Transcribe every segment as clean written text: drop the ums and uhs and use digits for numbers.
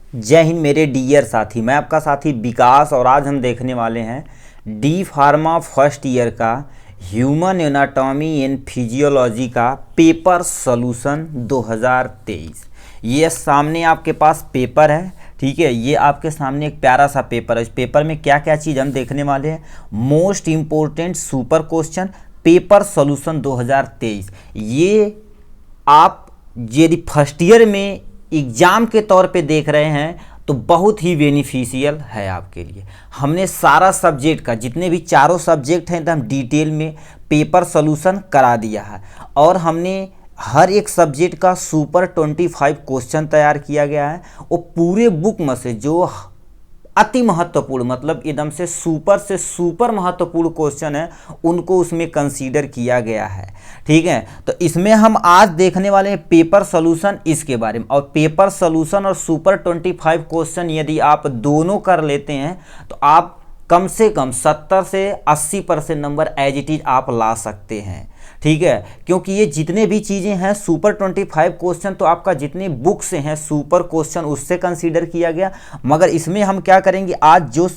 जय हिंद मेरे डियर साथी, मैं आपका साथी विकास और आज हम देखने वाले हैं डी फार्मा फर्स्ट ईयर का ह्यूमन एनाटॉमी एंड फिजियोलॉजी का पेपर सॉल्यूशन 2023। ये सामने आपके पास पेपर है, ठीक है। ये आपके सामने एक प्यारा सा पेपर है। इस पेपर में क्या क्या चीज़ हम देखने वाले हैं, most important super question paper solution 2023। ये आप यदि फर्स्ट ईयर में एग्ज़ाम के तौर पे देख रहे हैं तो बहुत ही बेनिफिशियल है आपके लिए। हमने सारा सब्जेक्ट का जितने भी चारों सब्जेक्ट हैं एकदम डिटेल में पेपर सॉल्यूशन करा दिया है और हमने हर एक सब्जेक्ट का सुपर 25 क्वेश्चन तैयार किया गया है। वो पूरे बुक में से जो अति महत्वपूर्ण मतलब एकदम से सुपर महत्वपूर्ण क्वेश्चन है उनको उसमें कंसीडर किया गया है, ठीक है। तो इसमें हम आज देखने वाले हैं पेपर सॉल्यूशन इसके बारे में। और पेपर सॉल्यूशन और सुपर 25 क्वेश्चन यदि आप दोनों कर लेते हैं तो आप कम से कम 70 से 80% नंबर एज इट इज आप ला सकते हैं, ठीक है। क्योंकि ये जितने भी चीज़ें हैं सुपर 25 क्वेश्चन तो आपका जितने बुक से हैं सुपर क्वेश्चन उससे कंसीडर किया गया, मगर इसमें हम क्या करेंगे आज जो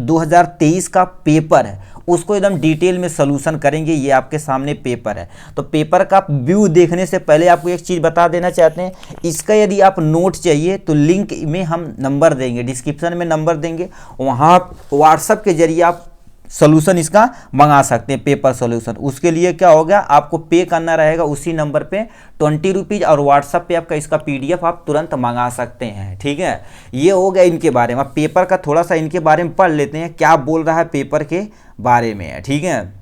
2023 का पेपर है उसको एकदम डिटेल में सॉल्यूशन करेंगे। ये आपके सामने पेपर है। तो पेपर का व्यू देखने से पहले आपको एक चीज़ बता देना चाहते हैं, इसका यदि आप नोट चाहिए तो लिंक में हम नंबर देंगे, डिस्क्रिप्शन में नंबर देंगे, वहाँ व्हाट्सएप के जरिए आप सोल्यूशन इसका मंगा सकते हैं पेपर सॉल्यूशन। उसके लिए क्या होगा, आपको पे करना रहेगा उसी नंबर पे 20 रुपीज़ और व्हाट्सएप पे आपका इसका PDF आप तुरंत मंगा सकते हैं, ठीक है। ये हो गया इनके बारे में। अब पेपर का थोड़ा सा इनके बारे में पढ़ लेते हैं क्या बोल रहा है पेपर के बारे में, ठीक है।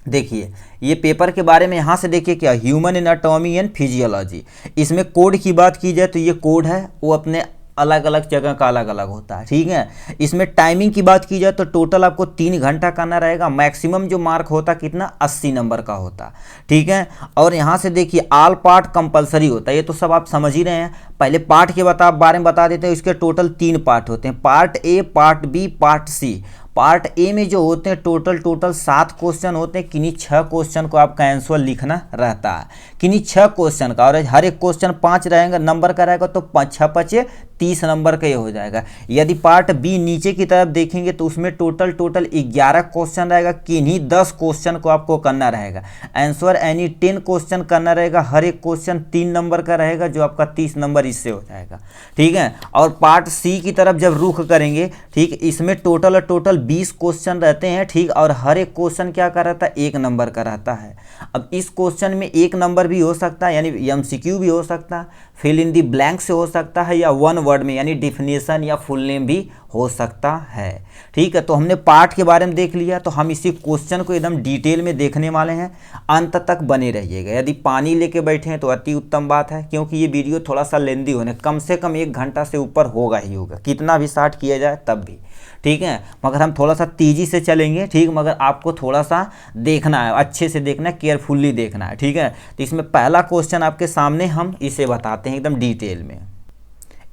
देखिए ये पेपर के बारे में यहाँ से देखिए क्या, ह्यूमन एनाटॉमी एंड फिजियोलॉजी। इसमें कोड की बात की जाए तो ये कोड है वो अपने अलग अलग जगह का अलग अलग होता है, ठीक है। इसमें टाइमिंग की बात की जाए तो टोटल आपको 3 घंटा करना रहेगा। मैक्सिमम जो मार्क होता कितना 80 नंबर का होता, ठीक है। और यहाँ से देखिए ऑल पार्ट कंपलसरी होता है, ये तो सब आप समझ ही रहे हैं। पहले पार्ट के बारे में बता देते हैं। इसके टोटल 3 पार्ट होते हैं, part A, part B, part C. Part A में जो होते हैं टोटल 7 क्वेश्चन होते हैं। किन्हीं 6 क्वेश्चन को आपका आंसर लिखना रहता है, किन्हीं 6 क्वेश्चन का, और हर एक क्वेश्चन 5 रहेगा नंबर का रहेगा तो 6 5 30 नंबर का ये हो जाएगा। यदि पार्ट बी नीचे की तरफ देखेंगे तो उसमें टोटल 11 क्वेश्चन रहेगा। किन्हीं 10 क्वेश्चन को आपको करना रहेगा। आंसर एनी 10 क्वेश्चन करना रहेगा। हर एक क्वेश्चन 3 नंबर का रहेगा जो आपका 30 नंबर इससे हो जाएगा, ठीक है। और पार्ट सी की तरफ जब रुख करेंगे, ठीक, इसमें टोटल 20 क्वेश्चन रहते हैं, ठीक। और हर एक क्वेश्चन क्या का रहता है 1 नंबर का रहता है। अब इस क्वेश्चन में 1 नंबर भी हो सकता है यानी MCQ भी हो सकता है, फिल इन दी ब्लैंक से हो सकता है, या 1 वर्ड में यानी डिफिनेशन या फुल नेम भी हो सकता है, ठीक है। तो हमने पार्ट के बारे में देख लिया, तो हम इसी क्वेश्चन को एकदम डिटेल में देखने वाले हैं। अंत तक बने रहिएगा। यदि पानी लेके बैठे हैं तो अति उत्तम बात है, क्योंकि ये वीडियो थोड़ा सा लेंदी होने, कम से कम 1 घंटा से ऊपर होगा ही होगा, कितना भी स्टार्ट किया जाए तब भी, ठीक है। मगर हम थोड़ा सा तेज़ी से चलेंगे, ठीक। मगर आपको थोड़ा सा देखना है, अच्छे से देखना है, केयरफुल्ली देखना है, ठीक है। तो इसमें पहला क्वेश्चन आपके सामने हम इसे बताते हैं एकदम डिटेल में।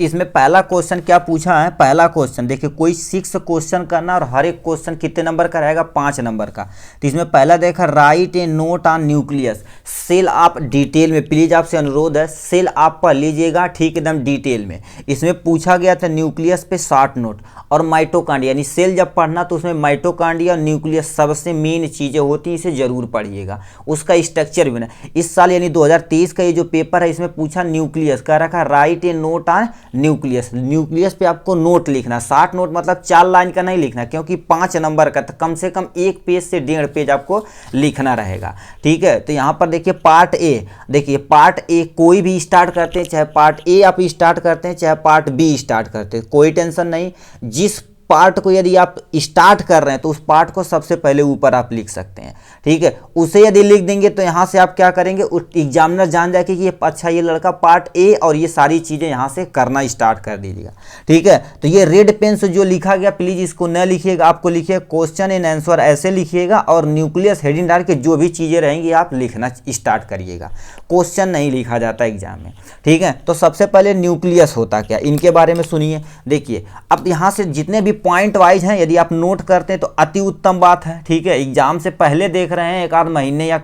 इसमें पहला क्वेश्चन क्या पूछा है, पहला क्वेश्चन देखिए, कोई 6 क्वेश्चन करना और हर एक क्वेश्चन कितने नंबर का रहेगा 5 नंबर का। तो इसमें पहला देखा, write a note on nucleus. Cell आप डिटेल में, प्लीज आपसे अनुरोध है सेल आप पढ़ लीजिएगा, ठीक, एकदम डिटेल में। इसमें पूछा गया था न्यूक्लियस पे शॉर्ट नोट और माइटोकांड्रिया, यानी सेल जब पढ़ना तो उसमें माइटोकांड्रिया और न्यूक्लियस सबसे मेन चीज़ें होती हैं, इसे जरूर पढ़िएगा। उसका स्ट्रक्चर भी ना, इस साल यानी 2023 का ये जो पेपर है इसमें पूछा न्यूक्लियस का रखा, right a note on nucleus. Nucleus पे आपको नोट लिखना, 60 नोट मतलब 4 लाइन का नहीं लिखना, क्योंकि 5 नंबर का, तो कम से कम 1 पेज से 1.5 पेज आपको लिखना रहेगा, ठीक है। तो यहाँ पर देखिए पार्ट ए, देखिए पार्ट ए कोई भी स्टार्ट करते हैं, चाहे पार्ट ए आप स्टार्ट करते हैं चाहे पार्ट बी स्टार्ट करते हैं, कोई टेंशन नहीं। जिस पार्ट को यदि आप स्टार्ट कर रहे हैं तो उस पार्ट को सबसे पहले ऊपर आप लिख सकते हैं, ठीक है। उसे यदि लिख देंगे तो यहाँ से आप क्या करेंगे, एग्जामिनर जान जाएगा कि ये अच्छा ये लड़का पार्ट ए, और ये सारी चीज़ें यहाँ से करना स्टार्ट कर दीजिएगा, ठीक है। तो ये रेड पेन से जो लिखा गया प्लीज़ इसको न लिखिएगा, आपको लिखिए क्वेश्चन एंड आंसर ऐसे लिखिएगा, और न्यूक्लियस हेडिंग डाल के जो भी चीज़ें रहेंगी आप लिखना स्टार्ट करिएगा। क्वेश्चन नहीं लिखा जाता एग्जाम में, ठीक है। तो सबसे पहले न्यूक्लियस होता क्या, इनके बारे में सुनिए। देखिए अब यहाँ से जितने भी पॉइंट वाइज हैं यदि आप नोट करते हैं तो अति उत्तम बात है, ठीक है। एग्जाम से पहले देख रहे हैं 1 आध महीने या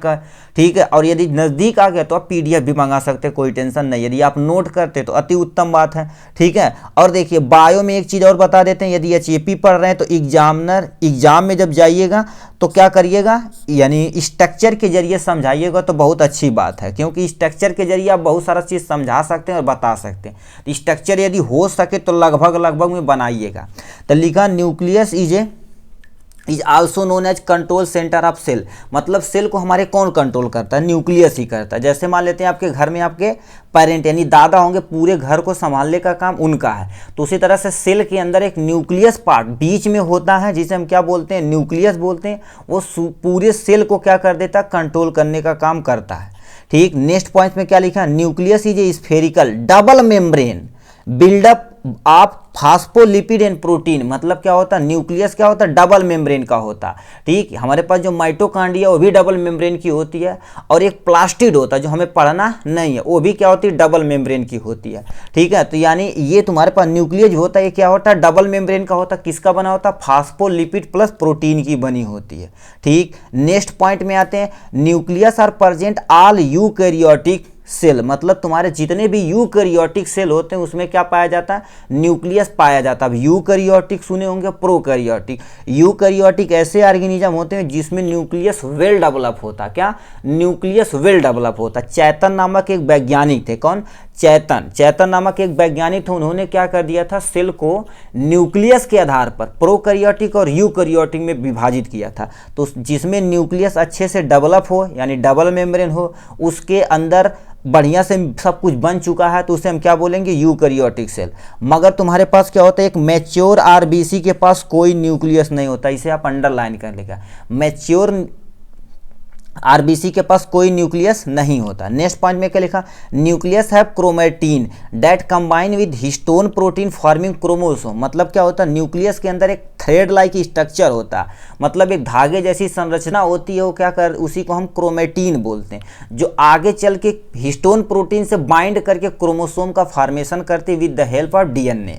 ठीक है। और यदि नज़दीक आ गया तो आप PDF भी मंगा सकते हैं, कोई टेंशन नहीं। यदि आप नोट करते तो अति उत्तम बात है, ठीक है। और देखिए बायो में एक चीज़ और बता देते हैं, यदि HAP पढ़ रहे हैं तो एग्जाम में जब जाइएगा तो क्या करिएगा, यानी स्ट्रक्चर के जरिए समझाइएगा तो बहुत अच्छी बात है, क्योंकि स्ट्रक्चर के जरिए आप बहुत सारा चीज़ समझा सकते हैं और बता सकते हैं। तो स्ट्रक्चर यदि हो सके तो लगभग में बनाइएगा। तो लिखा nucleus is also known as control centre of cell, मतलब सेल को हमारे कौन कंट्रोल करता है, न्यूक्लियस ही करता है। जैसे मान लेते हैं आपके घर में आपके पेरेंट यानी दादा होंगे, पूरे घर को संभालने का काम उनका है, तो उसी तरह से सेल के अंदर एक न्यूक्लियस पार्ट बीच में होता है जिसे हम क्या बोलते हैं, न्यूक्लियस बोलते हैं। वो पूरे सेल को क्या कर देता है, कंट्रोल करने का काम करता है, ठीक। नेक्स्ट पॉइंट में क्या लिखा, nucleus is a spherical double membrane built up आप फास्फोलिपिड एंड प्रोटीन, मतलब क्या होता है, न्यूक्लियस क्या होता है, डबल मेम्ब्रेन का होता है, ठीक। हमारे पास जो माइटोकॉन्ड्रिया वो भी डबल मेम्ब्रेन की होती है, और एक प्लास्टिड होता है जो हमें पढ़ना नहीं है, वो भी क्या होती है, डबल मेम्ब्रेन की होती है, ठीक है। तो यानी ये तुम्हारे पास न्यूक्लियस होता है, ये क्या होता है, डबल मेम्ब्रेन का होता है। किसका बना होता है, फास्फोलिपिड प्लस प्रोटीन की बनी होती है, ठीक। नेक्स्ट पॉइंट में आते हैं, nucleus are present all eukaryotic cell, मतलब तुम्हारे जितने भी यूकैरियोटिक सेल होते हैं उसमें क्या पाया जाता है, न्यूक्लियस पाया जाता है। अब यूकैरियोटिक सुने होंगे, प्रोकैरियोटिक। यूकैरियोटिक ऐसे ऑर्गेनिज्म होते हैं जिसमें न्यूक्लियस वेल डेवलप होता है, क्या, न्यूक्लियस वेल डेवलप होता है। चैतन नामक एक वैज्ञानिक थे, कौन, चैतन नामक एक वैज्ञानिक थे, उन्होंने क्या कर दिया था, सेल को न्यूक्लियस के आधार पर प्रोकैरियोटिक और यूकैरियोटिक में विभाजित किया था। तो जिसमें न्यूक्लियस अच्छे से डेवलप हो यानी डबल मेम्ब्रेन हो, उसके अंदर बढ़िया से सब कुछ बन चुका है, तो उसे हम क्या बोलेंगे, यूकैरियोटिक सेल। मगर तुम्हारे पास क्या होता है, एक मैच्योर RBC के पास कोई न्यूक्लियस नहीं होता, इसे आप अंडरलाइन कर लेगा, मैच्योर RBC के पास कोई न्यूक्लियस नहीं होता। नेक्स्ट पॉइंट में क्या लिखा, nucleus have chromatin that combine with histone protein forming chromosome, मतलब क्या होता है, न्यूक्लियस के अंदर एक थ्रेड लाइक स्ट्रक्चर होता है, मतलब एक धागे जैसी संरचना होती है, वो क्या कर, उसी को हम क्रोमेटिन बोलते हैं, जो आगे चल के हिस्टोन प्रोटीन से बाइंड करके क्रोमोसोम का फॉर्मेशन करती with the help of DNA,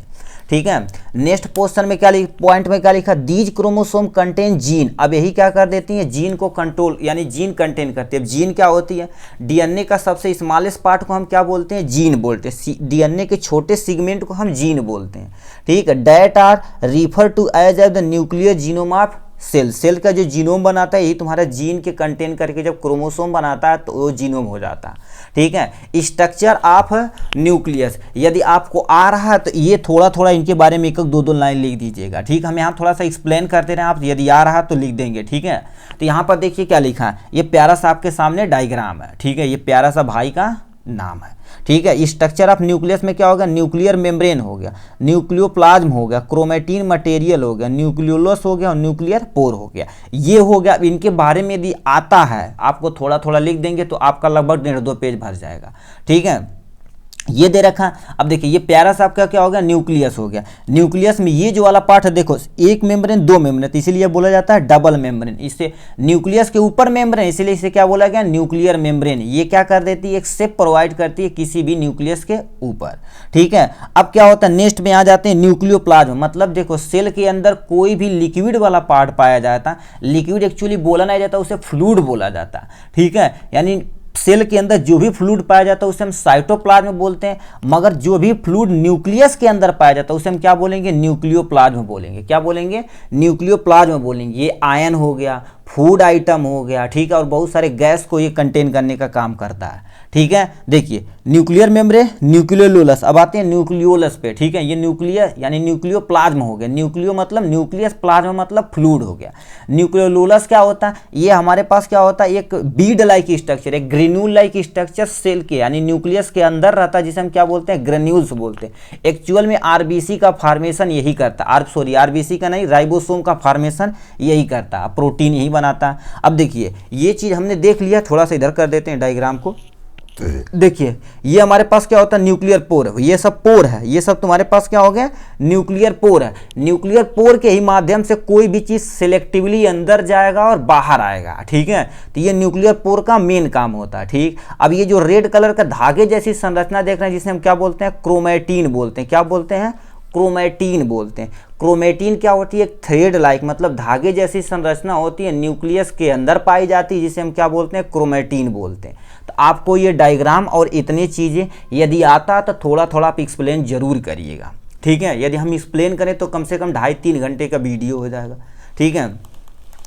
ठीक है। नेक्स्ट पोर्शन में क्या पॉइंट में क्या लिखा, दीज क्रोमोसोम कंटेन जीन, अब यही क्या कर देती है, जीन को कंट्रोल यानी जीन कंटेन करती है। जीन क्या होती है, DNA का सबसे स्मॉलेस्ट पार्ट को हम क्या बोलते हैं, जीन बोलते हैं। DNA के छोटे सेगमेंट को हम जीन बोलते हैं, ठीक है। That are refer to as the nuclear genome of cell का जो जीनोम बनाता है यही तुम्हारा जीन के कंटेन करके जब क्रोमोसोम बनाता है तो वो जीनोम हो जाता है, ठीक है। स्ट्रक्चर ऑफ न्यूक्लियस यदि आपको आ रहा है तो ये थोड़ा इनके बारे में एक दो लाइन लिख दीजिएगा, ठीक। हम यहाँ थोड़ा सा एक्सप्लेन करते रहे, आप यदि आ रहा तो लिख देंगे, ठीक है। तो यहाँ पर देखिए क्या लिखा है, ये प्यारा सा आपके सामने डायग्राम है, ठीक है, ये प्यारा सा भाई का नाम है, ठीक है। स्ट्रक्चर ऑफ न्यूक्लियस में क्या होगा, न्यूक्लियर मेम्ब्रेन हो गया, न्यूक्लियोप्लाज्म हो गया, क्रोमेटिन मटेरियल हो गया, न्यूक्लियोलस हो गया और न्यूक्लियर पोर हो गया, ये हो गया। इनके बारे में यदि आता है आपको थोड़ा लिख देंगे तो आपका लगभग 1.5-2 पेज भर जाएगा, ठीक है। ये दे रखा। अब देखिए ये प्यारा सा आपका क्या हो गया, न्यूक्लियस हो गया। न्यूक्लियस में ये जो वाला पार्ट है देखो, एक मेम्ब्रेन दो मेम्ब्रेन, तो इसीलिए बोला जाता है डबल मेम्ब्रेन। इससे न्यूक्लियस के ऊपर मेम्ब्रेन, इसीलिए इसे क्या बोला गया, न्यूक्लियर मेम्ब्रेन। ये क्या कर देती है, एक शेप प्रोवाइड करती है किसी भी न्यूक्लियस के ऊपर, ठीक है। अब क्या होता है, नेक्स्ट में आ जाते हैं न्यूक्लियोप्लाज्म। मतलब देखो सेल के अंदर कोई भी लिक्विड वाला पार्ट पाया जाता है, लिक्विड एक्चुअली बोला नहीं जाता, उसे फ्लूइड बोला जाता है, ठीक है। यानी सेल के अंदर जो भी फ्लूइड पाया जाता है उसे हम साइटोप्लाज्म बोलते हैं, मगर जो भी फ्लूइड न्यूक्लियस के अंदर पाया जाता है उसे हम क्या बोलेंगे, न्यूक्लियोप्लाज्म बोलेंगे। क्या बोलेंगे, न्यूक्लियोप्लाज्म बोलेंगे। ये आयन हो गया, फूड आइटम हो गया, ठीक है, और बहुत सारे गैस को ये कंटेन करने का काम करता है, ठीक है। देखिए न्यूक्लियर मेम्ब्रेन, न्यूक्लियोलस। अब आते हैं न्यूक्लियोलस पे, ठीक है। ये न्यूक्लियर यानी न्यूक्लियोप्लाज्म हो गया, न्यूक्लियो मतलब न्यूक्लियस, प्लाज्मा मतलब फ्लूइड हो गया। न्यूक्लियोलस क्या होता है, ये हमारे पास क्या होता है, एक बीड लाइक स्ट्रक्चर, एक ग्रेन्यूल लाइक स्ट्रक्चर सेल के यानी न्यूक्लियस के अंदर रहता है, जिसे हम क्या बोलते हैं, ग्रेन्यूल्स बोलते हैं। एक्चुअल में RBC का फॉर्मेशन यही करता है, RBC का नहीं, राइबोसोम का फॉर्मेशन यही करता है, प्रोटीन यही बनाता है। अब देखिए ये चीज हमने देख लिया, थोड़ा सा इधर कर देते हैं डायग्राम को। देखिए ये हमारे पास क्या होता है, न्यूक्लियर पोर। ये सब पोर है, ये सब तुम्हारे पास क्या हो गया, न्यूक्लियर पोर है। न्यूक्लियर पोर के ही माध्यम से कोई भी चीज सिलेक्टिवली अंदर जाएगा और बाहर आएगा, ठीक है। तो ये न्यूक्लियर पोर का मेन काम होता है, ठीक। अब ये जो रेड कलर का धागे जैसी संरचना देख रहे हैं जिसे हम क्या बोलते हैं, क्रोमेटिन बोलते हैं। क्या बोलते हैं, क्रोमेटीन बोलते हैं। क्रोमेटीन क्या होती है? एक थ्रेड लाइक मतलब धागे जैसी संरचना होती है, न्यूक्लियस के अंदर पाई जाती है, जिसे हम क्या बोलते हैं? क्रोमेटीन बोलते हैं। तो आपको ये डायग्राम और इतनी चीज़ें यदि आता तो थोड़ा थोड़ा आप एक्सप्लेन जरूर करिएगा, ठीक है। यदि हम एक्सप्लेन करें तो कम से कम 2.5-3 घंटे का वीडियो हो जाएगा, ठीक है।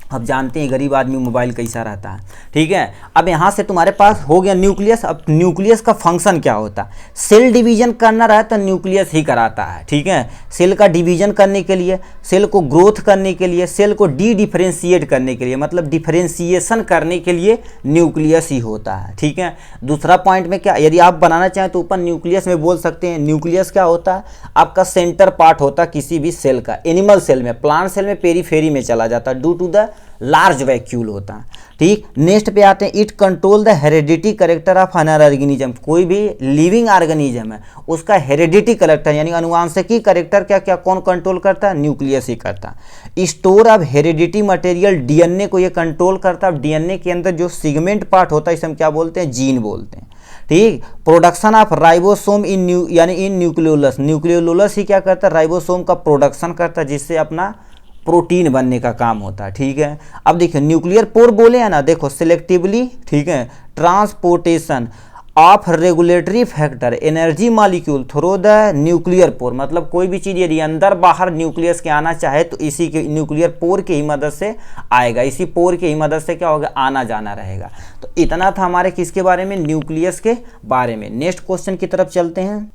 अब जानते हैं गरीब आदमी मोबाइल कैसा रहता है, ठीक है। अब यहाँ से तुम्हारे पास हो गया न्यूक्लियस। अब न्यूक्लियस का फंक्शन क्या होता है? सेल डिवीजन करना रहा तो न्यूक्लियस ही कराता है, ठीक है। सेल का डिवीजन करने के लिए, सेल को ग्रोथ करने के लिए, सेल को डी डिफरेंशिएट करने के लिए मतलब डिफरेंशिएशन करने के लिए न्यूक्लियस ही होता है, ठीक है। दूसरा पॉइंट में क्या, यदि आप बनाना चाहें तो ऊपर न्यूक्लियस में बोल सकते हैं। न्यूक्लियस क्या होता है? आपका सेंटर पार्ट होता है किसी भी सेल का। एनिमल सेल में, प्लांट सेल में पेरीफेरी में चला जाता है due to the large vacuole होता है, ठीक। नेक्स्ट पे आते हैं, it control the heredity character of another organism. कोई भी लिविंग ऑर्गेनिज्म है उसका हेरेडिटी करेक्टर यानी अनुवांशिकी करेक्टर क्या क्या कौन कंट्रोल करता है? न्यूक्लियस ही करता है। Store of heredity material, DNA को ये कंट्रोल करता है। डीएनए के अंदर जो सिगमेंट पार्ट होता है इसे हम क्या बोलते हैं? जीन बोलते हैं, ठीक। Production of ribosome in nucleolus, nucleolus ही क्या करता है? राइबोसोम का प्रोडक्शन करता है, जिससे अपना प्रोटीन बनने का काम होता है, ठीक है। अब देखिए न्यूक्लियर पोर बोले हैं ना, देखो सिलेक्टिवली, ठीक है, transportation of regulatory factor energy molecule through the nuclear pore, मतलब कोई भी चीज़ यदि अंदर बाहर न्यूक्लियस के आना चाहे तो इसी के न्यूक्लियर पोर के ही मदद से आएगा, इसी पोर के ही मदद से क्या होगा? आना जाना रहेगा। तो इतना था हमारे किसके बारे में? न्यूक्लियस के बारे में। नेक्स्ट क्वेश्चन की तरफ चलते हैं।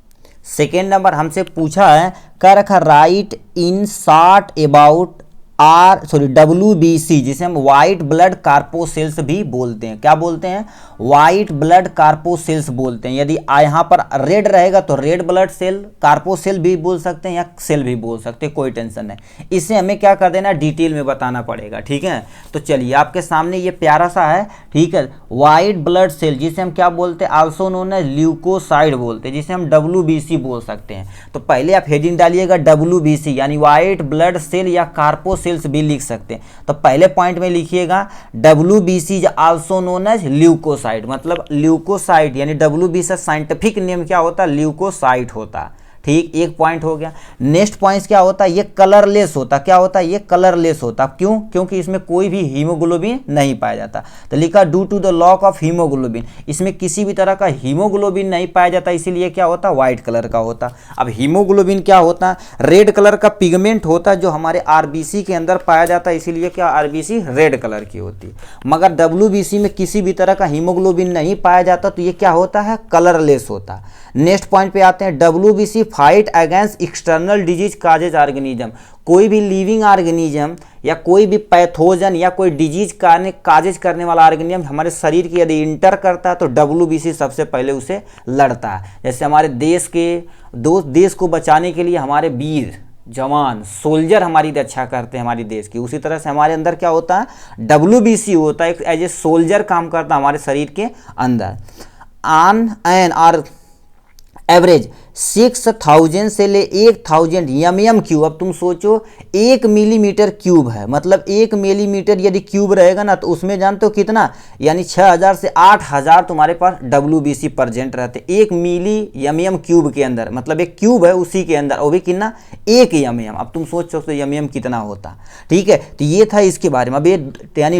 सेकेंड नंबर हमसे पूछा है, कर रखा right in short about WBC, जिसे हम वाइट ब्लड कार्पोसेल्स भी बोलते हैं। क्या बोलते हैं? वाइट ब्लड कार्पोसेल्स बोलते हैं। यदि यहाँ पर रेड रहेगा तो रेड ब्लड सेल, कार्पोसेल भी बोल सकते हैं या सेल भी बोल सकते हैं, कोई टेंशन नहीं। इसे हमें क्या कर देना? डिटेल में बताना पड़ेगा, ठीक है। तो चलिए आपके सामने ये प्यारा सा है, ठीक है, वाइट ब्लड सेल, जिसे हम क्या बोलते हैं? आल्सो नोन एज ल्यूकोसाइड बोलते हैं, जिसे हम WBC बोल सकते हैं। तो पहले आप हेडिंग डालिएगा WBC यानी वाइट ब्लड सेल या कार्पोसेल भी लिख सकते हैं। तो पहले पॉइंट में लिखिएगा WBC is also known as leucocyte, मतलब ल्यूकोसाइट यानी WBC साइंटिफिक नेम क्या होता है? ल्यूकोसाइट होता, ठीक। एक पॉइंट हो गया। नेक्स्ट पॉइंट क्या होता है? ये कलरलेस होता। क्या होता है? ये कलरलेस होता। क्यों? क्योंकि इसमें कोई भी हीमोग्लोबिन नहीं पाया जाता। तो लिखा due to the lack of haemoglobin, इसमें किसी भी तरह का हीमोग्लोबिन नहीं पाया जाता, इसीलिए क्या होता? व्हाइट कलर का होता। अब हीमोग्लोबिन क्या होता है? रेड कलर का पिगमेंट होता है जो हमारे RBC के अंदर पाया जाता है, इसीलिए क्या RBC रेड कलर की होती है। मगर WBC में किसी भी तरह का हीमोग्लोबिन नहीं पाया जाता, तो ये क्या होता है? कलरलेस होता। नेक्स्ट पॉइंट पे आते हैं, WBC fight against external disease causes organism. कोई भी लिविंग ऑर्गेनिज्म या कोई भी पैथोजन या कोई डिजीज काजेज करने वाला ऑर्गेनिज्म हमारे शरीर की यदि इंटर करता है तो WBC सबसे पहले उसे लड़ता है। जैसे हमारे देश को बचाने के लिए हमारे वीर जवान सोल्जर हमारी रक्षा करते हैं हमारी देश की, उसी तरह से हमारे अंदर क्या होता है? WBC होता है, एज ए सोल्जर काम करता है हमारे शरीर के अंदर। ऑन एन आर एवरेज 6000 से ले 1000 mm क्यूब। अब तुम सोचो 1 मिलीमीटर क्यूब है, मतलब 1 मिलीमीटर यदि क्यूब रहेगा ना तो उसमें जानते हो कितना? यानी 6000 से 8000 तुम्हारे पास WBC प्रेजेंट रहते 1 मिली mm क्यूब के अंदर, मतलब एक क्यूब है उसी के अंदर, वो भी कितना? 1 mm। अब तुम सोच सकते हो mm कितना होता, ठीक है। तो ये था इसके बारे में। अब ये यानी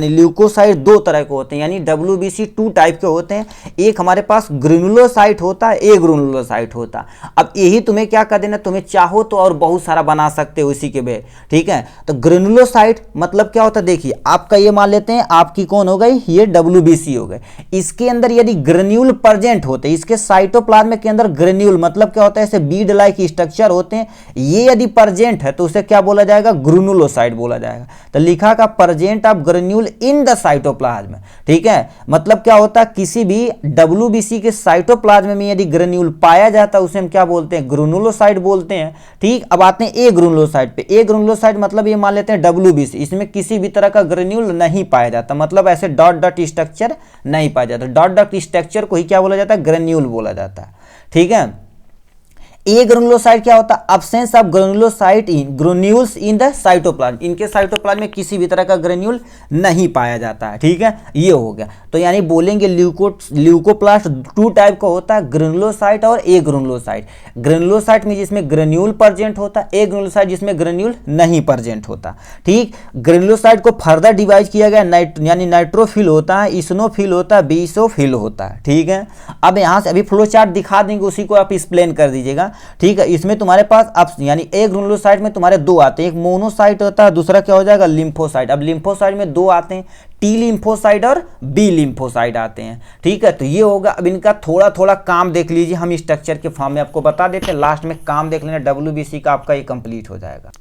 ल्यूकोसाइड 2 तरह के होते हैं, यानी WBC 2 टाइप के होते हैं। एक हमारे पास ग्रेनुलोसाइट होता है, एक ग्रेनुलोसाइट होता। अब यही तुम्हें क्या कर देना, तुम्हें चाहो तो और बहुत सारा बना सकते हो इसी के बे, ठीक है। तो ग्रेनुलोसाइट मतलब क्या होता है? देखिए आपका ये मान लेते हैं आपकी कौन हो गई? ये WBC हो गए। इसके अंदर यदि ग्रेन्यूल प्रेजेंट होते, इसके साइटोप्लाज्म के अंदर ग्रेन्यूल मतलब क्या होता है? ऐसे बीड लाइक स्ट्रक्चर होते हैं, ये यदि प्रेजेंट है तो उसे क्या बोला जाएगा? ग्रेनुलोसाइट बोला जाएगा। तो लिखा का present of granule in the cytoplasm, ठीक है। मतलब क्या होता है? किसी भी WBC के साइटोप्लाज्म में यदि ग्रेन्यूल पाया जाता है उसे हम क्या बोलते हैं? ग्रेनुलोसाइट बोलते हैं, ठीक। अब आते हैं ए ग्रेनुलोसाइट पे। ए ग्रेनुलोसाइट मतलब ये मान लेते हैं WBC, इसमें किसी भी तरह का ग्रेन्यूल नहीं पाया जाता, मतलब ऐसे डॉट डॉट स्ट्रक्चर नहीं पाया जाता। डॉट डॉट स्ट्रक्चर को ही क्या बोला जाता है? ग्रेन्यूल बोला जाता है, ठीक है। ए ग्रेनुलोसाइट क्या होता है, absence of granulocyte in granules in the cytoplasm, इनके साइटोप्लाज्म में किसी भी तरह का ग्रेन्यूल नहीं पाया जाता है, ठीक है, ये हो गया। तो यानी बोलेंगे ल्यूकोप्लास्ट टू टाइप का होता है, ग्रेनुलोसाइट और ए ग्रेनुलोसाइट। ग्रेनुलोसाइट में जिसमें ग्रेन्यूल प्रेजेंट होता है, ए ग्रेनुलोसाइट जिसमें ग्रेन्यूल नहीं प्रेजेंट होता, ठीक। ग्रेनुलोसाइट को फर्दर डिवाइड किया गया, यानी नाइट्रोफिल होता है, इस्नोफिल होता है, बेसोफिल होता है, ठीक है। अब यहाँ से अभी फ्लो चार्ट दिखा देंगे, उसी को आप एक्सप्लेन कर दीजिएगा, ठीक है। इसमें तुम्हारे पास अब यानी एक ग्रेनुलोसाइट में तुम्हारे दो आते हैं, एक मोनोसाइट होता है, दूसरा क्या हो जाएगा लिम्फोसाइट। अब लिम्फोसाइट में दो आते हैं, टी लिम्फोसाइट और बी लिम्फोसाइट आते हैं, ठीक है। तो ये होगा। अब इनका थोड़ा थोड़ा काम देख लीजिए, हम स्ट्रक्चर के फॉर्म में आपको बता देते हैं, लास्ट में काम देख लेना, WBC का आपका ये कंप्लीट हो जाएगा,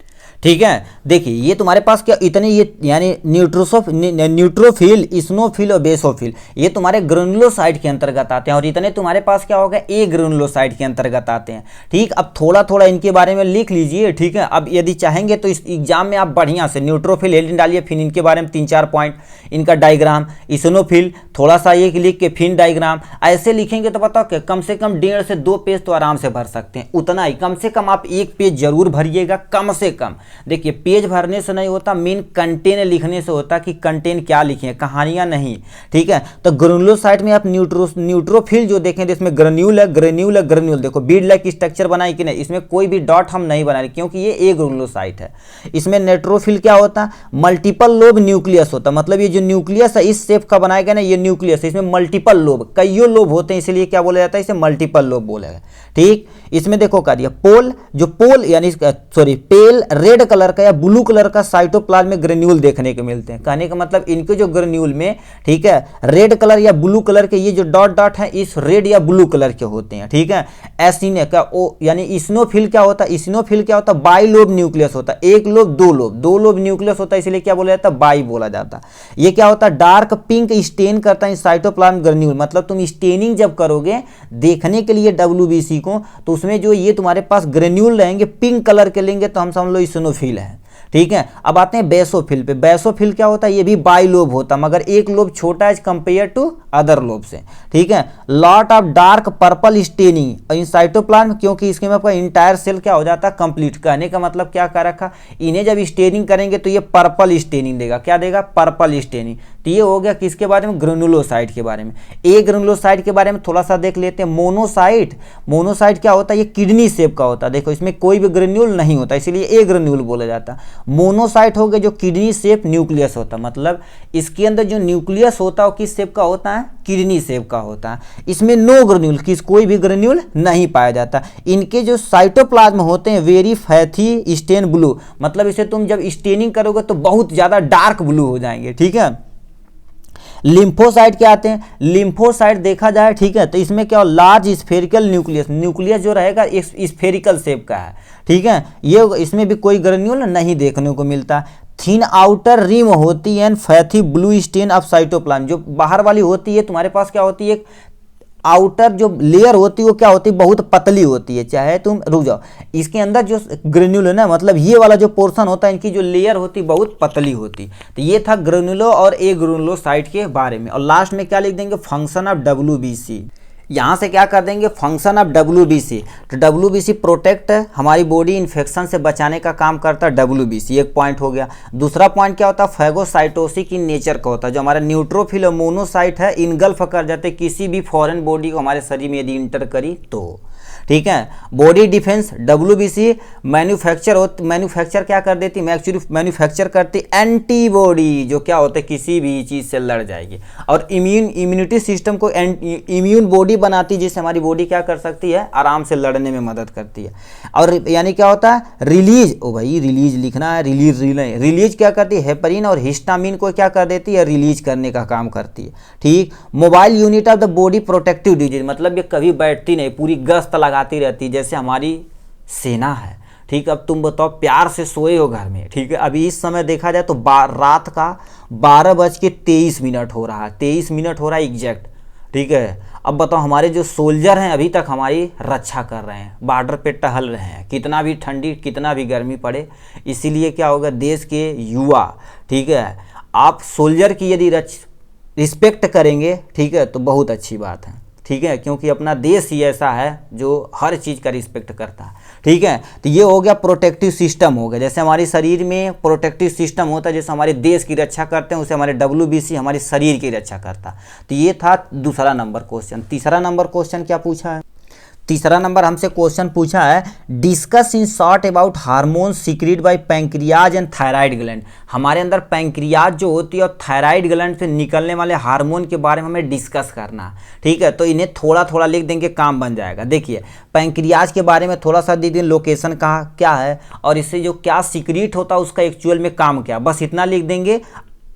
ठीक है। देखिए ये तुम्हारे पास क्या इतने ये यानी न्यूट्रोफिल, इस्नोफिल और बेसोफिल ये तुम्हारे ग्रेनुलोसाइट के अंतर्गत आते हैं, और इतने तुम्हारे पास क्या होगा ए ग्रेनुलोसाइट के अंतर्गत आते हैं, ठीक। अब थोड़ा थोड़ा इनके बारे में लिख लीजिए, ठीक है। अब यदि चाहेंगे तो इस एग्जाम में आप बढ़िया से न्यूट्रोफिल हेडिंग डालिए, फिर इनके बारे में 3-4 पॉइंट, इनका डायग्राम, इस्नोफिल थोड़ा सा एक लिख के फिर डायग्राम, ऐसे लिखेंगे तो बताओ कि कम से कम 1.5 से 2 पेज तो आराम से भर सकते हैं, उतना ही, कम से कम आप 1 पेज जरूर भरिएगा, कम से कम। देखिए पेज भरने से नहीं होता, मेन कंटेंट लिखने से होता कि कंटेंट क्या लिखे, कहानियां नहीं, ठीक है। तो ग्रेनुलोसाइट में आप न्यूट्रोफिल जो देखें तो इसमें ग्रेन्यूल है, ग्रेन्यूल है, ग्रेन्यूल, देखो बीड लाइक स्ट्रक्चर बनाई कि नहीं, इसमें कोई भी डॉट हम नहीं बना रहे क्योंकि ये ए ग्रेनुलोसाइट है। इसमें नेट्रोफिल क्या होता, मल्टीपल लोब न्यूक्लियस होता, मतलब ये जो न्यूक्लियस है इस शेप का बनाया गया ना, ये न्यूक्लियस है, इसमें मल्टीपल लोब, कईयों लोब होते हैं, इसलिए क्या बोला जाता है, इसे मल्टीपल लोब बोलेगा, ठीक। इसमें देखो क्या दिया, पोल, जो पोल यानी सॉरी पेल रेड कलर का या ब्लू कलर का साइटोप्लाज्म में ग्रेन्यूल देखने को मिलते हैं। कहने का मतलब इनके जो ग्रेन्यूल में, ठीक है, रेड कलर या ब्लू कलर के ये जो डॉट डॉट है इस रेड या ब्लू कलर के होते हैं, ठीक है। एसिन का ओ यानी इस्नोफिल क्या होता है, इस्नोफिल क्या होता है, बाई लोब न्यूक्लियस होता है, एक लोब दो लोब न्यूक्लियस होता है, इसलिए क्या बोला जाता है, बाई बोला जाता है। ये क्या होता है, डार्क पिंक स्टेन करता है साइटोप्लाज्म ग्रेन्यूल, मतलब तुम स्टेनिंग जब करोगे देखने के लिए WBC को, तो उसमें जो ये तुम्हारे पास ग्रेन्यूल रहेंगे पिंक कलर के लेंगे तो हम समझ लो इस्नोफिल है, ठीक है। अब आते हैं बेसोफिल पे। बेसोफिल क्या होता है, ये भी बाई लोब होता है, मगर एक लोब छोटा है कंपेयर टू अदर लोब से, ठीक है। Lot of dark purple staining in cytoplasm, क्योंकि इसके में आपका इंटायर सेल क्या हो जाता है कंप्लीट। कहने का मतलब क्या कर रखा, इन्हें जब स्टेनिंग करेंगे तो ये पर्पल स्टेनिंग देगा, क्या देगा, पर्पल स्टेनिंग। तो ये हो गया किसके बारे में, ग्रेनुलोसाइट के बारे में। ए ग्रेनुलोसाइट के बारे में थोड़ा सा देख लेते हैं। मोनोसाइट, मोनोसाइट क्या होता है, ये किडनी शेप का होता है, देखो इसमें कोई भी ग्रेन्यूल नहीं होता, इसलिए ए ग्रेन्यूल बोला जाता है। मोनोसाइट हो गया जो किडनी शेप न्यूक्लियस होता है, मतलब इसके अंदर जो न्यूक्लियस होता है वो किस शेप का होता है, किडनी शेप का होता है। इसमें नो ग्रेन्यूल, कोई भी ग्रेन्यूल नहीं पाया जाता। इनके जो साइटोप्लाज्म होते हैं वेरी फैथी स्टेन ब्लू, मतलब इसे तुम जब स्टेनिंग करोगे तो बहुत ज्यादा डार्क ब्लू हो जाएंगे, ठीक है। लिम्फोसाइट क्या आते हैं, लिम्फोसाइट देखा जाए, ठीक है, तो इसमें क्या लार्ज स्फेरिकल न्यूक्लियस, न्यूक्लियस जो रहेगा स्फेरिकल शेप का है, ठीक है। ये इसमें भी कोई ग्रेन्यूल नहीं देखने को मिलता। थिन आउटर रिम होती है फैथी ब्लू स्टेन ऑफ साइटोप्लाज्म, जो बाहर वाली होती है तुम्हारे पास क्या होती है, आउटर जो लेयर होती है वो क्या होती है, बहुत पतली होती है, चाहे तुम रुक जाओ, इसके अंदर जो ग्रेन्यूल है ना, मतलब ये वाला जो पोर्शन होता है इनकी जो लेयर होती है बहुत पतली होती। तो ये था ग्रेनुलो और ए ग्रेनुलोसाइट के बारे में। और लास्ट में क्या लिख देंगे, फंक्शन ऑफ WBC। यहाँ से क्या कर देंगे, फंक्शन ऑफ WBC। तो WBC प्रोटेक्ट है, हमारी बॉडी इन्फेक्शन से बचाने का काम करता है WBC, एक पॉइंट हो गया। दूसरा पॉइंट क्या होता है, फैगोसाइटोसिस इन नेचर का होता है, जो हमारा न्यूट्रोफिल और मोनोसाइट है इनगल्फ कर जाते किसी भी फॉरेन बॉडी को हमारे शरीर में यदि इंटर करी तो, ठीक है। बॉडी डिफेंस WBC मैन्युफैक्चर क्या कर देती, मैन्युफैक्चर करती एंटीबॉडी, जो क्या होता है किसी भी चीज़ से लड़ जाएगी। और इम्यूनिटी सिस्टम को इम्यून बॉडी बनाती, जिससे हमारी बॉडी क्या कर सकती है, आराम से लड़ने में मदद करती है। और यानी क्या होता है, रिलीज, ओ भाई रिलीज लिखना है, रिलीज क्या करती है, हेपरिन और हिस्टामिन को क्या कर देती है, रिलीज करने का काम करती है, ठीक। Mobile unit of the body protective disease, मतलब ये कभी बैठती नहीं, पूरी गश्त लगाती रहती, जैसे हमारी सेना है, ठीक। अब तुम बताओ प्यार से सोए हो घर में, ठीक है। अभी इस समय देखा जाए तो रात का 12:23 हो रहा है, 23 मिनट हो रहा है एग्जैक्ट, ठीक है। अब बताओ हमारे जो सोल्जर हैं अभी तक हमारी रक्षा कर रहे हैं, बॉर्डर पे टहल रहे हैं, कितना भी ठंडी कितना भी गर्मी पड़े। इसीलिए क्या होगा, देश के युवा, ठीक है, आप सोल्जर की यदि रिस्पेक्ट करेंगे, ठीक है, तो बहुत अच्छी बात है। ठीक है, क्योंकि अपना देश ही ऐसा है जो हर चीज़ का रिस्पेक्ट करता है। ठीक है, तो ये हो गया प्रोटेक्टिव सिस्टम हो गया। जैसे हमारे शरीर में प्रोटेक्टिव सिस्टम होता है, जैसे हमारे देश की रक्षा करते हैं, उसे हमारे WBC हमारे शरीर की रक्षा करता है। तो ये था दूसरा नंबर क्वेश्चन। तीसरा नंबर क्वेश्चन क्या पूछा है? तीसरा नंबर हमसे क्वेश्चन पूछा है, discuss in short about hormone secret by pancreas and thyroid gland. हमारे अंदर पैंक्रियाज जो होती है और थायराइड ग्लैंड से निकलने वाले हार्मोन के बारे में हमें डिस्कस करना है। ठीक है, तो इन्हें थोड़ा थोड़ा लिख देंगे, काम बन जाएगा। देखिए, पैंक्रियाज के बारे में थोड़ा सा दे दें, लोकेशन कहाँ क्या है और इससे जो क्या सीक्रेट होता है उसका एक्चुअल में काम क्या, बस इतना लिख देंगे।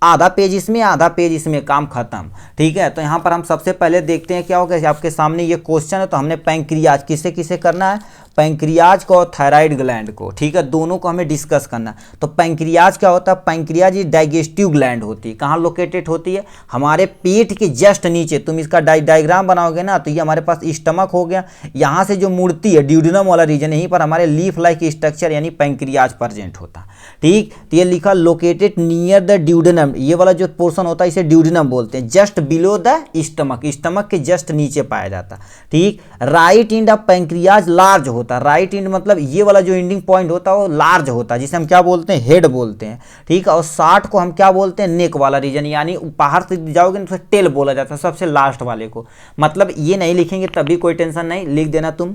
आधा पेज इसमें, आधा पेज इसमें, काम खत्म। ठीक है, तो यहाँ पर हम सबसे पहले देखते हैं क्या होगा। आपके सामने ये क्वेश्चन है, तो हमने पैंक्रियाज किसे किसे करना है, पैंक्रियाज को और थायराइड ग्लैंड को। ठीक है, दोनों को हमें डिस्कस करना है। तो पैंक्रियाज क्या होता है? पैंक्रियाज ये डाइजेस्टिव ग्लैंड होती है। कहाँ लोकेटेड होती है? हमारे पेट के जस्ट नीचे। तुम इसका डायग्राम बनाओगे ना, तो ये हमारे पास स्टमक हो गया, यहाँ से जो मुड़ती है ड्यूडेनम वाला रीजन, यहीं पर हमारे लीफ लाइक स्ट्रक्चर यानी पैंक्रियाज प्रेजेंट होता है। ठीक, तो ये लिखा लोकेटेड नियर द ड्यूडेनम, ये वाला जो पोर्शन होता है इसे ड्यूडेनम बोलते हैं, just below the stomach, stomach के जस्ट नीचे पाया जाता है। ठीक, right end of pancreas large होता है। राइट एंड मतलब ये वाला जो एंडिंग पॉइंट होता है वो लार्ज होता है, जिसे हम क्या बोलते हैं? हेड बोलते हैं। ठीक है, और 60 को हम क्या बोलते हैं? नेक वाला रीजन, यानी बाहर से जाओगे ना तो टेल बोला जाता है, सबसे लास्ट वाले को। मतलब ये नहीं लिखेंगे तभी कोई टेंशन नहीं, लिख देना तुम।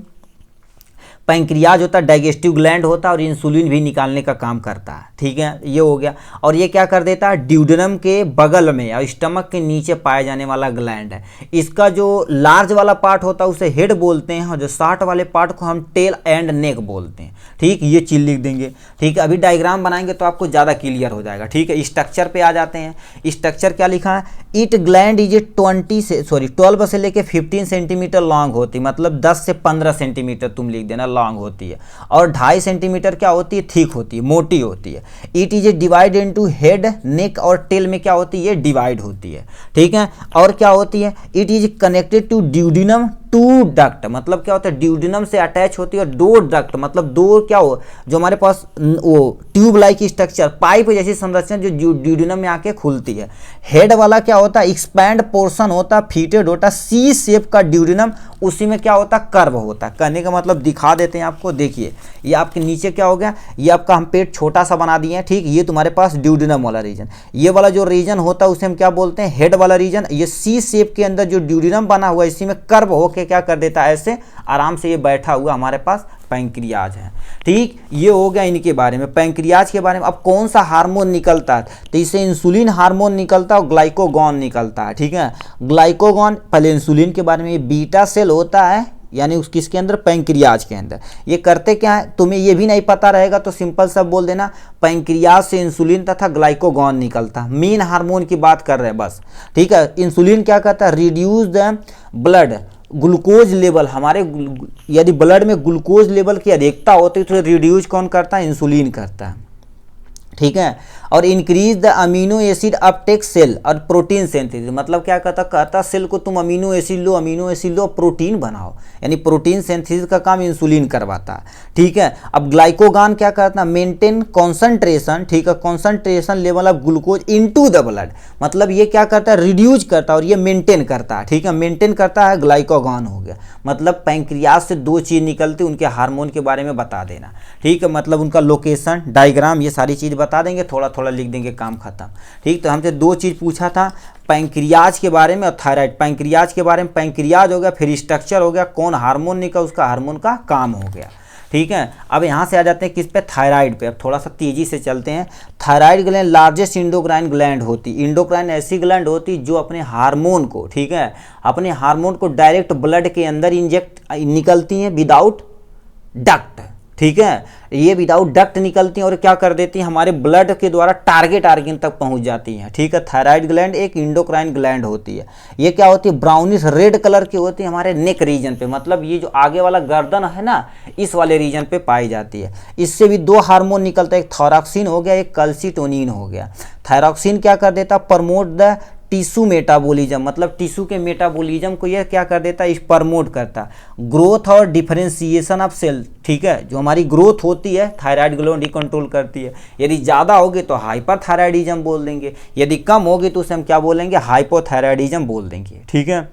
पैंक्रियाज होता है, डाइजेस्टिव ग्लैंड होता है और इंसुलिन भी निकालने का काम करता है। ठीक है, ये हो गया। और ये क्या कर देता है? ड्यूडेनम के बगल में और स्टमक के नीचे पाया जाने वाला ग्लैंड है। इसका जो लार्ज वाला पार्ट होता है उसे हेड बोलते हैं और जो 60 वाले पार्ट को हम टेल एंड नेक बोलते हैं। ठीक, ये चीज लिख देंगे। ठीक है, अभी डायग्राम बनाएंगे तो आपको ज़्यादा क्लियर हो जाएगा। ठीक है, स्ट्रक्चर पे आ जाते हैं। स्ट्रक्चर क्या लिखा है? इट ग्लैंड इज 12 से लेके 15 सेंटीमीटर लॉन्ग होती, मतलब 10 से 15 सेंटीमीटर तुम लिख देना लॉन्ग होती है। और 2.5 सेंटीमीटर क्या होती है? थिक होती है, मोटी होती है। It is a divide into head, neck और टेल में क्या होती है? डिवाइड होती है। ठीक है, और क्या होती है? It is connected to duodenum to duct, मतलब क्या होता है? ड्यूडिनम से अटैच होती है और दो डक्ट, मतलब दो क्या हो, जो हमारे पास वो ट्यूब लाइक स्ट्रक्चर, पाइप जैसी संरचना जो ड्यूडिनम में आके खुलती है। हेड वाला क्या होता है? एक्सपैंड पोर्शन होता है, फीटेड होता है, सी शेप का ड्यूडिनम, उसी में क्या होता है? कर्व होता है। कहने का मतलब दिखा देते हैं आपको। देखिए, ये आपके नीचे क्या हो गया? ये आपका हम पेट छोटा सा बना दिए हैं। ठीक, ये तुम्हारे पास ड्यूडिनम वाला रीजन, ये वाला जो रीजन होता है उसे हम क्या बोलते हैं? हेड वाला रीजन। ये सी शेप के अंदर जो ड्यूडिनम बना हुआ है इसी में कर्व होकर क्या कर देता है? ऐसे आराम से ये बैठा हुआ हमारे पास पैंक्रियाज है। ठीक, ये हो गया इनके बारे में, पैंक्रियाज के बारे में। अब कौन सा हार्मोन निकलता है? तो इससे इंसुलिन हार्मोन निकलता है और ग्लाइकोगॉन निकलता है। ठीक है, ग्लाइकोगॉन, पहले इंसुलिन के बारे में, ये बीटा सेल होता है यानी उस किसके अंदर? पैंक्रियाज के अंदर। ये करते क्या है? तुम्हें ये भी नहीं पता रहेगा तो सिंपल सब बोल देना, पैंक्रियाज से इंसुलिन तथा ग्लाइकोगॉन निकलता। मेन हार्मोन की बात कर रहे हैं बस। ठीक है, इंसुलिन क्या करता है? Reduce the blood glucose level, हमारे यदि ब्लड में ग्लूकोज लेवल की अधिकता होती है तो रिड्यूस कौन करता है? इंसुलिन करता है। ठीक है, और increase the amino acid uptake cell और प्रोटीन सिंथेसिस, मतलब क्या कहता सेल को तुम अमीनो एसिड लो, प्रोटीन बनाओ, यानी प्रोटीन सिंथेसिस का काम इंसुलिन करवाता है। ठीक है, अब ग्लाइकोगॉन क्या करता है? Maintain concentration. ठीक है, concentration level of glucose into the blood, मतलब ये क्या करता है? रिड्यूस करता है और ये मेंटेन करता है। ठीक है, मेंटेन करता है, ग्लाइकोगॉन हो गया। मतलब पैंक्रियाज से दो चीज निकलती, उनके हार्मोन के बारे में बता देना। ठीक है, मतलब उनका लोकेशन, डायग्राम, ये सारी चीज बता देंगे, थोड़ा थोड़ा लिख देंगे, काम खत्म। ठीक, तो हमसे दो चीज पूछा था, पैंक्रियाज के बारे में और थायराइड। पैंक्रियाज के बारे में, पैंक्रियाज हो गया, फिर स्ट्रक्चर हो गया, कौन हार्मोन निकला, उसका हार्मोन का काम हो गया। ठीक है, अब यहाँ से आ जाते हैं किस पे? थायराइड पे। अब थोड़ा सा तेजी से चलते हैं। Thyroid gland largest endocrine gland होती। इंडोक्राइन ऐसी ग्लैंड होती जो अपने हार्मोन को, ठीक है, अपने हार्मोन को डायरेक्ट ब्लड के अंदर इंजेक्ट निकलती हैं विदाउट डक्ट। ठीक है, ये विदाउट डक्ट निकलती हैं और क्या कर देती हैं? हमारे ब्लड के द्वारा टारगेट ऑर्गन तक पहुंच जाती हैं। ठीक है, थायराइड ग्लैंड एक इंडोक्राइन ग्लैंड होती है। ये क्या होती है? ब्राउनिश रेड कलर की होती है हमारे नेक रीजन पे, मतलब ये जो आगे वाला गर्दन है ना, इस वाले रीजन पे पाई जाती है। इससे भी दो हार्मोन निकलता है, एक थायरॉक्सिन हो गया, एक कैल्सिटोनिन हो गया। थायरॉक्सिन क्या कर देता? प्रमोट द टिश्यू मेटाबॉलिज्म, मतलब टिश्यू के मेटाबॉलिज्म को यह क्या कर देता है? प्रमोट करता। ग्रोथ और डिफरेंशिएशन ऑफ सेल, ठीक है, जो हमारी ग्रोथ होती है थायराइड ग्लैंड ही कंट्रोल करती है। यदि ज़्यादा होगी तो हाइपरथायराइडिज्म बोल देंगे, यदि कम होगी तो उसे हम क्या बोलेंगे? हाइपोथायराइडिज्म बोल देंगे। ठीक है,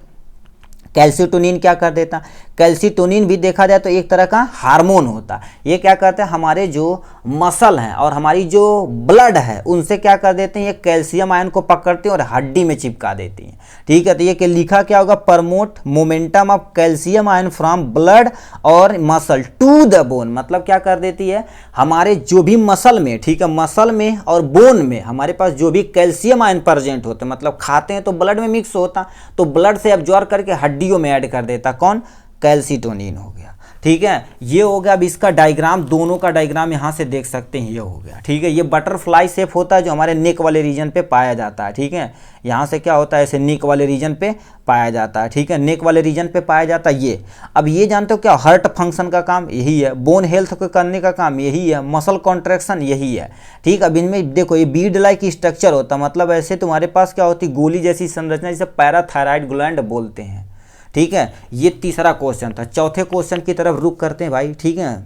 कैल्सिटोनिन क्या कर देता, कैल्सिटोनिन भी देखा जाए तो एक तरह का हार्मोन होता। ये क्या करते हैं, हमारे जो मसल हैं और हमारी जो ब्लड है उनसे क्या कर देते हैं, ये कैल्शियम आयन को पकड़ते हैं और हड्डी में चिपका देती हैं। ठीक है, तो ये कि लिखा क्या होगा, promote momentum of calcium ion from blood और मसल टू द बोन। मतलब क्या कर देती है, हमारे जो भी मसल में, ठीक है, मसल में और बोन में हमारे पास जो भी कैल्शियम आयन प्रेजेंट होते हैं, मतलब खाते हैं तो ब्लड में मिक्स होता, तो ब्लड से एब्जॉर्ब करके हड्डियों में ऐड कर देता, कौन, कैल्सिटोनिन हो गया। ठीक है, ये हो गया। अब इसका डायग्राम, दोनों का डायग्राम यहाँ से देख सकते हैं, ये हो गया। ठीक है, ये बटरफ्लाई शेप होता है जो हमारे नेक वाले रीजन पे पाया जाता है। ठीक है, यहाँ से क्या होता है, ऐसे नेक वाले रीजन पे पाया जाता है। ठीक है, नेक वाले रीजन पे पाया जाता है ये। अब ये जानते हो क्या, हार्ट फंक्शन का काम यही है, बोन हेल्थ को करने का काम यही है, मसल कॉन्ट्रैक्शन यही है। ठीक, अब इनमें देखो ये बीड लाइक स्ट्रक्चर होता है, मतलब ऐसे तुम्हारे पास क्या होती, गोली जैसी संरचना, जिसे पैराथायराइड ग्लैंड बोलते हैं। ठीक है, ये तीसरा क्वेश्चन था। चौथे क्वेश्चन की तरफ रुक करते हैं भाई। ठीक है,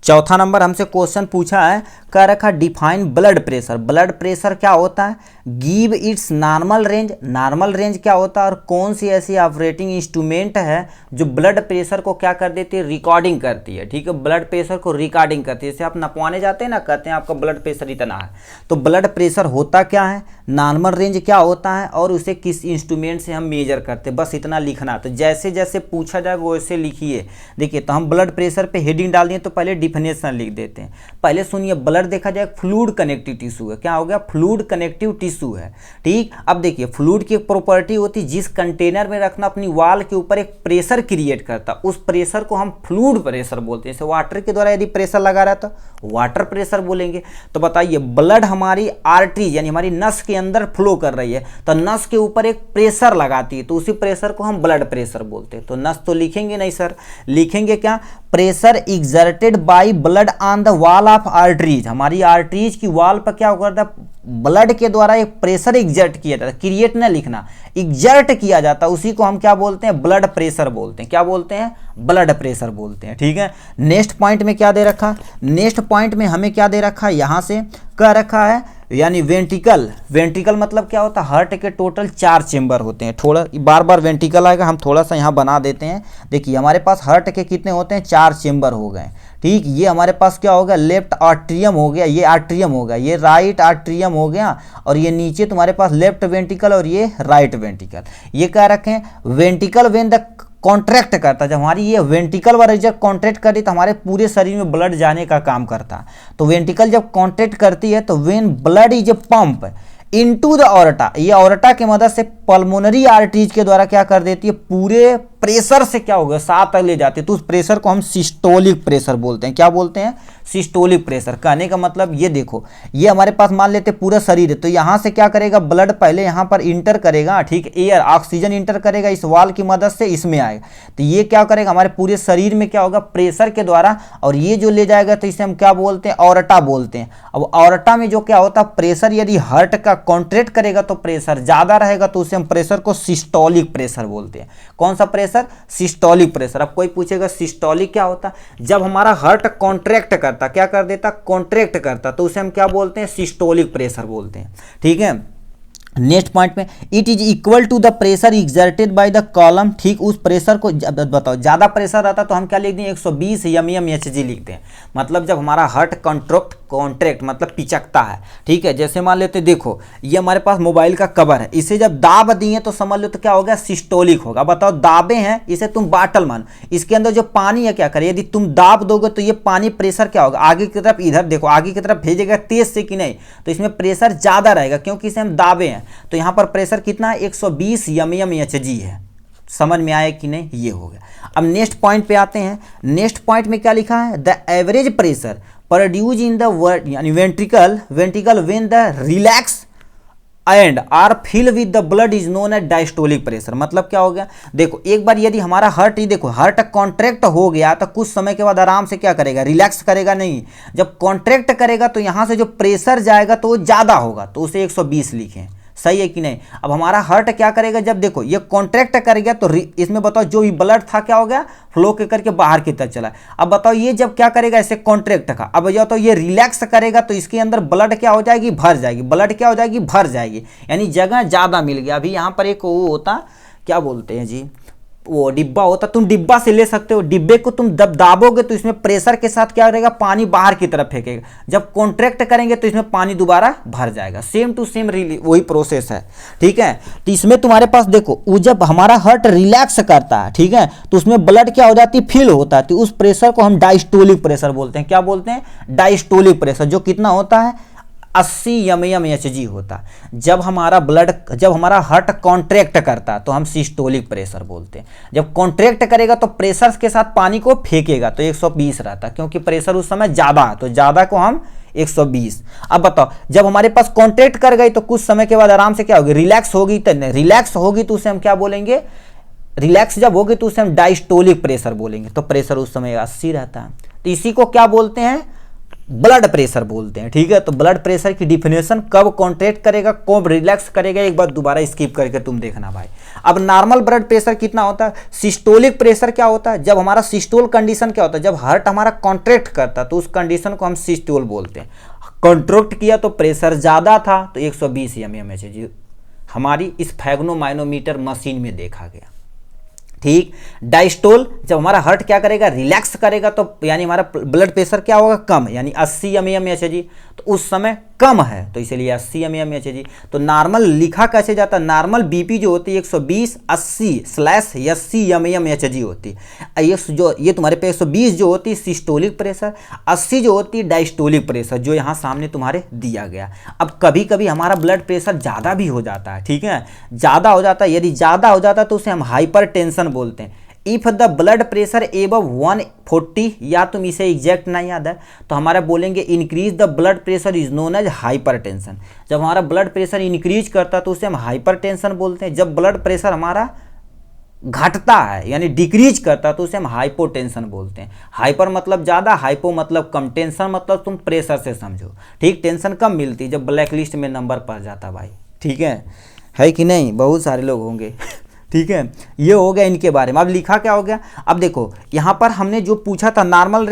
चौथा नंबर हमसे क्वेश्चन पूछा है, कह रखा define blood pressure. Blood pressure क्या होता है, give its normal range. Normal range क्या होता है और कौन सी ऐसी ऑपरेटिंग इंस्ट्रूमेंट है जो ब्लड प्रेशर को क्या कर देती है, रिकॉर्डिंग करती है। ठीक है, ब्लड प्रेशर को रिकॉर्डिंग करती है। जैसे आप नपवाने जाते हैं ना, कहते हैं आपका ब्लड प्रेशर इतना है, तो ब्लड प्रेशर होता क्या है, नॉर्मल रेंज क्या होता है और उसे किस इंस्ट्रूमेंट से हम मेजर करते हैं, बस इतना लिखना। तो जैसे जैसे पूछा जाएगा वैसे लिखिए। देखिए, तो हम ब्लड प्रेशर पे हेडिंग डाल दिए तो पहले डिफिनेशन लिख देते हैं। पहले सुनिए, ब्लड देखा जाए फ्लूइड कनेक्टिव टिश्यू है। क्या हो गया, फ्लूइड कनेक्टिव टिश्यू है। ठीक, अब देखिए फ्लूइड की एक प्रॉपर्टी होती है, जिस कंटेनर में रखना अपनी वॉल के ऊपर एक प्रेशर क्रिएट करता, उस प्रेशर को हम फ्लूइड प्रेशर बोलते हैं। जैसे वाटर के द्वारा यदि प्रेशर लगा रहा तो वाटर प्रेशर बोलेंगे। तो बताइए, ब्लड हमारी आर्टरीज यानी हमारी नस के अंदर फ्लो कर रही है, तो नस के ऊपर एक प्रेशर लगाती है, तो उसी प्रेशर को हम ब्लड प्रेशर बोलते हैं। तो नस तो लिखेंगे नहीं सर, लिखेंगे क्या, pressure exerted by blood on the wall of arteries. हमारी आर्टरीज की वॉल पर क्या करता है, ब्लड के द्वारा एक प्रेशर एग्जर्ट किया जाता है, क्रिएट ना लिखना, एग्जर्ट किया जाता है, उसी को हम क्या बोलते हैं, ब्लड प्रेशर बोलते हैं। क्या बोलते हैं, ब्लड प्रेशर बोलते हैं। ठीक है, नेक्स्ट पॉइंट में क्या दे रखा, नेक्स्ट पॉइंट में हमें क्या दे रखा है, यहां से कह रखा है यानी वेंट्रिकल। वेंट्रिकल मतलब क्या होता है, हार्ट के टोटल 4 चेंबर होते हैं। थोड़ा बार बार वेंट्रिकल आएगा, हम थोड़ा सा यहाँ बना देते हैं। देखिए हमारे पास हार्ट के कितने होते हैं, 4 चेंबर हो गए। ठीक, ये हमारे पास क्या हो गया, लेफ्ट आर्ट्रियम हो गया, ये आर्ट्रियम हो गया, ये राइट आर्ट्रियम हो गया, और ये नीचे तुम्हारे पास लेफ्ट वेंट्रिकल और ये राइट वेंट्रिकल। ये क्या रखें, वेंट्रिकल वेन द कॉन्ट्रैक्ट करता, जब हमारी ये वेंट्रिकल वाला जब कॉन्ट्रैक्ट करती तो हमारे पूरे शरीर में ब्लड जाने का काम करता। तो वेंट्रिकल जब कॉन्ट्रैक्ट करती है तो when blood is a pump into the aorta, ये ऑर्टा की मदद से पल्मोनरी आर्टरीज के द्वारा क्या कर देती है, पूरे प्रेशर से क्या होगा, साथ तक ले जाती है। तो उस प्रेशर को हम सिस्टोलिक प्रेशर बोलते हैं। क्या बोलते हैं, सिस्टोलिक प्रेशर। कहने का मतलब ये देखो, ये हमारे पास मान लेते पूरा शरीर है, तो यहाँ से क्या करेगा, ब्लड पहले यहाँ पर इंटर करेगा। ठीक, एयर ऑक्सीजन इंटर करेगा, इस वाल की मदद से इसमें आएगा, तो ये क्या करेगा, हमारे पूरे शरीर में क्या होगा, प्रेशर के द्वारा, और ये जो ले जाएगा तो इसे हम क्या बोलते हैं, ऑर्टा बोलते हैं। अब ऑर्टा में जो क्या होता है, प्रेशर यदि हार्ट का कॉन्ट्रैक्ट करेगा तो प्रेशर ज्यादा रहेगा, तो उसे हम प्रेशर को सिस्टोलिक प्रेशर बोलते हैं। कौन सा प्रेशर, सिस्टोलिक प्रेशर। अब कोई पूछेगा सिस्टोलिक क्या होता है, जब हमारा हार्ट कॉन्ट्रैक्ट करता, क्या कर देता, कॉन्ट्रैक्ट करता, तो उसे हम क्या बोलते हैं, सिस्टोलिक प्रेशर बोलते हैं। ठीक है, नेक्स्ट पॉइंट में, it is equal to the pressure exerted by the column. ठीक, उस प्रेशर को बताओ, ज्यादा प्रेशर रहता तो हम क्या लिख दें, 120 mmHg लिख दें। मतलब जब हमारा हार्ट कॉन्ट्रैक्ट मतलब पिचकता है। ठीक है, जैसे मान लेते, देखो ये हमारे पास मोबाइल का कवर है, इसे जब दाब दिए तो समझ लो तो क्या हो गया, सिस्टोलिक होगा। बताओ, दाबे हैं, इसे तुम बाटल मानो, इसके अंदर जो पानी है क्या करे, यदि तुम दाब दोगे तो ये पानी प्रेशर क्या होगा, आगे की तरफ, इधर देखो आगे की तरफ भेजेगा तेज से कि नहीं, तो इसमें प्रेशर ज्यादा रहेगा क्योंकि इसे हम दाबे हैं। तो यहां पर प्रेशर कितना है, 120 mmHg है। समझ में आया कि नहीं, ये हो गया। अब नेक्स्ट पॉइंट पे आते हैं। नेक्स्ट पॉइंट में क्या लिखा है, the average pressure produce in the word यानी ventricle when the relax and are fill with the blood is known as diastolic pressure. मतलब क्या हो गया, देखो एक बार यदि हमारा हार्ट, ये देखो हार्ट कॉन्ट्रैक्ट हो गया तो कुछ समय के बाद आराम से क्या करेगा, रिलैक्स करेगा नहीं। जब कॉन्ट्रैक्ट करेगा तो यहां से जो प्रेशर जाएगा तो वो ज्यादा होगा, तो उसे 120 लिखें। सही है कि नहीं। अब हमारा हार्ट क्या करेगा, जब देखो ये कॉन्ट्रैक्ट कर गया तो इसमें बताओ जो भी ब्लड था क्या हो गया, फ्लो के करके बाहर की तरफ चला। अब बताओ ये जब क्या करेगा, ऐसे कॉन्ट्रैक्ट का, अब जाओ तो ये रिलैक्स करेगा तो इसके अंदर ब्लड क्या हो जाएगी, भर जाएगी। ब्लड क्या हो जाएगी, भर जाएगी, यानी जगह ज्यादा मिल गया। अभी यहाँ पर एक वो होता, क्या बोलते हैं जी, वो डिब्बा होता, तुम डिब्बा से ले सकते हो, डिब्बे को तुम दाबोगे तो इसमें प्रेशर के साथ क्या रहेगा, पानी बाहर की तरफ फेंकेगा, जब कॉन्ट्रैक्ट करेंगे तो इसमें पानी दोबारा भर जाएगा। सेम टू सेम वही प्रोसेस है, ठीक है। तो इसमें तुम्हारे पास देखो, वो जब हमारा हार्ट रिलैक्स करता है, ठीक है, तो उसमें ब्लड क्या हो जाती है, फिल होता है, तो उस प्रेशर को हम डायस्टोलिक प्रेशर बोलते हैं। क्या बोलते हैं, डायस्टोलिक प्रेशर, जो कितना होता है 80 mmHg होता। जब हमारा हार्ट कॉन्ट्रैक्ट करता तो हम सिस्टोलिक प्रेशर बोलते हैं। जब कॉन्ट्रैक्ट करेगा तो प्रेशर के साथ पानी को फेंकेगा तो 120 रहता, क्योंकि प्रेशर उस समय ज़्यादा है, तो ज़्यादा को हम 120। अब बताओ, जब हमारे पास कॉन्ट्रैक्ट कर गई तो कुछ समय के बाद आराम से क्या होगी, रिलैक्स होगी, तो रिलैक्स होगी तो उसे हम क्या बोलेंगे, रिलैक्स जब होगी तो उसे हम डायस्टोलिक प्रेशर बोलेंगे, तो प्रेशर उस समय 80 रहता है। तो इसी को क्या बोलते हैं, ब्लड प्रेशर बोलते हैं, ठीक है। तो ब्लड प्रेशर की डिफिनेशन, कब कॉन्ट्रैक्ट करेगा, कब रिलैक्स करेगा, एक बार दोबारा स्किप करके तुम देखना भाई। अब नॉर्मल ब्लड प्रेशर कितना होता है, सिस्टोलिक प्रेशर क्या होता है, जब हमारा सिस्टोल कंडीशन क्या होता है, जब हार्ट हमारा कॉन्ट्रैक्ट करता है तो उस कंडीशन को हम सिस्टोल बोलते हैं। कॉन्ट्रैक्ट किया तो प्रेशर ज़्यादा था तो 120 mmHg हमारी स्फेग्नोमाइनोमीटर मशीन में देखा गया, ठीक। डायस्टोल, जब हमारा हार्ट क्या करेगा, रिलैक्स करेगा, तो यानी हमारा ब्लड प्रेशर क्या होगा, कम, यानी 80 mmHg, तो उस समय कम है तो इसलिए 80 mmHg। तो नॉर्मल लिखा कैसे जाता है, नॉर्मल बीपी जो होती है 120 80/80 mmHg होती है। ये तुम्हारे पे 120 जो होती है सिस्टोलिक प्रेशर, 80 जो होती है डायस्टोलिक प्रेशर, जो यहाँ सामने तुम्हारे दिया गया। अब कभी कभी हमारा ब्लड प्रेशर ज़्यादा भी हो जाता है, ठीक है, ज़्यादा हो जाता है। यदि ज़्यादा हो जाता है तो उसे हम हाइपर टेंशन बोलते हैं। If the blood pressure above 140, या तुम इसे एग्जैक्ट नहीं याद है तो हमारा बोलेंगे increase the blood pressure is known as hypertension. जब हमारा ब्लड प्रेशर इंक्रीज करता है तो उसे हम हाइपर टेंशन बोलते हैं। जब ब्लड प्रेशर हमारा घटता है यानी डिक्रीज करता है तो उसे हम हाइपोटेंशन बोलते हैं। हाइपर मतलब ज़्यादा, हाइपो मतलब कम, टेंशन मतलब तुम प्रेशर से समझो, ठीक। टेंशन कम मिलती जब ब्लैक लिस्ट में नंबर पड़ जाता भाई, ठीक है कि नहीं, बहुत सारे लोग होंगे ठीक है। ये हो गया इनके बारे में। अब लिखा क्या हो गया, अब देखो यहाँ पर हमने जो पूछा था नॉर्मल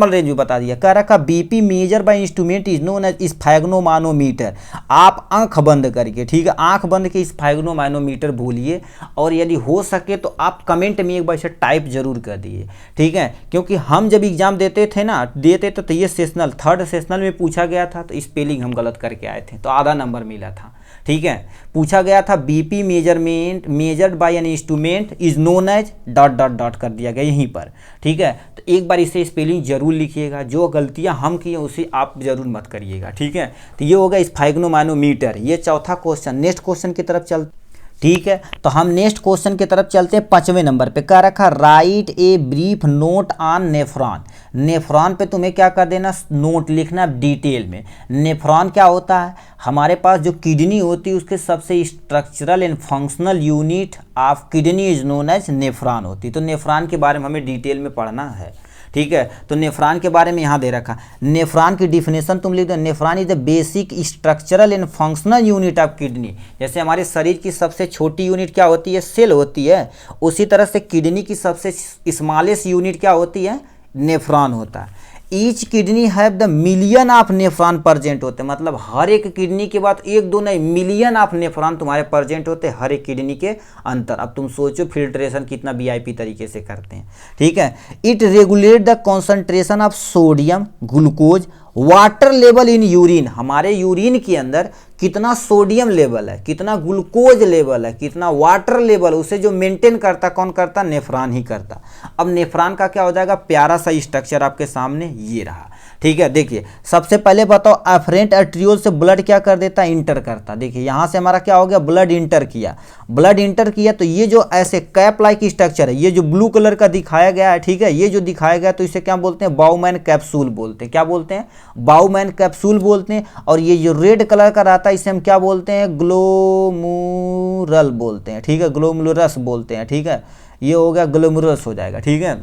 रेंज भी बता दिया। कह रखा BP measure by instrument is known as sphygmomanometer. आप आंख बंद करके, ठीक है, आंख बंद के स्फेग्नोमानोमीटर बोलिए, और यदि हो सके तो आप कमेंट में एक बार इसे टाइप जरूर कर दिए, ठीक है। क्योंकि हम जब एग्जाम देते थे तो ये सेशनल, थर्ड सेशनल में पूछा गया था, तो स्पेलिंग हम गलत करके आए थे तो आधा नंबर मिला था, ठीक है। पूछा गया था BP measured by an instrument is known as ... कर दिया गया यहीं पर, ठीक है। तो एक बार इसे स्पेलिंग जरूर लिखिएगा, जो गलतियां हम किए उसे आप जरूर मत करिएगा, ठीक है। तो ये होगा स्फेग्नोमानोमीटर। ये चौथा क्वेश्चन। नेक्स्ट क्वेश्चन की तरफ चल, ठीक है। तो हम नेक्स्ट क्वेश्चन की तरफ चलते हैं। 5वें नंबर पे कह रखा right a brief note on nephron. Nephron पे तुम्हें क्या कर देना, नोट लिखना डिटेल में। नेफ्रॉन क्या होता है, हमारे पास जो किडनी होती है उसके सबसे structural and functional unit of kidney is known as nephron होती है। तो नेफ्रॉन के बारे में हमें डिटेल में पढ़ना है, ठीक है। तो नेफ्रॉन के बारे में यहाँ दे रखा, नेफ्रॉन की डिफिनेशन तुम लिख दो, nephron is the basic structural and functional unit of kidney. जैसे हमारे शरीर की सबसे छोटी यूनिट क्या होती है, सेल होती है, उसी तरह से किडनी की सबसे स्मॉलेस्ट यूनिट क्या होती है, नेफ्रॉन होता है। Each kidney have the million of nephron present होते हैं, मतलब हर एक किडनी के बाद एक दो नहीं मिलियन ऑफ नेफ्रॉन तुम्हारे प्रेजेंट होते हैं हर एक किडनी के अंतर। अब तुम सोचो फिल्ट्रेशन कितना वीआईपी तरीके से करते हैं, ठीक है। It regulate the concentration of sodium, glucose, water level in urine. हमारे यूरिन के अंदर कितना सोडियम लेवल है, कितना ग्लूकोज लेवल है, कितना वाटर लेवल, उसे जो मेंटेन करता कौन करता, नेफ्रॉन ही करता। अब नेफ्रॉन का क्या हो जाएगा, प्यारा सा स्ट्रक्चर आपके सामने ये रहा, ठीक है। देखिए सबसे पहले बताओ एफरेंट आर्टरियोल से ब्लड क्या कर देता है, इंटर करता। देखिए यहाँ से हमारा क्या हो गया, ब्लड इंटर किया, ब्लड इंटर किया तो ये जो ऐसे कैप लाइक स्ट्रक्चर है, ये जो ब्लू कलर का दिखाया गया है, ठीक है, ये जो दिखाया गया तो इसे क्या बोलते हैं, बाउमैन कैप्सूल बोलते हैं। क्या बोलते हैं, बाउमैन कैप्सूल बोलते हैं। और ये जो रेड कलर का रहता है इसे हम क्या बोलते हैं, ग्लोमुरल बोलते हैं, ठीक है, ग्लोमुलरस बोलते हैं, ठीक है। ये हो गया ग्लोमुरस हो जाएगा, ठीक है।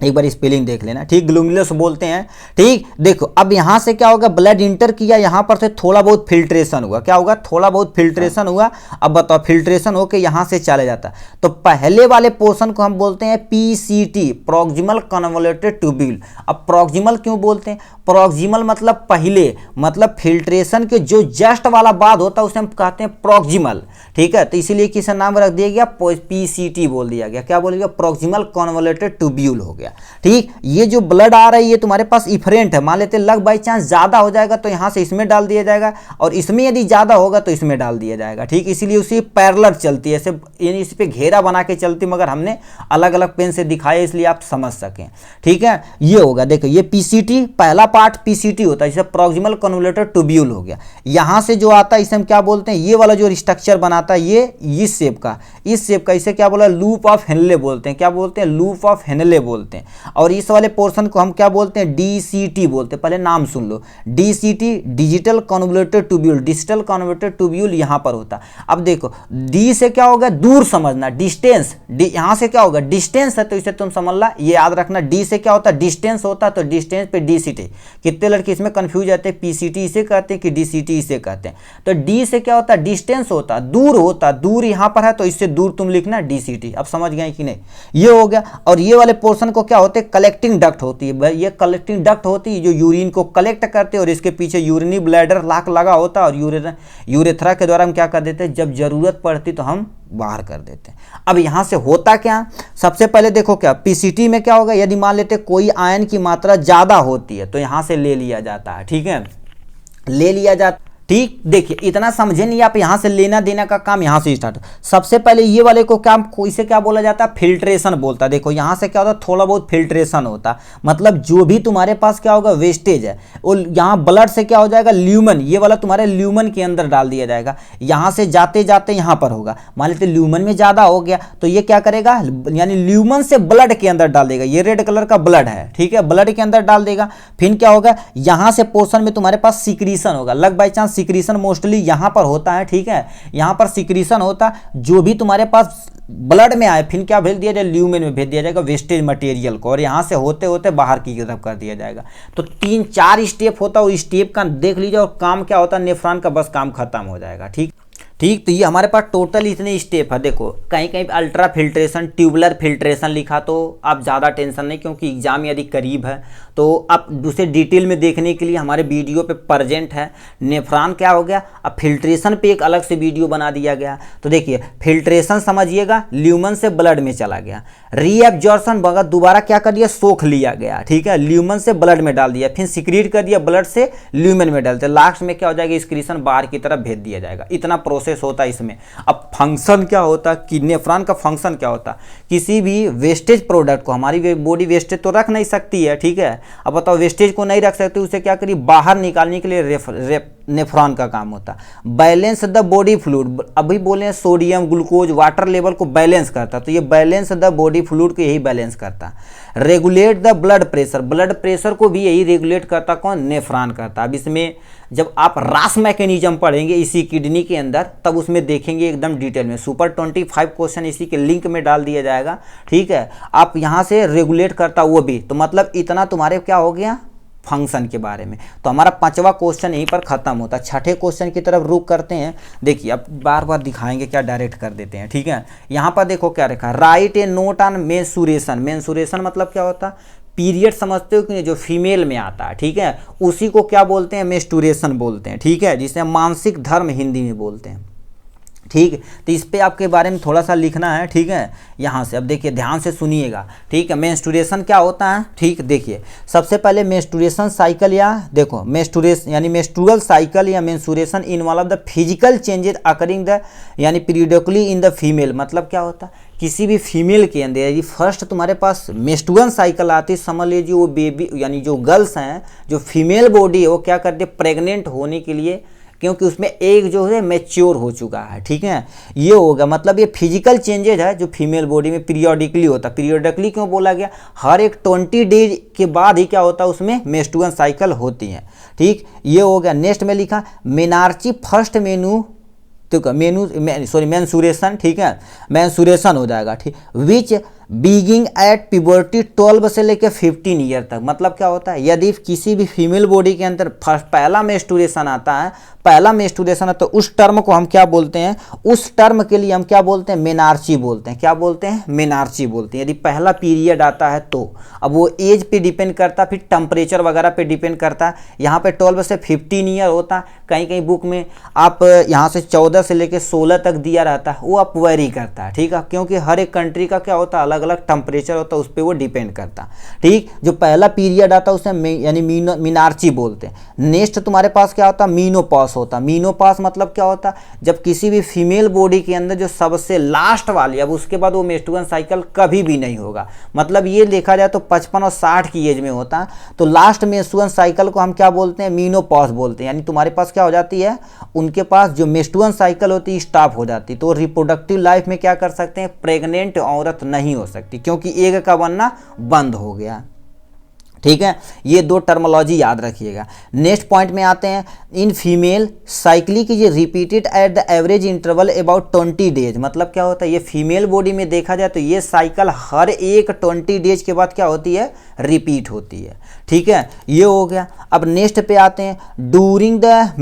एक बार स्पेलिंग देख लेना, ठीक, ग्लोमेरुलस बोलते हैं। ठीक, देखो अब यहाँ से क्या होगा, ब्लड इंटर किया, यहाँ पर से थोड़ा बहुत फिल्ट्रेशन हुआ, क्या होगा, थोड़ा बहुत फिल्ट्रेशन हुआ। अब बताओ, फिल्ट्रेशन होकर यहाँ से चले जाता है, तो पहले वाले पोर्शन को हम बोलते हैं पीसीटी, प्रॉक्सिमल कन्वोल्यूटेड ट्यूब्यूल। अब प्रॉक्सिमल क्यों बोलते हैं, प्रॉक्सिमल मतलब पहले, मतलब फिल्ट्रेशन के जो जस्ट वाला बाद होता है उसे हम कहते हैं प्रॉक्सिमल। ठीक है, तो इसीलिए किसका नाम रख दिया गया, पीसीटी बोल दिया गया, क्या बोल दिया, प्रॉक्सिमल कन्वोल्यूटेड ट्यूब्यूल हो गया। ठीक, ये जो ब्लड आ रही है तुम्हारे पास इफरेंट है, मान लेते लग बाई चांस ज्यादा हो जाएगा तो यहां से इसमें डाल दिया जाएगा, और इसमें यदि ज्यादा होगा तो इसमें डाल दिया जाएगा। ठीक, इसीलिए उसी पैरेलल चलती है, ऐसे यानी इस पे घेरा बना के चलती, मगर हमने अलग अलग पेन से दिखाया इसलिए आप समझ सकें। ठीक है, ये होगा, देखो ये पीसीटी, पहला पार्ट पीसीटी होता है, जैसे प्रॉक्सिमल कन्वोल्यूटेड ट्यूब्यूल हो गया। यहां से जो आता है इसे हम क्या बोलते हैं, ये वाला जो स्ट्रक्चर बनाता है ये इस शेप का, इसे क्या बोला, लूप ऑफ हेनले बोलते हैं, क्या बोलते हैं, लूप ऑफ हेनले बोलते हैं। और इस वाले पोर्शन को हम क्या बोलते हैं, डीसीटी बोलते हैं। पहले नाम सुन लो, DCT, digital convoluted tubule, digital convoluted tubule यहां पर होता। अब देखो डी से क्या होगा, दूर समझना, डिस्टेंस, यहां से क्या होगा, डिस्टेंस है तो इसे तुम समझ ला, ये याद रखना, डी से क्या होता है, डिस्टेंस होता है, तो डिस्टेंस पे डीसीटी। कितने लड़के इसमें कंफ्यूज जाते हैं, पीसीटी इसे कहते हैं कि डीसीटी इसे कहते हैं। तो डी से क्या होता है, डिस्टेंस होता है, दूर होता है, दूर यहां पर है तो इससे दूर तुम लिखना डीसीटी। अब समझ गए कि नहीं, ये हो गया। और ये वाले पोर्शन को क्या होते हैं, कलेक्टिंग डक्ट होती है भाई, ये कलेक्टिंग डक्ट होती है जो यूरिन को कलेक्ट करते हैं, और इसके पीछे यूरिनी ब्लैडर लाक लगा होता है, और यूरेथ्रा के द्वारा हम क्या कर देते हैं, जब जरूरत पड़ती तो हम बाहर कर देते हैं। अब यहां से होता क्या, सबसे पहले देखो क्या, पीसीटी में क्या होगा, यदि मान लेते कोई आयन की मात्रा ज्यादा होती है तो यहां से ले लिया जाता है। ठीक है, ले लिया जाता, ठीक, देखिए इतना समझे नहीं आप, यहां से लेना देना का काम यहां से स्टार्ट। सबसे पहले ये वाले को क्या, इसे क्या बोला जाता है, फिल्ट्रेशन बोलता है। देखो यहां से क्या होता है, थोड़ा बहुत फिल्ट्रेशन होता, मतलब जो भी तुम्हारे पास क्या होगा, वेस्टेज है, और यहां ब्लड से क्या हो जाएगा, ल्यूमन, ये वाला तुम्हारे ल्यूमन के अंदर डाल दिया जाएगा। यहां से जाते जाते यहां पर होगा, मान लेते ल्यूमन में ज्यादा हो गया तो ये क्या करेगा, यानी ल्यूमन से ब्लड के अंदर डाल देगा, ये रेड कलर का ब्लड है, ठीक है, ब्लड के अंदर डाल देगा। फिर क्या होगा, यहां से पोर्शन में तुम्हारे पास सिक्रीशन होगा, लग बाई चांस सिक्रीशन मोस्टली यहां पर होता है। ठीक है, यहां पर सिक्रीशन होता, जो भी तुम्हारे पास ब्लड में आए फिर क्या भेज दिया जाए, ल्यूमेन में भेज दिया जाएगा वेस्टेज मटेरियल को, और यहां से होते होते बाहर की तरफ कर दिया जाएगा। तो 3-4 स्टेप होता है, वो स्टेप का देख लीजिए, और काम क्या होता है, नेफ्रॉन का बस काम खत्म हो जाएगा। ठीक, तो ये हमारे पास टोटल इतने स्टेप है। देखो कहीं कहीं अल्ट्रा फिल्ट्रेशन, ट्यूबुलर फिल्ट्रेशन लिखा, तो आप ज़्यादा टेंशन नहीं, क्योंकि एग्जाम यदि करीब है तो आप दूसरे डिटेल में देखने के लिए हमारे वीडियो पे प्रेजेंट है। नेफ्रॉन क्या हो गया, अब फिल्ट्रेशन पे एक अलग से वीडियो बना दिया गया। तो देखिए फिल्ट्रेशन समझिएगा, ल्यूमन से ब्लड में चला गया, रीएब्जॉर्प्शन बगैर दोबारा क्या कर दिया, सोख लिया गया। ठीक है, ल्यूमन से ब्लड में डाल दिया, फिर सिक्रीट कर दिया, ब्लड से ल्यूमन में डालते, लास्ट में क्या हो जाएगा, एक्सक्रीशन बाहर की तरफ भेज दिया जाएगा। इतना प्रोसेस होता है इसमें। अब फंक्शन क्या होता, कि नेफ्रॉन का फंक्शन क्या होता, किसी भी वेस्टेज प्रोडक्ट को, हमारी बॉडी वेस्टेज तो रख नहीं सकती है। ठीक है, अब बताओ वेस्टेज को नहीं रख सकते, उसे क्या करिए, बाहर निकालने के लिए नेफ्रॉन का काम होता। बैलेंस द बॉडी फ्लूइड, अभी बोले सोडियम, ग्लूकोज, वाटर लेवल को बैलेंस करता, तो ये बैलेंस द बॉडी फ्लूइड को यही बैलेंस करता। रेगुलेट द ब्लड प्रेशर को भी यही रेगुलेट करता, कौन, नेफ्रॉन करता। अब इसमें जब आप रास मैकेनिज्म पढ़ेंगे इसी किडनी के अंदर, तब उसमें देखेंगे एकदम डिटेल में। सुपर 25 क्वेश्चन इसी के लिंक में डाल दिया जाएगा। ठीक है, आप यहाँ से रेगुलेट करता वो भी, तो मतलब इतना तुम्हारे क्या हो गया, फंक्शन के बारे में। तो हमारा 5वां क्वेश्चन यहीं पर खत्म होता है। 6ठे क्वेश्चन की तरफ रुक करते हैं। देखिए अब बार बार दिखाएंगे, क्या डायरेक्ट कर देते हैं। ठीक है, यहाँ पर देखो क्या रखा, right a note on menstruation. Menstruation मतलब क्या होता है, पीरियड समझते हो कि नहीं, जो फीमेल में आता है। ठीक है, उसी को क्या बोलते हैं, मेंस्ट्रुएशन बोलते हैं। ठीक है, जिसे मासिक धर्म हिंदी में बोलते हैं। ठीक, तो इस पे आपके बारे में थोड़ा सा लिखना है। ठीक है, यहाँ से अब देखिए ध्यान से सुनिएगा। ठीक है, मेंस्ट्रुएशन क्या होता है। ठीक, देखिए सबसे पहले मेंस्ट्रुएशन साइकिल, या देखो मेंस्ट्रुएशन यानी मेंस्ट्रुअल साइकिल या menstruation involve the physical changes occurring the यानी पीरियडिकली इन द फीमेल। मतलब क्या होता है, किसी भी फीमेल के अंदर यदि फर्स्ट तुम्हारे पास मेंस्ट्रुअल साइकिल आती, समझ लीजिए वो बेबी यानी जो गर्ल्स हैं, जो फीमेल बॉडी है, वो क्या करती है, प्रेग्नेंट होने के लिए, क्योंकि उसमें एक जो है मैच्योर हो चुका है। ठीक है, ये होगा, मतलब ये फिजिकल चेंजेज है जो फीमेल बॉडी में पीरियोडिकली होता है। पीरियोडिकली क्यों बोला गया, हर एक 20 डेज के बाद ही क्या होता है, उसमें मेंस्ट्रुअल साइकिल होती है। ठीक, ये हो गया। नेक्स्ट में लिखा मेनार्ची फर्स्ट मेंस्ट्रुएशन। ठीक है, मेंस्ट्रुएशन हो जाएगा। ठीक, विच बीगिंग एट प्यूबर्टी 12 से लेकर 15 ईयर तक। मतलब क्या होता है, यदि किसी भी फीमेल बॉडी के अंदर पहला मेंस्ट्रुएशन आता है, पहला मेंस्ट्रुएशन है, तो उस टर्म को हम क्या बोलते हैं, उस टर्म के लिए हम क्या बोलते हैं, मेनार्ची बोलते हैं। क्या बोलते हैं, मेनार्ची बोलते हैं। यदि पहला पीरियड आता है तो अब वो एज पे डिपेंड करता है, फिर टेम्परेचर वगैरह पे डिपेंड करता है। यहाँ पे 12 से 15 ईयर होता है, कहीं कहीं बुक में आप यहाँ से 14 से लेकर 16 तक दिया रहता है, वो आप वेरी करता है, ठीक है, क्योंकि हर एक कंट्री का क्या होता है, अलग अलग टेम्परेचर होता है, उस पर वो डिपेंड करता है। ठीक, जो पहला पीरियड आता है उसे यानी मीनार्ची बोलते हैं। नेक्स्ट तुम्हारे पास क्या होता है, मीनोपॉज होता है। मीनोपॉज मतलब क्या होता है, जब किसी भी फीमेल बॉडी के अंदर जो सबसे लास्ट वाली, अब उसके बाद वो मेंस्ट्रुअल साइकिल कभी भी नहीं होगा। मतलब ये देखा जाए तो 55 और 60 की एज में होता है, तो लास्ट मेंस्ट्रुअल साइकिल को हम क्या बोलते हैं, मीनोपॉज बोलते हैं। यानी तुम्हारे पास क्या हो जाती है, उनके पास जो मेंस्ट्रुअल साइकिल होती है स्टॉप हो जाती है, तो रिप्रोडक्टिव लाइफ में क्या कर सकते हैं, प्रेग्नेंट औरत नहीं हो सकती, क्योंकि एग का बनना बंद हो गया। ठीक है, ये दो टर्मोलॉजी याद रखिएगा। नेक्स्ट पॉइंट में आते हैं, in female cyclic is repeated at the average interval about 20 days. मतलब क्या होता है, ये फीमेल बॉडी में देखा जाए तो ये साइकिल हर एक 20 डेज के बाद क्या होती है, रिपीट होती है। ठीक है, ये हो गया। अब नेक्स्ट पे आते हैं, during the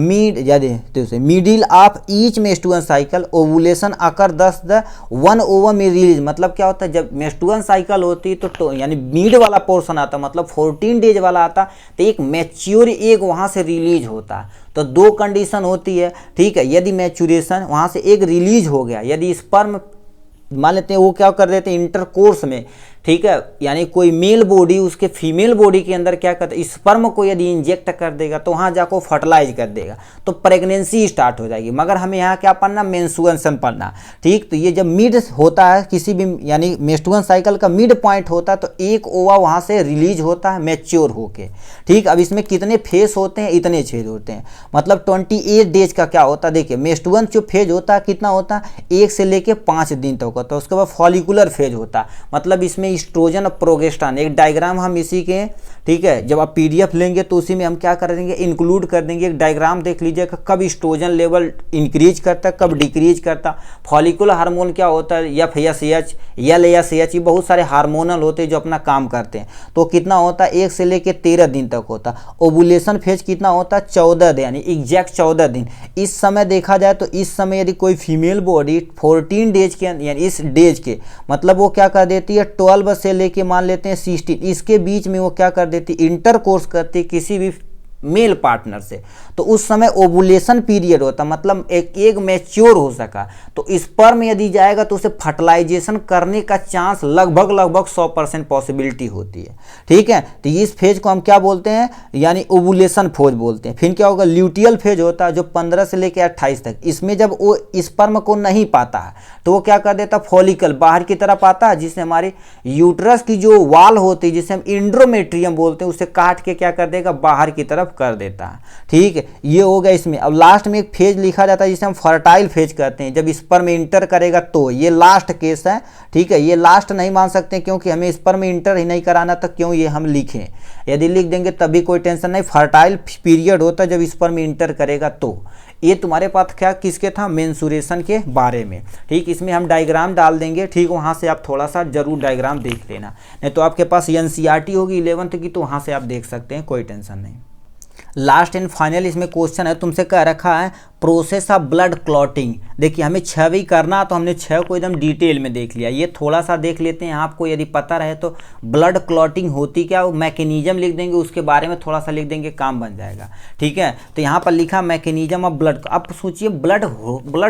middle of each menstrual cycle ovulation occur 10 the 1 over में रिलीज। मतलब क्या होता है, जब मेंस्ट्रुअल साइकिल होती है तो यानी मिड वाला पोर्शन आता है, मतलब 14 डेज वाला आता, तो एक मैच्योर एग वहां से रिलीज होता है। तो दो कंडीशन होती है, ठीक है, यदि मैच्योरेशन वहां से एग रिलीज हो गया, यदि स्पर्म मान लेते हैं वो क्या कर देते हैं इंटरकोर्स में, ठीक है, यानी कोई मेल बॉडी उसके फीमेल बॉडी के अंदर क्या करता है, स्पर्म को यदि इंजेक्ट कर देगा तो वहाँ जाकर फर्टिलाइज कर देगा, तो प्रेगनेंसी स्टार्ट हो जाएगी। मगर हमें यहाँ क्या पढ़ना, मेंस्ट्रुएशन पढ़ना। ठीक, तो ये जब मिड होता है किसी भी यानी मेंस्ट्रुअल साइकिल का मिड पॉइंट होता है, तो एक ओवा वहाँ से रिलीज होता है मैच्योर होके। ठीक, अब इसमें कितने फेज होते हैं, इतने छेद होते हैं। मतलब 28 डेज का क्या होता है, देखिए मेंस्ट्रुअल जो फेज होता है कितना होता है, 1 से लेके 5 दिन तक होता है। उसके बाद फॉलिकुलर फेज होता है, मतलब इसमें एस्ट्रोजन और प्रोगेस्टेरोन, एक डायग्राम हम इसी के, ठीक है, जब आप पीडीएफ लेंगे तो उसी में हम क्या कर देंगे, इंक्लूड कर देंगे। एक डायग्राम देख लीजिएगा, कब एस्ट्रोजन लेवल इंक्रीज करता है, कब डिक्रीज करता। फॉलिकुलर हार्मोन क्या होता है, FSH, LSH, ये बहुत सारे हार्मोनल होते हैं जो अपना काम करते हैं। तो कितना होता है, 1 से लेकर 13 दिन तक होता। ओवुलेशन फेज कितना होता है, 14 दिन, यानी एग्जैक्ट 14 दिन। इस समय देखा जाए तो इस समय यदि कोई फीमेल बॉडी 14 डेज के यानी इस डेज के मतलब वो क्या कर देती है, 12 से लेके मान लेते हैं 16, इसके बीच में वो क्या कर देती है, इंटरकोर्स करती है किसी भी मेल पार्टनर से, तो उस समय ओवुलेशन पीरियड होता, मतलब एक एग मैच्योर हो सका, तो स्पर्म यदि जाएगा तो उसे फर्टिलाइजेशन करने का चांस लगभग 100% पॉसिबिलिटी होती है। ठीक है, तो इस फेज को हम क्या बोलते हैं, यानी ओवुलेशन फेज बोलते हैं। फिर क्या होगा, ल्यूटियल फेज होता है जो 15 से लेकर 28 तक। इसमें जब वो स्पर्म को नहीं पाता है तो वो क्या कर देता, फॉलिकल बाहर की तरफ आता है, जिससे हमारे यूट्रस की जो वाल होती है जिसे हम इंड्रोमेट्रियम बोलते हैं, उसे काट के क्या कर देगा, बाहर की तरफ कर देता है। ठीक है, ये हो गया इसमें। अब लास्ट में एक फेज लिखा जाता है जिसे हम फर्टाइल फेज कहते हैं, जब स्पर्म इंटर करेगा तो ये लास्ट केस है। ठीक है, ये लास्ट नहीं मान सकते क्योंकि हमें स्पर्म इंटर ही नहीं कराना, तो क्यों ये हम लिखें, यदि लिख देंगे तभी कोई टेंशन नहीं। फर्टाइल पीरियड होता है जब स्पर्म इंटर करेगा तो। ये तुम्हारे पास क्या किसके था, मेंस्ट्रुएशन के बारे में। ठीक, इसमें हम डायग्राम डाल देंगे, ठीक, वहाँ से आप थोड़ा सा जरूर डायग्राम देख लेना, नहीं तो आपके पास NCERT होगी 11th की, तो वहाँ से आप देख सकते हैं, कोई टेंशन नहीं। लास्ट एंड फाइनल इसमें क्वेश्चन है, तुमसे कह रखा है प्रोसेस ऑफ ब्लड क्लॉटिंग। देखिए हमें 6 भी करना, तो हमने 6 को एकदम डिटेल में देख लिया। ये थोड़ा सा देख लेते हैं, आपको यदि पता रहे तो ब्लड क्लॉटिंग होती क्या, वो मैकेनिज्म लिख देंगे, उसके बारे में थोड़ा सा लिख देंगे, काम बन जाएगा। ठीक है, तो यहाँ पर लिखा मैकेनिज्म ऑफ ब्लड। अब सोचिए ब्लड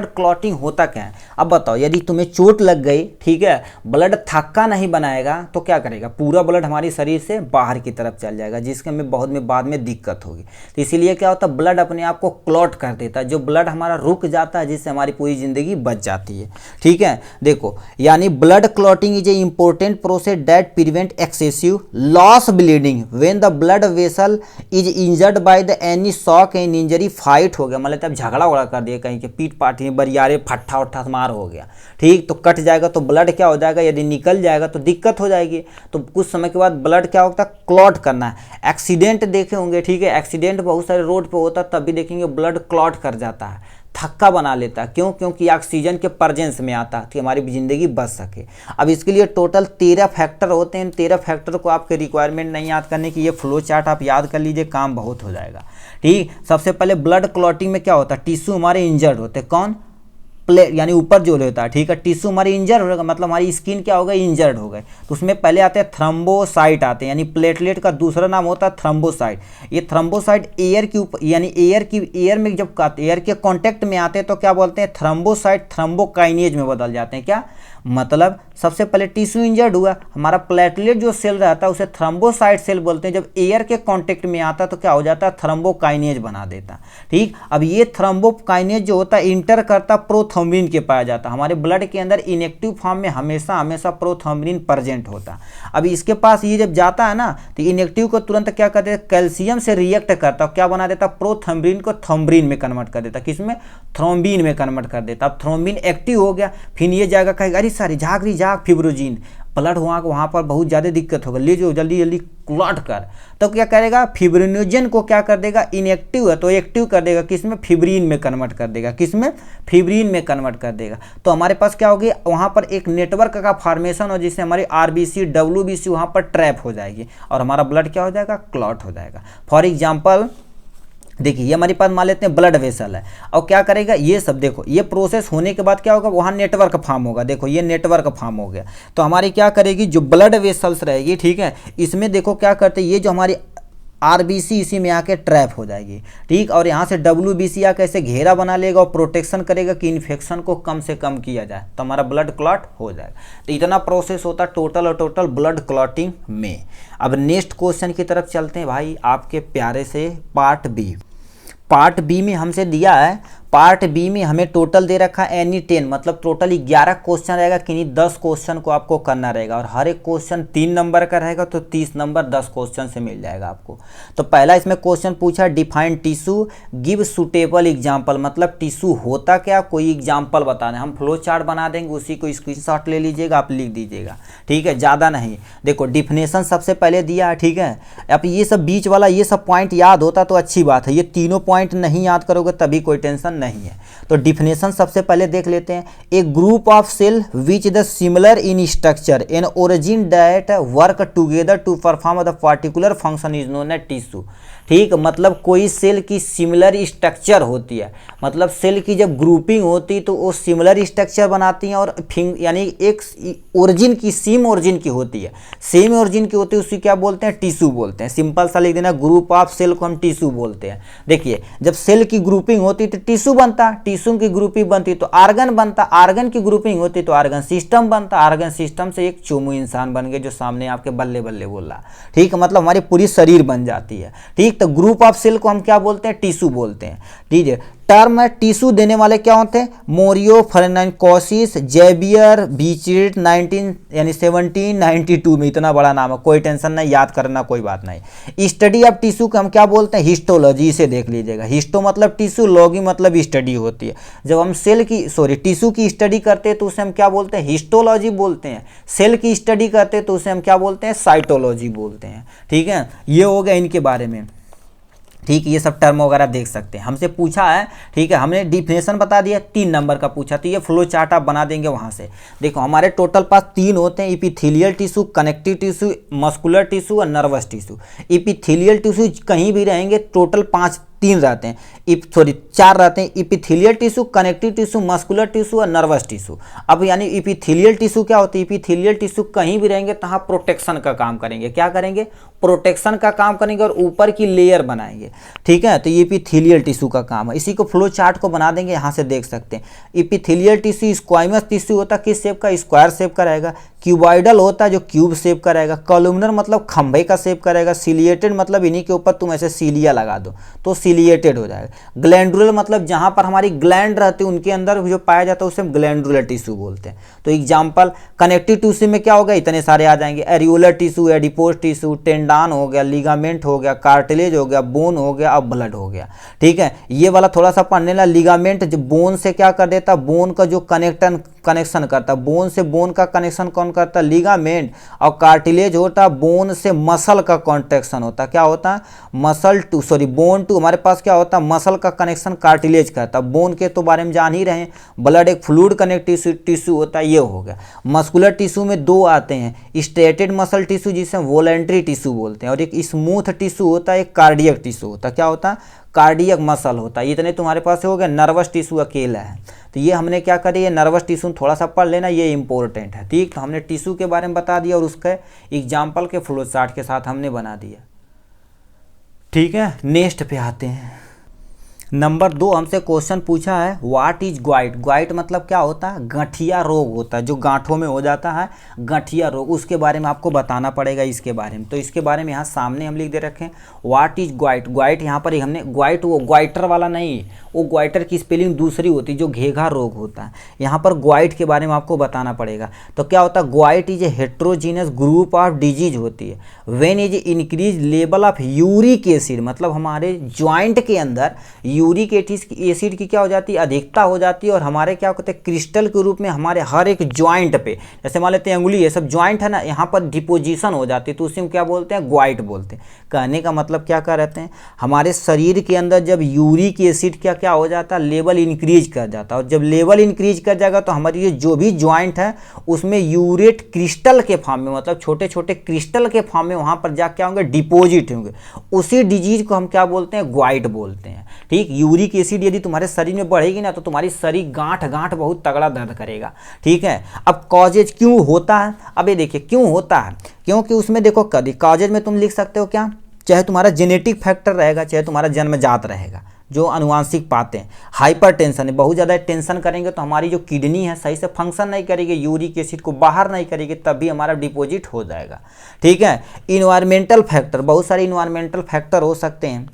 क्लॉटिंग होता क्या है। अब बताओ, यदि तुम्हें चोट लग गई, ठीक है, ब्लड थक्का नहीं बनाएगा तो क्या करेगा, पूरा ब्लड हमारे शरीर से बाहर की तरफ चल जाएगा, जिसके हमें बाद में दिक्कत होगी। तो इसीलिए क्या होता है, ब्लड अपने आप को क्लॉट कर देता है, जो ब्लड हमारा रुक जाता है, जिससे हमारी पूरी जिंदगी बच जाती है। ठीक है, देखो, यानी blood clotting is a important process that prevent excessive loss bleeding when the blood vessel is injured by the any shock and injury fight हो गया, मतलब तब झगड़ा उड़ा कर दिया, कहीं के पीट पाट में बरियारे फट्ठा उट्ठा मार हो गया, ठीक, तो कट जाएगा, तो ब्लड क्या हो जाएगा, यदि निकल जाएगा तो दिक्कत हो जाएगी। तो कुछ समय के बाद ब्लड क्या होता है, क्लॉट करना है। एक्सीडेंट देखे होंगे, ठीक है, एक्सीडेंट बहुत सारे रोड पे होता है, तब भी देखेंगे ब्लड क्लॉट कर जाता है। थक्का बना लेता। क्यों? क्योंकि ऑक्सीजन के प्रेजेंस में आता कि हमारी ज़िंदगी बच सके। अब इसके लिए टोटल 13 फैक्टर होते हैं। इन 13 फैक्टर को आपके रिक्वायरमेंट नहीं याद करने की, ये फ्लो चार्ट आप याद कर लीजिए, काम बहुत हो जाएगा। ठीक, सबसे पहले ब्लड क्लॉटिंग में क्या होता है, टिश्यू हमारे इंजर्ड होते हैं। कौन? प्लेट, यानी ऊपर जो होता है, ठीक है, टिश्यू हमारी इंजर्ड होगा, मतलब हमारी स्किन क्या हो गई, इंजर्ड हो गए, तो उसमें पहले आते हैं थ्रोम्बोसाइट आते हैं, यानी प्लेटलेट का दूसरा नाम होता है थ्रोम्बोसाइट। ये थ्रोम्बोसाइट एयर के ऊपर, यानी एयर में जब एयर के कांटेक्ट में आते हैं तो क्या बोलते हैं, थ्रोम्बोसाइट थ्रोम्बोकाइनेज में बदल जाते हैं। क्या मतलब, सबसे पहले टिश्यू इंजर्ड हुआ, हमारा प्लेटलेट जो सेल रहता है उसे थ्रोम्बोसाइट सेल बोलते हैं। जब एयर के कांटेक्ट में आता तो क्या हो जाता है, थ्रोम्बोकाइनेज बना देता। ठीक, अब ये थ्रोम्बोकाइनेज जो होता है इंटर करता प्रोथ्रोम्बिन के पाया जाता। हमारे ब्लड के अंदर इनएक्टिव फॉर्म में हमेशा हमेशा प्रोथ्रोम्बिन प्रेजेंट होता। अब इसके पास ये जब जाता है ना तो इनएक्टिव को तुरंत क्या करते हैं, कैल्शियम से रिएक्ट करता, क्या बना देता, प्रोथ्रोम्बिन को थ्रोम्बिन में कन्वर्ट कर देता। किसमें? थ्रोम्बिन में कन्वर्ट कर देता। अब थ्रोम्बिन एक्टिव हो गया, फिर ये जाएगा कहेगा अरे सारी झाग रही झाग फिब्रोजिन, ब्लड वहाँ पर बहुत ज़्यादा दिक्कत होगा, ले जो जल्दी जल्दी क्लॉट कर। तो क्या करेगा, फिब्रिनोजन को क्या कर देगा, इनएक्टिव है तो एक्टिव कर देगा, किसमें, फिब्रिन में कन्वर्ट कर देगा। किसमें? फिब्रिन में कन्वर्ट कर देगा। तो हमारे पास क्या होगी, वहाँ पर एक नेटवर्क का फॉर्मेशन हो जिससे हमारी आरबीसी डब्ल्यूबीसी वहाँ पर ट्रैप हो जाएगी और हमारा ब्लड क्या हो जाएगा, क्लॉट हो जाएगा। फॉर एग्जाम्पल देखिए, ये हमारे पास मान लेते हैं ब्लड वेसल है, और क्या करेगा, ये सब देखो, ये प्रोसेस होने के बाद क्या होगा, वहाँ नेटवर्क फॉर्म होगा। देखो ये नेटवर्क फॉर्म हो गया, तो हमारी क्या करेगी, जो ब्लड वेसल्स रहेगी, ठीक है, इसमें देखो क्या करते हैं, ये जो हमारी आरबीसी इसी में आके ट्रैप हो जाएगी। ठीक, और यहाँ से डब्ल्यूबीसी आके ऐसे घेरा बना लेगा और प्रोटेक्शन करेगा कि इन्फेक्शन को कम से कम किया जाए, तो हमारा ब्लड क्लॉट हो जाएगा। तो इतना प्रोसेस होता है टोटल और टोटल ब्लड क्लॉटिंग में। अब नेक्स्ट क्वेश्चन की तरफ चलते हैं भाई, आपके प्यारे से पार्ट बी। पार्ट बी में हमसे दिया है, पार्ट बी में हमें टोटल दे रखा है एनी 10, मतलब टोटल 11 क्वेश्चन रहेगा, किन्हीं 10 क्वेश्चन को आपको करना रहेगा और हर एक क्वेश्चन 3 नंबर का रहेगा, तो 30 नंबर 10 क्वेश्चन से मिल जाएगा आपको। तो पहला इसमें क्वेश्चन पूछा, define tissue, give suitable example, मतलब टिश्यू होता क्या, कोई एग्जाम्पल बताना है। हम फ्लो चार्ट बना देंगे, उसी को स्क्रीनशॉट ले लीजिएगा, आप लिख दीजिएगा, ठीक है, ज़्यादा नहीं। देखो डिफिनेशन सबसे पहले दिया है, ठीक है, अब ये सब बीच वाला ये सब पॉइंट याद होता तो अच्छी बात है, ये तीनों पॉइंट नहीं याद करोगे तभी कोई टेंशन नहीं है। तो डिफिनेशन सबसे पहले देख लेते हैं, a group of cell which the similar in structure and origin that work together to perform the particular function is known as tissue. ठीक, मतलब कोई सेल की सिमिलर स्ट्रक्चर होती है, मतलब सेल की जब ग्रुपिंग होती है तो वो सिमिलर स्ट्रक्चर बनाती हैं और यानी एक ओरिजिन की सेम ओरिजिन की होती है, सेम ओरिजिन की होती है, उसी क्या बोलते हैं, टिश्यू बोलते हैं। सिंपल सा लिख देना, ग्रुप ऑफ सेल को हम टिश्यू बोलते हैं। देखिए जब सेल की ग्रुपिंग होती तो टिश्यू बनता, टिश्यू की ग्रुपिंग बनती तो आर्गन बनता, आर्गन की ग्रुपिंग होती तो आर्गन सिस्टम बनता, आर्गन सिस्टम से एक चोमू इंसान बन गए जो सामने आपके बल्ले बल्ले बोल रहा। ठीक, मतलब हमारी पूरी शरीर बन जाती है। ठीक, तो ग्रुप ऑफ सेल को हम क्या बोलते हैं, टिश्यू बोलते हैं। ठीक है, टर्म टिश्यू देने वाले क्या होते हैं, मोरियो फर्नाकोसिस, जेबियर बीचिट 1792 में, इतना बड़ा नाम है, कोई टेंशन नहीं, याद करना कोई बात नहीं। स्टडी ऑफ टिश्यू को हम क्या बोलते हैं, हिस्टोलॉजी, इसे देख लीजिएगा। हिस्टो मतलब टिश्यू, लॉगी मतलब स्टडी होती है। जब हम टिश्यू की स्टडी करते हैं तो उसे हम क्या बोलते हैं, हिस्टोलॉजी बोलते हैं। सेल की स्टडी करते हैं तो उसे हम क्या बोलते हैं, साइटोलॉजी बोलते हैं। ठीक है, ये हो गया इनके बारे में। ठीक, ये सब टर्म वगैरह देख सकते हैं। हमसे पूछा है, ठीक है, हमने डिफिनेशन बता दिया, 3 नंबर का पूछा, तो ये फ्लो चार्ट आप बना देंगे वहाँ से। देखो हमारे टोटल पास 3 होते हैं, epithelial tissue, connective tissue, muscular tissue और नर्वस टिश्यू। इपिथेलियल टिश्यू कहीं भी रहेंगे, टोटल 3 रहते हैं, 4 रहते हैं, epithelial tissue, connective tissue, muscular tissue और नर्वस टिश्यू। अब यानी इपिथेलियल टिश्यू क्या होती है, इपिथेलियल टिश्यू कहीं भी रहेंगे तो हाँ प्रोटेक्शन का काम करेंगे। क्या करेंगे, प्रोटेक्शन का काम करेंगे और ऊपर की लेयर बनाएंगे। ठीक है, तो ये इपिथेलियल टिश्यू का काम है। इसी को फ्लो चार्ट को बना देंगे, यहाँ से देख सकते हैं। इपिथेलियल टिश्यू स्क्वाइमस टिश्यू होता है, किस शेप का, स्क्वायर शेप का रहेगा। क्यूबॉइडल होता है जो क्यूब शेप का रहेगा। कॉलमनर मतलब खंभे का शेप का रहेगा। सिलिएटेड मतलब इन्हीं के ऊपर तुम ऐसे सीलिया लगा दो तो सिलिएटेड हो जाएगा। ग्लैंडुलर मतलब जहाँ पर हमारी ग्लैंड रहती है उनके अंदर जो पाया जाता है उसे हम ग्लैंडुलर टिश्यू बोलते हैं। तो एग्जाम्पल कनेक्टिव टिश्यू में क्या होगा, इतने सारे आ जाएंगे। एरियोलर टिश्यू, एडिपोज टिश्यू, टेंडान हो गया, लिगामेंट हो गया, कार्टिलेज हो गया, बोन हो गया और ब्लड हो गया। ठीक है, ये वाला थोड़ा सा पढ़ने ला। लिगामेंट जो बोन से क्या कर देता, बोन का जो कनेक्शन करता, बोन से बोन का कनेक्शन कौन कौन करता है, लिगामेंट। और कार्टिलेज होता है बोन से मसल का कॉन्ट्रैक्शन होता है, क्या होता है, muscle to sorry bone to, हमारे पास क्या होता है, मसल का कनेक्शन कार्टिलेज करता है। बोन के तो बारे में जान ही रहे हैं, ब्लड एक फ्लूइड कनेक्टिव टिश्यू होता है, ये हो गया। मस्कुलर टिश्यू में दो आते हैं, स्ट्रेटेड मसल टिश्यू जिसे वॉलेंट्री टिश्यू बोलते हैं, और एक स्मूथ टिश्यू होता है, एक कार्डियक टिश्यू होता है, क्या होता है, कार्डियक मसल होता है। इतने तुम्हारे पास हो गया। नर्वस टिश्यू अकेला है, तो ये हमने क्या करी, ये नर्वस टिश्यू थोड़ा सा पढ़ लेना, ये इंपॉर्टेंट है, ठीक। तो हमने टिश्यू के बारे में बता दिया और उसके एग्जाम्पल के फ्लो चार्ट के साथ हमने बना दिया, ठीक है। नेक्स्ट पे आते हैं। नंबर 2 हमसे क्वेश्चन पूछा है, व्हाट इज ग्वाइट। ग्वाइट मतलब क्या होता है, गठिया रोग होता है, जो गांठों में हो जाता है गठिया रोग, उसके बारे में आपको बताना पड़ेगा इसके बारे में। तो इसके बारे में यहाँ सामने हम लिख दे रखे हैं, व्हाट इज ग्वाइट। ग्वाइट यहाँ पर हमने ग्वाइट वो ग्वाइटर वाला नहीं, वो ग्वाइटर की स्पेलिंग दूसरी होती है, जो घेघा रोग होता है। यहाँ पर ग्वाइट के बारे में आपको बताना पड़ेगा। तो क्या होता है, gout is a heterogeneous group of disease होती है when is increase level of uric acid, मतलब हमारे ज्वाइंट के अंदर यूरिक एसिड की क्या हो जाती है, अधिकता हो जाती है, और हमारे क्या कहते हैं, क्रिस्टल के रूप में हमारे हर एक ज्वाइंट पे, जैसे मान लेते हैं अंगुली, ये सब ज्वाइंट है ना, यहाँ पर डिपोजिशन हो जाती है, तो उसी में क्या बोलते हैं, ग्वाइट बोलते हैं। कहने का मतलब क्या कर रहते हैं, हमारे शरीर के अंदर जब यूरिक एसिड क्या हो जाता है, लेवल इंक्रीज कर जाता है, और जब लेवल इंक्रीज कर जाएगा तो हमारी ये जो भी ज्वाइंट है उसमें यूरेट क्रिस्टल के फॉर्म में, मतलब छोटे छोटे क्रिस्टल के फॉर्म में वहाँ पर जा क्या होंगे, डिपोजिट होंगे। उसी डिजीज को हम क्या बोलते हैं, ग्वाइट बोलते हैं, ठीक। यूरिक एसिड यदि तुम्हारे शरीर में बढ़ेगी ना, तो तुम्हारी शरीर गांठ बहुत तगड़ा दर्द करेगा, ठीक है। अब कॉजेज क्यों होता है, अब ये देखिए क्यों होता है, क्योंकि उसमें देखो कॉजेज में तुम लिख सकते हो क्या, चाहे तुम्हारा जेनेटिक फैक्टर रहेगा, चाहे तुम्हारा जन्मजात रहेगा, जो अनुवांशिक पाते हैं। हाइपर टेंशन है, बहुत ज़्यादा टेंशन करेंगे तो हमारी जो किडनी है सही से फंक्शन नहीं करेगी, यूरिक एसिड को बाहर नहीं करेगी, तब भी हमारा डिपॉजिट हो जाएगा, ठीक है। इन्वायरमेंटल फैक्टर, बहुत सारे इन्वायरमेंटल फैक्टर हो सकते हैं,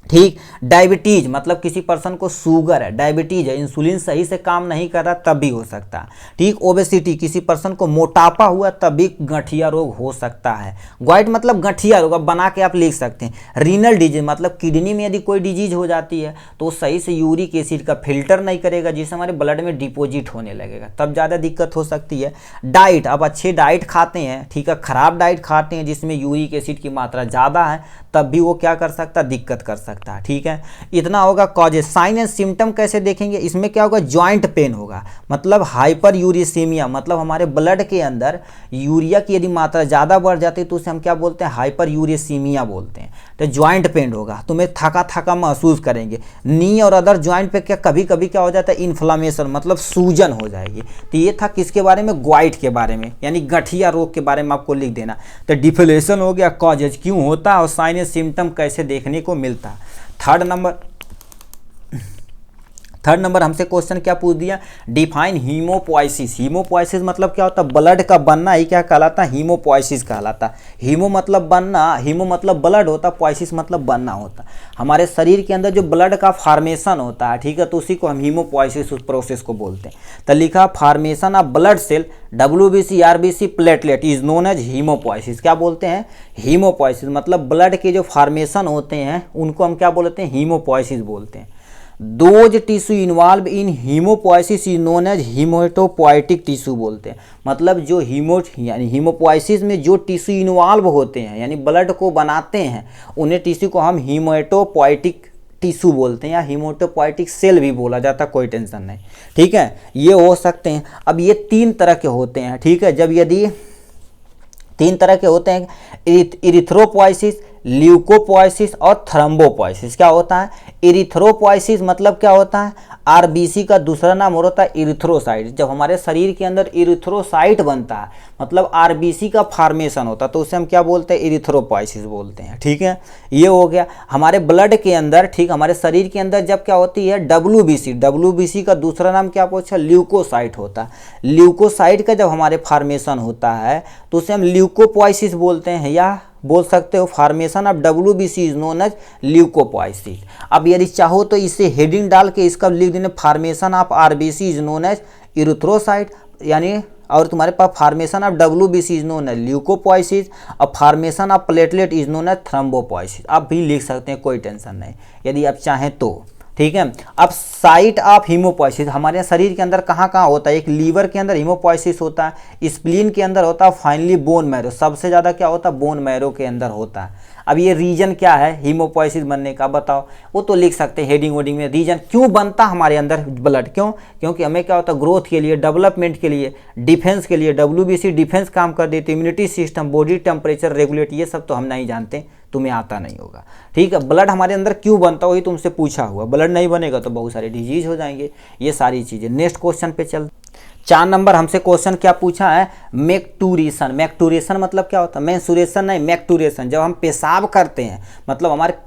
ठीक। डायबिटीज, मतलब किसी पर्सन को शुगर है, डायबिटीज है, इंसुलिन सही से काम नहीं कर रहा, तब भी हो सकता है, ठीक। ओबेसिटी, किसी पर्सन को मोटापा हुआ तब भी गठिया रोग हो सकता है। ग्वाइट मतलब गठिया रोग, अब बना के आप लिख सकते हैं। रीनल डिजीज मतलब किडनी में यदि कोई डिजीज हो जाती है तो सही से यूरिक एसिड का फिल्टर नहीं करेगा, जिससे हमारे ब्लड में डिपोजिट होने लगेगा, तब ज़्यादा दिक्कत हो सकती है। डाइट, अब अच्छे डाइट खाते हैं, ठीक है, खराब डाइट खाते हैं जिसमें यूरिक एसिड की मात्रा ज़्यादा है, तब भी वो क्या कर सकता है, दिक्कत कर सकता है, ठीक है। इतना होगा कॉजेज। साइन एंड सिम्टम कैसे देखेंगे, इसमें क्या होगा, जॉइंट पेन होगा, मतलब हाइपर यूरिसीमिया, मतलब हमारे ब्लड के अंदर यूरिया की यदि मात्रा ज़्यादा बढ़ जाती है तो उसे हम क्या बोलते हैं, हाइपर यूरिसीमिया बोलते हैं। तो जॉइंट पेन होगा, तुम्हें थका थका महसूस करेंगे। नी और अदर जॉइंट पे क्या कभी कभी क्या हो जाता है, इन्फ्लामेशन, मतलब सूजन हो जाएगी। तो ये था किसके बारे में, ग्वाइट के बारे में, यानी गठिया रोग के बारे में आपको लिख देना। तो डिफिनेशन हो गया, कॉजेज क्यों होता है और साइन एंड सिम्टम कैसे देखने को मिलता है। थर्ड नंबर हमसे क्वेश्चन क्या पूछ दिया, डिफाइन हीमोपोइसिस। हीमोपोइसिस मतलब क्या होता है, ब्लड का बनना ही क्या कहलाता है, हीमोपोइसिस कहलाता है। हीमो मतलब बनना, हीमो मतलब ब्लड होता, पोइसिस मतलब बनना होता। हमारे शरीर के अंदर जो ब्लड का फॉर्मेशन होता है, ठीक है, तो उसी को हम हीमोपोइसिस उस प्रोसेस को बोलते हैं। तो लिखा formation of blood cell WBC RBC platelet is known as haemopoiesis. क्या बोलते हैं, हीमोपोइसिस, मतलब ब्लड के जो फॉर्मेशन होते हैं उनको हम क्या बोलते हैं, हीमोपोइसिस बोलते हैं। Those tissue involve in haemopoiesis is known as haematopoietic tissue बोलते हैं। मतलब जो यानी हीमोपोइसिस में जो टिश्यू इन्वॉल्व होते हैं, यानी ब्लड को बनाते हैं, उन्हें टिश्यू को हम हीमोटोपोइटिक टिश्यू बोलते हैं, या हीमोटोपोइटिक सेल भी बोला जाता है, कोई टेंशन नहीं, ठीक है। ये हो सकते हैं। अब ये 3 तरह के होते हैं, ठीक है। जब यदि 3 तरह के होते हैं, इरिथ्रोपोइसिस, ल्यूकोपोइसिस और थ्रोम्बोपोइसिस। क्या होता है, इरिथ्रोपोइसिस मतलब क्या होता है, आरबीसी का दूसरा नाम होता है इरिथ्रोसाइट। जब हमारे शरीर के अंदर इरिथ्रोसाइट बनता है, मतलब आरबीसी का फॉर्मेशन होता है, तो उसे हम क्या बोलते हैं, इरिथ्रोपोइसिस बोलते हैं, ठीक है। ये हो गया हमारे ब्लड के अंदर, ठीक, हमारे शरीर के अंदर जब क्या होती है, WBC का दूसरा नाम क्या पूछा, ल्यूकोसाइट होता है। ल्यूकोसाइट का जब हमारे फॉर्मेशन होता है तो उसे हम ल्यूकोपोइसिस बोलते हैं, या बोल सकते हो formation of WBC is known as leucopoiesis. अब यदि चाहो तो इसे हेडिंग डाल के इसका लिख देना, formation of RBC is known as erythrocyte, यानी, और तुम्हारे पास formation of WBC is known as leucopoiesis और formation of platelet is known as thrombopoiesis. आप भी लिख सकते हैं, कोई टेंशन नहीं, यदि आप चाहें तो। ठीक है। अब साइट ऑफ हीमोपोइसिस हमारे शरीर के अंदर कहाँ कहाँ होता है, एक लीवर के अंदर हीमोपोइसिस होता है, स्प्लीन के अंदर होता है, फाइनली बोन मैरो, सबसे ज़्यादा क्या होता है बोन मैरो के अंदर होता है। अब ये रीजन क्या है हीमोपोइसिस बनने का बताओ, वो तो लिख सकते हैं हेडिंग वोडिंग में, रीजन क्यों बनता हमारे अंदर ब्लड, क्यों, क्योंकि हमें क्या होता है ग्रोथ के लिए, डेवलपमेंट के लिए, डिफेंस के लिए, WBC डिफेंस काम कर देती है, immunity system, body temperature regulate, ये सब तो हम नहीं जानते, तुम्हें आता नहीं होगा, ठीक है। ब्लड हमारे अंदर क्यों बनता वही तुमसे पूछा हुआ, ब्लड नहीं बनेगा तो बहुत सारे डिजीज हो जाएंगे, ये सारी चीज़ें। नेक्स्ट क्वेश्चन पे चल, 4 नंबर हमसे क्वेश्चन क्या पूछा है, मैक्टूरेशन। मैक्टूरेशन मतलब क्या होता है, मेंस्ट्रुएशन नहीं, मैक्टूरेशन। जब हम पेशाब करते हैं मतलब हमारे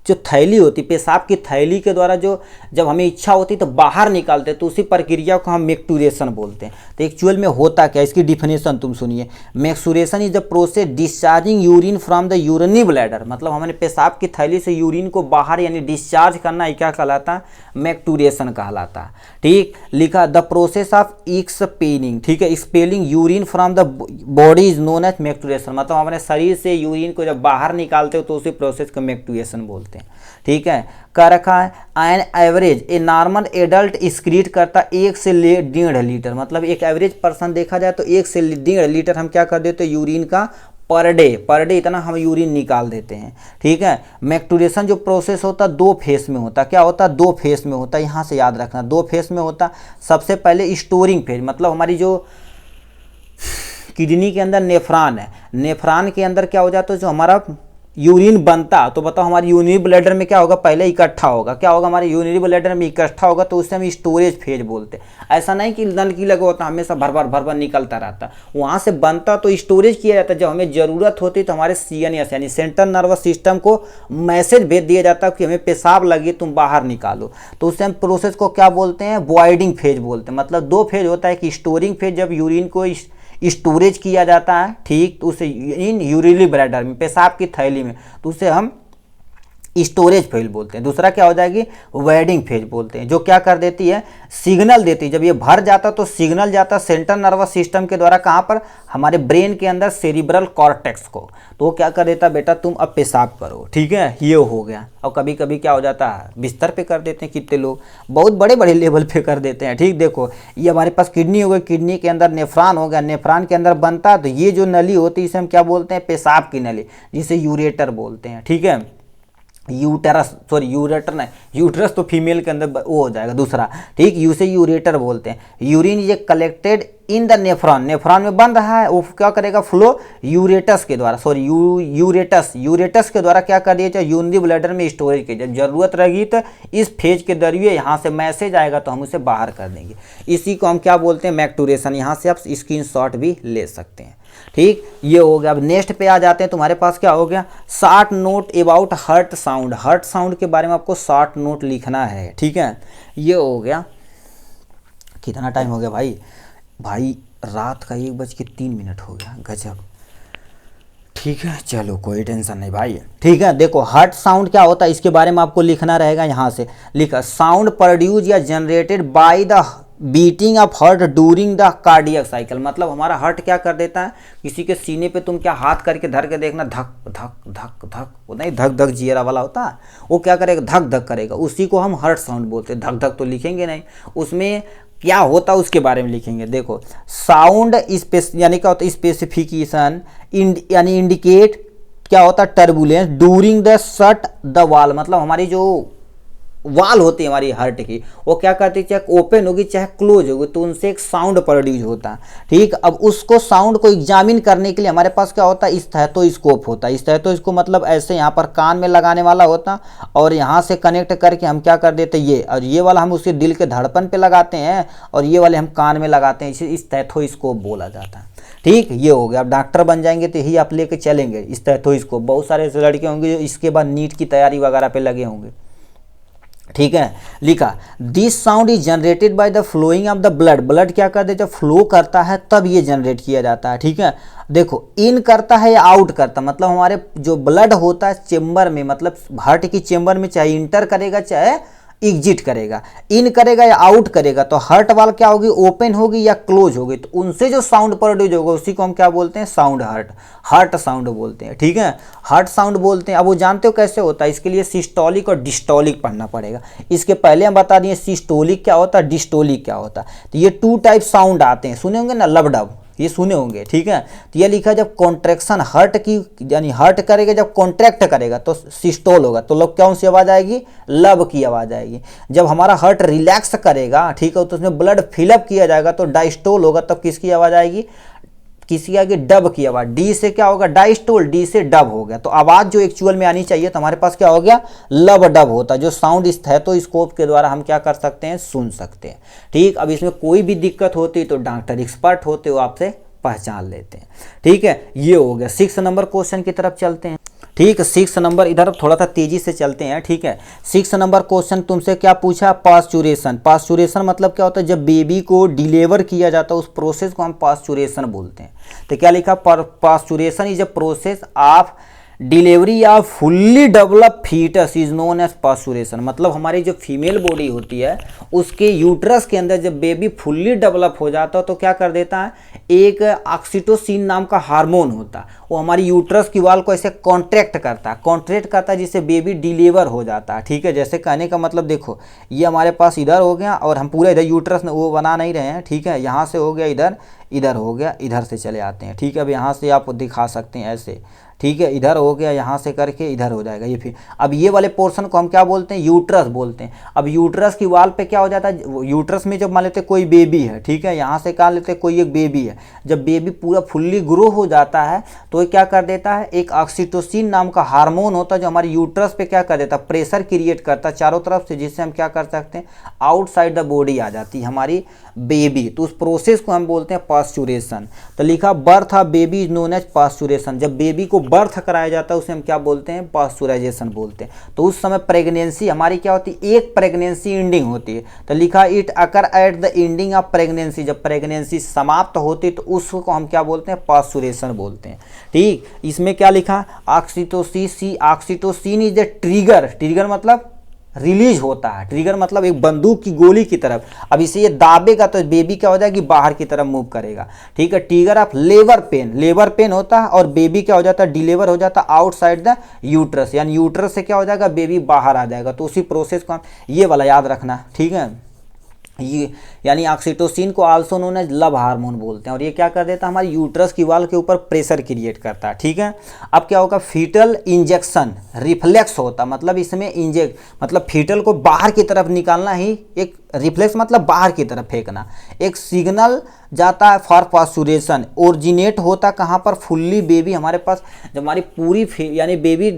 जो थैली होती, पेशाब की थैली के द्वारा जो जब हमें इच्छा होती तो बाहर निकालते हैं, तो उसी प्रक्रिया को हम मैक्टूरेशन बोलते हैं। तो एक्चुअल में होता क्या, इसकी डिफिनेशन तुम सुनिए। Micturition is the process discharging urine from the urinary bladder, मतलब हमारे पेशाब की थैली से यूरिन को बाहर यानी डिस्चार्ज करना, ये क्या कहलाता है, मैक्टूरेशन कहलाता है, ठीक। लिखा द प्रोसेस ऑफ एक्सपेलिंग, ठीक है, expelling urine from the body is known as micturition, मतलब हमारे शरीर से यूरिन को जब बाहर निकालते हो तो उसी प्रोसेस को मैक्टूरेशन बोलते हैं, ठीक है। क्या रखा है, an average a normal adult excrete करता 1 से 1.5 लीटर, मतलब एक एवरेज पर्सन देखा जाए तो 1 से 1.5 लीटर हम क्या कर देते हैं यूरिन का पर डे इतना हम यूरिन निकाल देते हैं, ठीक है। मैक्टूरेशन जो प्रोसेस होता है 2 फेस में होता है, क्या होता है 2 फेस में होता है, यहाँ से याद रखना 2 फेस में होता। सबसे पहले स्टोरिंग फेज, मतलब हमारी जो किडनी के अंदर नेफ्रॉन है, नेफ्रॉन के अंदर क्या हो जाता है, जो हमारा यूरिन बनता, तो बताओ हमारी यूरिनरी ब्लैडर में क्या होगा, पहले इकट्ठा होगा, क्या होगा हमारे यूरिनरी ब्लैडर में इकट्ठा होगा, तो उससे हम स्टोरेज फेज बोलते हैं। ऐसा नहीं कि नल की लगा होता हमेशा भर भर निकलता रहता, वहाँ से बनता तो स्टोरेज किया जाता है, जब हमें ज़रूरत होती तो हमारे CNS यानी सेंट्रल नर्वस सिस्टम को मैसेज भेज दिया जाता है कि हमें पेशाब लगी तुम बाहर निकालो, तो उससे हम प्रोसेस को क्या बोलते हैं, वॉइडिंग फेज बोलते हैं। मतलब 2 फेज होता है कि स्टोरिंग फेज जब यूरिन को स्टोरेज किया जाता है, ठीक, तो उसे इन यूरिनरी ब्लैडर में, पेशाब की थैली में, तो उसे हम स्टोरेज फेज बोलते हैं। दूसरा क्या हो जाएगी, वेडिंग फेज बोलते हैं, जो क्या कर देती है, सिग्नल देती है। जब ये भर जाता तो सिग्नल जाता सेंट्रल नर्वस सिस्टम के द्वारा, कहाँ पर, हमारे ब्रेन के अंदर सेरिब्रल कॉर्टेक्स को, तो वो क्या कर देता, बेटा तुम अब पेशाब करो, ठीक है, ये हो गया। और कभी कभी क्या हो जाता है, बिस्तर पे कर देते हैं, कितने लोग बहुत बड़े बड़े लेवल पे कर देते हैं, ठीक। देखो ये हमारे पास किडनी हो गई, किडनी के अंदर नेफ्रॉन हो गया, नेफ्रॉन के अंदर बनता, तो ये जो नली होती है इसे हम क्या बोलते हैं, पेशाब की नली, जिसे यूरेटर बोलते हैं, ठीक है। यूटेरस, सॉरी यूरेटर नहीं, यूटरस तो फीमेल के अंदर वो हो जाएगा दूसरा, ठीक, यूसे यूरेटर बोलते हैं। यूरिन ये collected in the nephron, nephron में बन रहा है, वो क्या करेगा, फ्लो यूरेटस के द्वारा, सॉरी यूरेटस के द्वारा क्या कर दिया जाए, यूरिनरी ब्लैडर में स्टोरेज की, जब जरूरत रहेगी तो इस फेज के जरिए यहाँ से मैसेज आएगा तो हम उसे बाहर कर देंगे, इसी को हम क्या बोलते हैं, मैक्टूरेशन। यहाँ से आप स्क्रीनशॉट भी ले सकते हैं, ठीक, ये हो गया। अब नेक्स्ट पे आ जाते हैं, तुम्हारे पास क्या हो गया, short note about heart sound. Heart sound के बारे में आपको शॉर्ट नोट लिखना है, ठीक है, ये हो गया। कितना टाइम हो गया भाई रात का 1:03 हो गया, गजब, ठीक है, चलो कोई टेंशन नहीं भाई, ठीक है। देखो हार्ट साउंड क्या होता है, इसके बारे में आपको लिखना रहेगा, यहाँ से लिखा, साउंड प्रोड्यूस या generated by the beating of heart during the cardiac cycle, मतलब हमारा हार्ट क्या कर देता है, किसी के सीने पे तुम क्या हाथ करके धर के देखना, धक धक धक धक, वो नहीं धक धक जियरा वाला होता है, वो क्या करेगा, धक धक करेगा, उसी को हम हार्ट साउंड बोलते हैं। धक धक तो लिखेंगे नहीं, उसमें क्या होता है उसके बारे में लिखेंगे। देखो साउंड यानी क्या होता है, स्पेसिफिकेशन यानी इंडिकेट क्या होता है, turbulence during the shut the वाल, मतलब हमारी जो वाल होती है हमारी हार्ट की, वो क्या करती है, चाहे ओपन होगी चाहे क्लोज होगी, तो उनसे एक साउंड प्रोड्यूस होता है, ठीक। अब उसको साउंड को एग्जामिन करने के लिए हमारे पास क्या होता है, स्टेथोस्कोप होता है। स्टेथोस्कोप मतलब ऐसे यहाँ पर कान में लगाने वाला होता, और यहाँ से कनेक्ट करके हम क्या कर देते ये, और ये वाला हम उसके दिल के धड़पन पे लगाते हैं, और ये वाले हम कान में लगाते हैं, इसे स्टेथोस्कोप बोला जाता है, ठीक। ये हो गया। अब डॉक्टर बन जाएंगे तो यही आप लेके चलेंगे स्टेथोस्कोप। बहुत सारे ऐसे लड़के होंगे जो इसके बाद नीट की तैयारी वगैरह पे लगे होंगे, ठीक है। लिखा, this sound is generated by the flowing of the blood, blood क्या करते हैं, जब फ्लो करता है तब ये जनरेट किया जाता है, ठीक है। देखो इन करता है या आउट करता, मतलब हमारे जो ब्लड होता है चेम्बर में, मतलब हार्ट की चेम्बर में चाहे इंटर करेगा चाहे एग्जिट करेगा, इन करेगा या आउट करेगा, तो हार्ट वाल क्या होगी, ओपन होगी या क्लोज होगी, तो उनसे जो साउंड प्रोड्यूस होगा उसी को हम क्या बोलते हैं, साउंड हार्ट, हार्ट साउंड बोलते हैं। ठीक है, हार्ट साउंड बोलते हैं। अब वो जानते हो कैसे होता है, इसके लिए सिस्टोलिक और डिस्टोलिक पढ़ना पड़ेगा। इसके पहले हम बता दिए सिस्टोलिक क्या होता है, डिस्टोलिक क्या होता है। तो ये 2 टाइप साउंड आते हैं, सुने होंगे ना, लबडब, ये सुने होंगे। ठीक है, तो ये लिखा जब कॉन्ट्रैक्शन हार्ट की, यानी हार्ट करेगा जब कॉन्ट्रैक्ट करेगा तो सिस्टोल होगा, तो लोग कौन सी आवाज़ आएगी, लब की आवाज़ आएगी। जब हमारा हार्ट रिलैक्स करेगा, ठीक है, तो उसमें ब्लड फिलअप किया जाएगा तो डायस्टोल होगा, तब किसकी आवाज़ आएगी, किसी आगे डब की आवाज़। डी से क्या होगा, डायस्टोल, डी से डब हो गया। तो आवाज़ जो एक्चुअल में आनी चाहिए तो हमारे पास क्या हो गया, लब डब होता है, जो साउंड स्थेथोस्कोप के द्वारा हम क्या कर सकते हैं, सुन सकते हैं। ठीक, अब इसमें कोई भी दिक्कत होती तो डॉक्टर एक्सपर्ट होते हो आपसे पहचान लेते हैं। ठीक है, ये हो गया। 6 नंबर क्वेश्चन की तरफ चलते हैं। ठीक है, 6 नंबर, इधर थोड़ा सा तेजी से चलते हैं। ठीक है, 6 नंबर क्वेश्चन तुमसे क्या पूछा, पास्चुरेशन। पास्चुरेशन मतलब क्या होता है, जब बेबी को डिलीवर किया जाता है उस प्रोसेस को हम पास्चुरेशन बोलते हैं। तो क्या लिखा, parturition is a process of delivery of fully develop foetus is known as parturition. मतलब हमारी जो फीमेल बॉडी होती है उसके यूट्रस के अंदर जब बेबी फुल्ली डेवलप हो जाता है तो क्या कर देता है, एक ऑक्सीटोसिन नाम का हार्मोन होता है, वो हमारी यूट्रस की वाल को ऐसे कॉन्ट्रैक्ट करता है, जिससे बेबी डिलीवर हो जाता है। ठीक है, जैसे कहने का मतलब देखो, ये हमारे पास इधर हो गया और हम पूरा इधर यूट्रस वो बना नहीं रहे हैं। ठीक है, यहाँ से हो गया इधर, इधर हो गया, इधर से चले आते हैं। ठीक है, अब यहाँ से आप दिखा सकते हैं ऐसे। ठीक है, इधर हो गया, यहाँ से करके इधर हो जाएगा ये। फिर अब ये वाले पोर्शन को हम क्या बोलते हैं, यूट्रस बोलते हैं। अब यूट्रस की वाल पे क्या हो जाता है, यूट्रस में जब मान लेते कोई बेबी है, ठीक है, यहाँ से कहा लेते कोई एक बेबी है, जब बेबी पूरा फुल्ली ग्रो हो जाता है तो ये क्या कर देता है, एक ऑक्सीटोसिन नाम का हार्मोन होता है जो हमारे यूट्रस पे क्या कर देता है, प्रेशर क्रिएट करता है चारों तरफ से, जिससे हम क्या कर सकते हैं, आउटसाइड द बॉडी आ जाती है हमारी बेबी। तो उस प्रोसेस को हम बोलते हैं पास्चुरेशन। तो लिखा birth of baby is known as parturition. जब बेबी को बर्थ कराया जाता है उसे हम क्या बोलते हैं, पास्चुराइजेशन बोलते हैं। तो उस समय प्रेगनेंसी हमारी क्या होती है, एक प्रेगनेंसी एंडिंग होती है। तो लिखा it occur at the ending of pregnancy. जब प्रेगनेंसी समाप्त होती है तो उसको हम क्या बोलते हैं, पास्चुरेशन बोलते हैं। ठीक, इसमें क्या लिखा, oxytocin is the trigger. Trigger मतलब रिलीज होता है, ट्रिगर मतलब एक बंदूक की गोली की तरफ। अब इसे ये दाबेगा तो बेबी क्या हो जाएगी, बाहर की तरफ मूव करेगा। ठीक है, trigger of labour pain, labour pain होता है और बेबी क्या हो जाता है, डिलीवर हो जाता है आउटसाइड द यूट्रस, यानी यूट्रस से क्या हो जाएगा, बेबी बाहर आ जाएगा। तो उसी प्रोसेस को हम, ये वाला याद रखना। ठीक है, ये यानी ऑक्सीटोसिन को also known as love hormone बोलते हैं, और ये क्या कर देता है, हमारी यूट्रस की वाल के ऊपर प्रेशर क्रिएट करता है। ठीक है, अब क्या होगा, फीटल इंजेक्शन रिफ्लेक्स होता, मतलब इसमें इंजेक्ट मतलब फीटल को बाहर की तरफ निकालना ही एक रिफ्लेक्स, मतलब बाहर की तरफ फेंकना। एक सिग्नल जाता है फॉर पास्चुरेशन, ओरिजिनेट होता कहाँ पर, फुल्ली बेबी हमारे पास जब हमारी पूरी यानी बेबी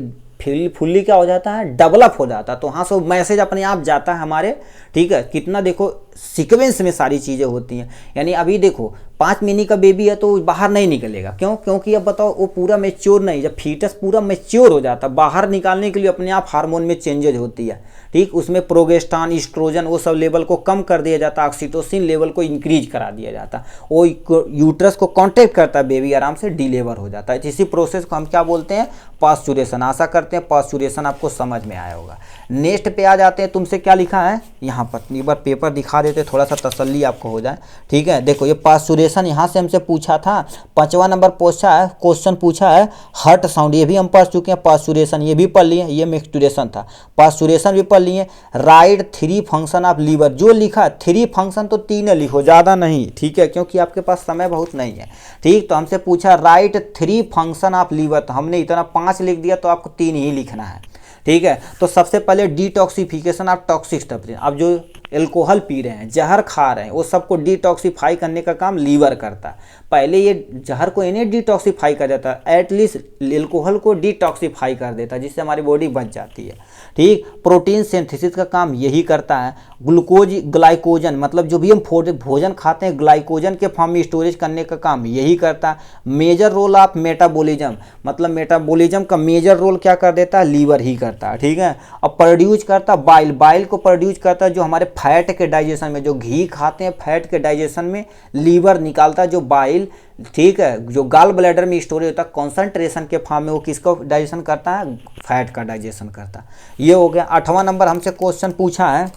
फुल्ली क्या हो जाता है, डेवलप हो जाता है, तो वहाँ से मैसेज अपने आप जाता है हमारे। ठीक है, कितना देखो सीक्वेंस में सारी चीज़ें होती हैं। यानी अभी देखो 5 महीने का बेबी है तो बाहर नहीं निकलेगा, क्यों, क्योंकि अब बताओ वो पूरा मैच्योर नहीं, जब फीटस पूरा मैच्योर हो जाता है बाहर निकालने के लिए अपने आप हार्मोन में चेंजेज होती है। ठीक, उसमें प्रोगेस्टेरॉन, एस्ट्रोजन वो सब लेवल को कम कर दिया जाता है, ऑक्सीटोसिन लेवल को इंक्रीज करा दिया जाता है, वो यूट्रस को कॉन्टैक्ट करता है, बेबी आराम से डिलीवर हो जाता है। इसी प्रोसेस को हम क्या बोलते हैं, पास्चुरेशन। आशा करते हैं पास्चुरेशन आपको समझ में आया होगा। नेक्स्ट पे आ जाते हैं, तुमसे क्या लिखा है यहाँ पर, एक बार पेपर दिखा देते थोड़ा सा तसल्ली आपको हो जाए। ठीक है, देखो ये पास्चुरेशन यहाँ से हमसे पूछा था, 5वां नंबर क्वेश्चन पूछा है हार्ट साउंड, ये भी हम पढ़ चुके हैं। पास्चुरेशन ये भी पढ़ लिए, ये मिक्सचुरेशन था, पास्चुरेशन भी पढ़ लिए। राइट 3 फंक्शन ऑफ लीवर, जो लिखा 3 फंक्शन तो 3 लिखो, ज़्यादा नहीं। ठीक है, क्योंकि आपके पास समय बहुत नहीं है। ठीक, तो हमसे पूछा राइट 3 फंक्शन ऑफ लीवर, तो हमने इतना 5 लिख दिया, तो आपको 3 ही लिखना है। ठीक है, तो सबसे पहले डिटॉक्सिफिकेशन ऑफ टॉक्सिक सब्सटेंस। अब जो एल्कोहल पी रहे हैं, जहर खा रहे हैं, वो सबको डिटॉक्सिफाई करने का काम लीवर करता है। पहले ये जहर को इन्हें डिटॉक्सिफाई कर देता है, एटलीस्ट एल्कोहल को डिटॉक्सिफाई कर देता है, जिससे हमारी बॉडी बच जाती है। ठीक, प्रोटीन सिंथेसिस का काम यही करता है। ग्लाइकोजन मतलब जो भी हम भोजन खाते हैं, ग्लाइकोजन के फॉर्म में स्टोरेज करने का काम यही करता है। मेजर रोल ऑफ मेटाबॉलिज्म, मतलब मेटाबॉलिज्म का मेजर रोल क्या कर देता है, लीवर ही करता है। ठीक है, और प्रोड्यूस करता बाइल, बाइल को प्रोड्यूस करता है जो हमारे फैट के डाइजेशन में, जो घी खाते हैं फैट के डाइजेशन में लीवर निकालता है जो बाइल, ठीक है, जो गाल ब्लैडर में स्टोरेज होता है कॉन्सेंट्रेशन के फॉर्म में, वो किसको डाइजेशन करता है, फैट का डाइजेशन करता है। ये हो गया। 8वां नंबर हमसे क्वेश्चन पूछा है,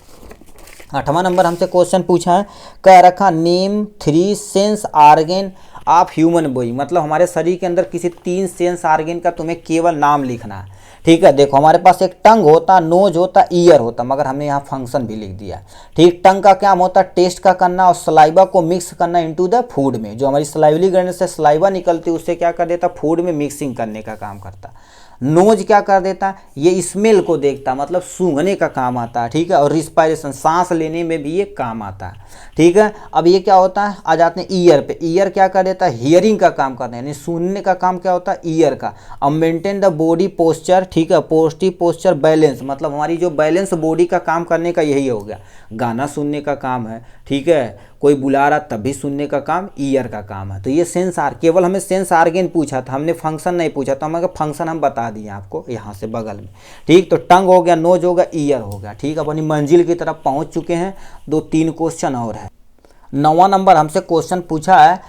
8वां नंबर हमसे क्वेश्चन पूछा है, कह रखा name 3 sense organ of human body, मतलब हमारे शरीर के अंदर किसी 3 सेंस आर्गन का तुम्हें केवल नाम लिखना है। ठीक है, देखो हमारे पास एक टंग होता, नोज होता, ईयर होता, मगर हमने यहाँ फंक्शन भी लिख दिया। ठीक, टंग का क्या होता है, टेस्ट का करना और सलाइवा को मिक्स करना इनटू द फूड में, जो हमारी सलाइवली ग्लैंड से सलाइवा निकलती है उससे क्या कर देता, फूड में मिक्सिंग करने का काम करता। नोज क्या कर देता, ये स्मेल को देखता, मतलब सूंघने का काम आता है। ठीक है, और रिस्पायरेशन, सांस लेने में भी ये काम आता है। ठीक है, अब ये क्या होता है, आ जाते हैं ईयर पे। ईयर क्या कर देता है, हियरिंग का काम करता है, यानी सुनने का काम क्या होता है, ईयर का। अब मेंटेन द बॉडी पोस्चर, ठीक है, पोस्टी पोस्चर बैलेंस, मतलब हमारी जो बैलेंस बॉडी का काम करने का यही हो गया। गाना सुनने का काम है, ठीक है, कोई बुला रहा तब भी सुनने का काम ईयर का काम है। तो ये सेंस केवल हमें सेंस आर्गन पूछा था, हमने फंक्शन नहीं पूछा, तो हमें फंक्शन हम बता दिए आपको यहाँ से बगल में। ठीक, तो टंग हो गया, नोज हो गया, ईयर हो गया। ठीक, अपनी मंजिल की तरफ पहुँच चुके हैं। 2-3 क्वेश्चन और है। 9वां नंबर हमसे क्वेश्चन पूछा है,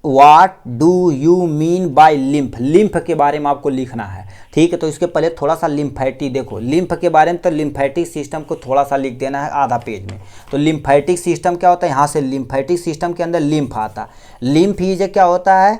what do you mean by lymph, lymph के बारे में आपको लिखना है। ठीक है, तो इसके पहले थोड़ा सा लिम्फेटिक, देखो लिम्फ के बारे में, तो लिम्फेटिक सिस्टम को थोड़ा सा लिख देना है आधा पेज में। तो लिम्फेटिक सिस्टम क्या होता है, यहाँ से लिम्फेटिक सिस्टम के अंदर लिम्फ आता। लिम्फ इज क्या होता है,